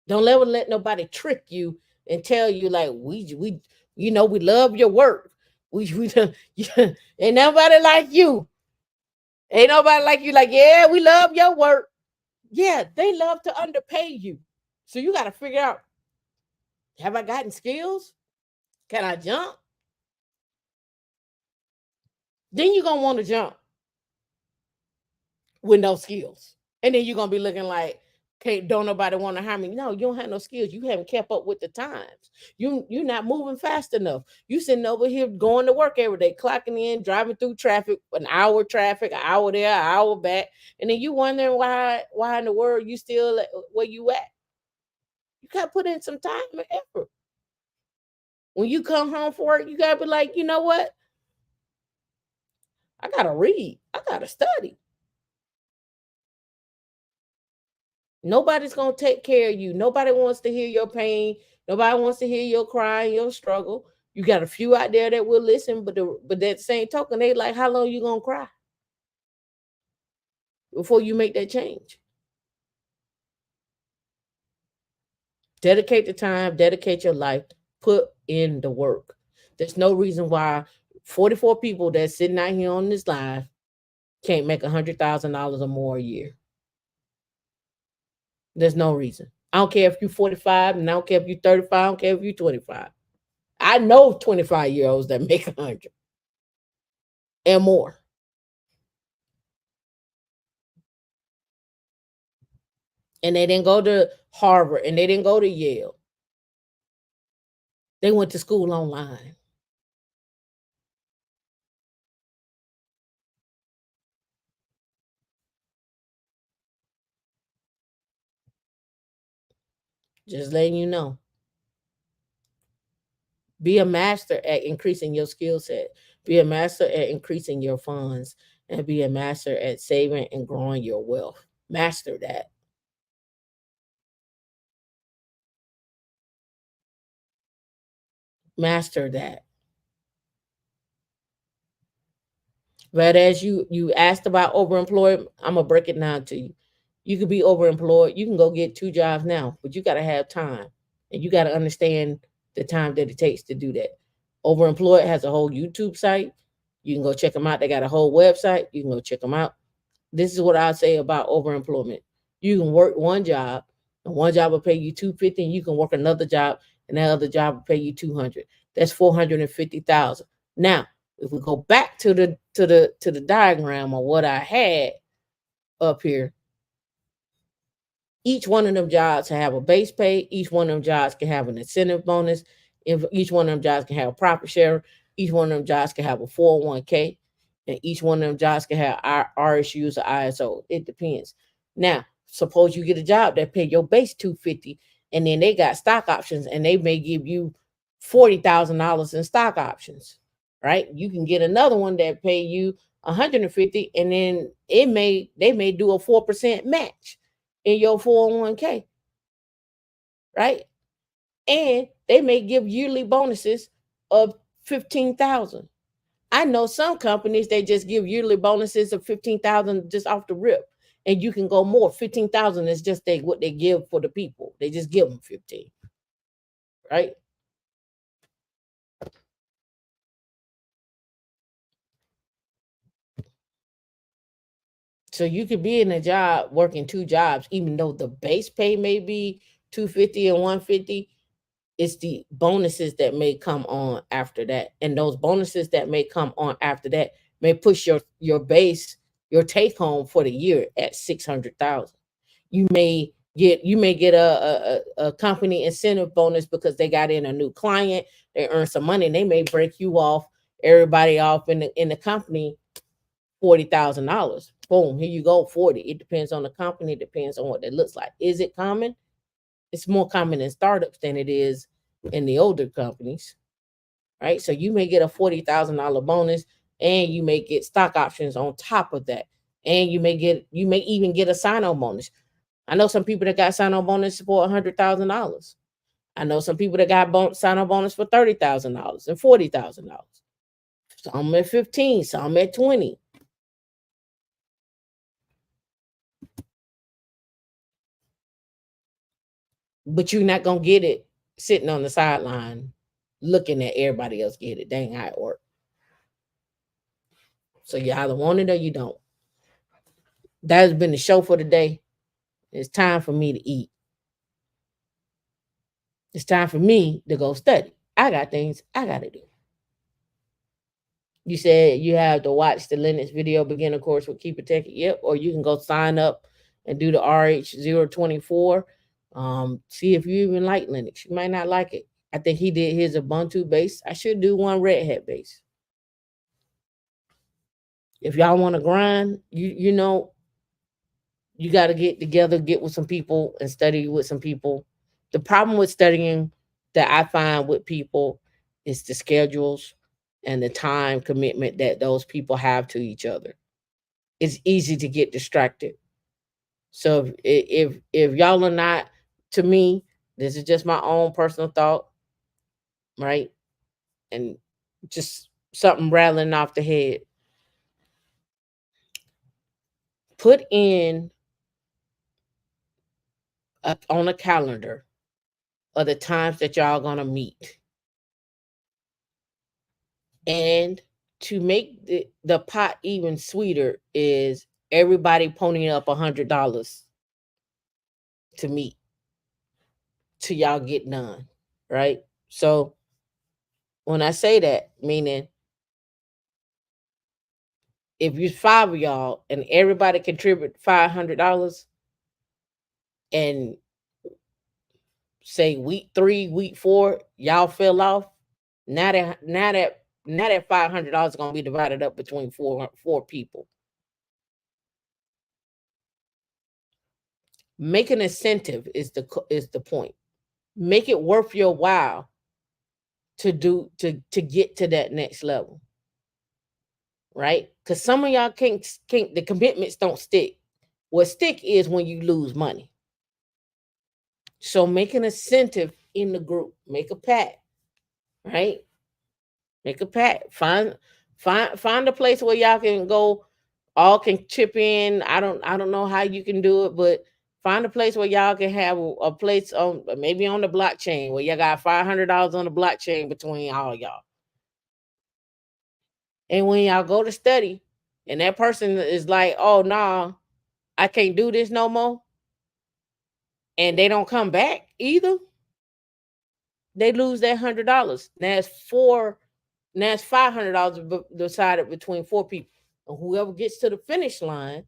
Speaker 1: Don't ever let nobody trick you and tell you like we love your work. We ain't nobody like you. Ain't nobody like you. Like, yeah, we love your work. Yeah, they love to underpay you. So you got to figure out, have I gotten skills? Can I jump? Then you're gonna want to jump with no skills. And then you're gonna be looking like, okay, don't nobody want to hire me. No, you don't have no skills. You haven't kept up with the times. You're not moving fast enough. You sitting over here going to work every day, clocking in, driving through traffic, an hour traffic, an hour there, an hour back, and then you wondering why in the world you still where you at. You gotta put in some time and effort. When you come home for work, you gotta be like, you know what? I gotta read. I gotta study. Nobody's gonna take care of you. Nobody wants to hear your pain. Nobody wants to hear your cry and your struggle. You got a few out there that will listen, but that same token, they like, how long you gonna cry before you make that change? Dedicate the time, dedicate your life, put in the work. There's no reason why 44 people that's sitting out here on this live can't make $100,000 or more a year. There's no reason. I don't care if you're 45, and I don't care if you're 35, I don't care if you're 25. I know 25-year-olds that make 100 and more. And they didn't go to Harvard and they didn't go to Yale. They went to school online. Just letting you know. Be a master at increasing your skill set. Be a master at increasing your funds. And be a master at saving and growing your wealth. Master that. Master that. But as you asked about overemployed, I'm gonna break it down to you. You could be overemployed. You can go get 2 jobs now, but you got to have time, and you got to understand the time that it takes to do that. Overemployed has a whole YouTube site. You can go check them out. They got a whole website. You can go check them out. This is what I say about overemployment. You can work one job, and one job will pay you 250, and you can work another job, and that other job will pay you 200. That's 450,000. Now, if we go back to the diagram of what I had up here, each one of them jobs have a base pay. Each one of them jobs can have an incentive bonus. If each one of them jobs can have a profit share. Each one of them jobs can have a 401k, and each one of them jobs can have RSUs or ISO. It depends. Now, suppose you get a job that pay your base 250, and then they got stock options, and they may give you $40,000 in stock options. Right? You can get another one that pay you 150, and then they may do a 4% match in your 401k, right? And they may give yearly bonuses of 15,000. I know some companies they just give yearly bonuses of 15,000 just off the rip, and you can go more. 15,000 is just what they give for the people. They just give them 15, right? So you could be in a job working 2 jobs, even though the base pay may be 250 and 150. It's the bonuses that may come on after that, and those bonuses that may come on after that may push your base, your take home for the year at 600,000. You may get a company incentive bonus because they got in a new client, they earn some money, and they may break you off, everybody off in the company, $40,000. Boom, here you go, 40. It depends on the company, it depends on what that looks like. Is it common? It's more common in startups than it is in the older companies, right? So you may get a $40,000 bonus, and you may get stock options on top of that, and you may even get a sign-on bonus. I know some people that got sign-on bonus for $100,000. I know some people that got sign-on bonus for $30,000 and $40,000. Some at 15, some at 20. But you're not gonna get it sitting on the sideline looking at everybody else get it. That ain't how it works. So you either want it or you don't. That has been the show for today. It's time for me to eat. It's time for me to go study. I got things I gotta do. You said you have to watch the Linux video beginner course with Keep It Tech. Yep. Or you can go sign up and do the RH024. See if you even like Linux. You might not like it. I think he did his Ubuntu base. I should do one Red Hat base. If y'all want to grind, you know, you got to get together, get with some people, and study with some people. The problem with studying that I find with people is the schedules and the time commitment that those people have to each other. It's easy to get distracted. So if y'all are not, to me, this is just my own personal thought, right? And just something rattling off the head. Put in on a calendar of the times that y'all gonna meet, and to make the pot even sweeter is everybody ponying up $100 to meet till y'all get done, right? So when I say that, meaning if you five of y'all and everybody contribute $500, and say week 3, week 4, y'all fell off, now that $500 is gonna be divided up between four people. Make an incentive is the point. Make it worth your while to get to that next level, right? Because some of y'all can't the commitments don't stick. What stick is when you lose money. So make an incentive in the group. Make a pact, right? Make a pact. Find a place where y'all can go. All can chip in. I don't know how you can do it, but find a place where y'all can have a place on, maybe on the blockchain, where y'all got $500 on the blockchain between all y'all. And when y'all go to study, and that person is like, "Oh nah, I can't do this no more," and they don't come back either, they lose that $100. Now it's $500 decided between four people. And whoever gets to the finish line,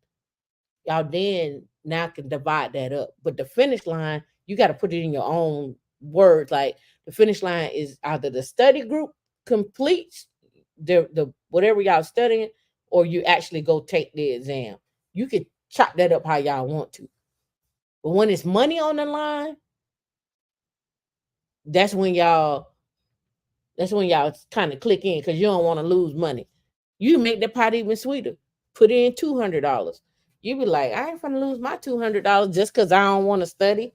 Speaker 1: y'all then now can divide that up. But the finish line, you got to put it in your own words. Like, the finish line is either the study group completes the whatever y'all studying, or you actually go take the exam. You could chop that up how y'all want to. But when it's money on the line, that's when y'all kind of click in, because you don't want to lose money. You make the pot even sweeter. Put in $200. You be like, I ain't gonna lose my $200 just because I don't want to study.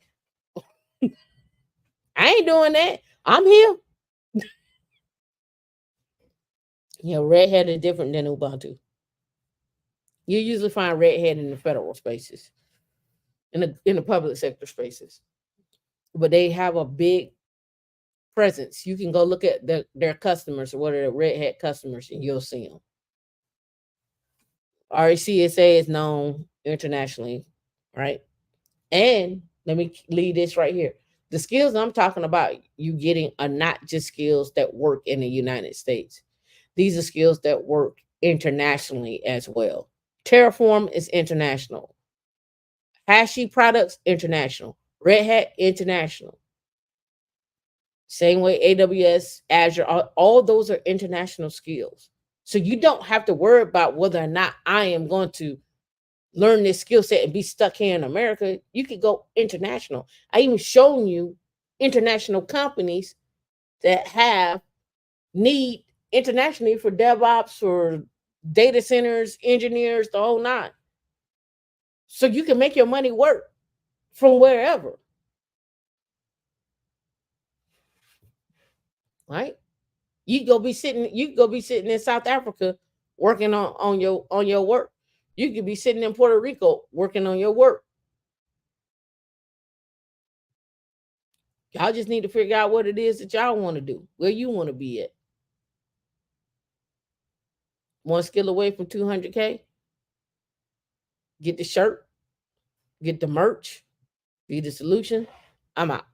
Speaker 1: I ain't doing that. I'm here. Red Hat is different than Ubuntu. You usually find Red Hat in the federal spaces, in the public sector spaces, but they have a big presence. You can go look at their customers, or what are the Red Hat customers, and you'll see them. RECSA is known internationally, right? And let me leave this right here. The skills I'm talking about you getting are not just skills that work in the United States. These are skills that work internationally as well. Terraform is international. Hashi products, international. Red Hat, international. Same way AWS, Azure, all those are international skills. So you don't have to worry about whether or not I am going to learn this skill set and be stuck here in America. You could go international. I even shown you international companies that have need internationally for DevOps, for data centers, engineers, the whole nine. So you can make your money work from wherever. Right? You go be sitting in South Africa working on your work. You could be sitting in Puerto Rico working on your work. Y'all just need to figure out what it is that y'all want to do, where you want to be at. One skill away from 200K. Get the shirt, get the merch, be the solution. I'm out.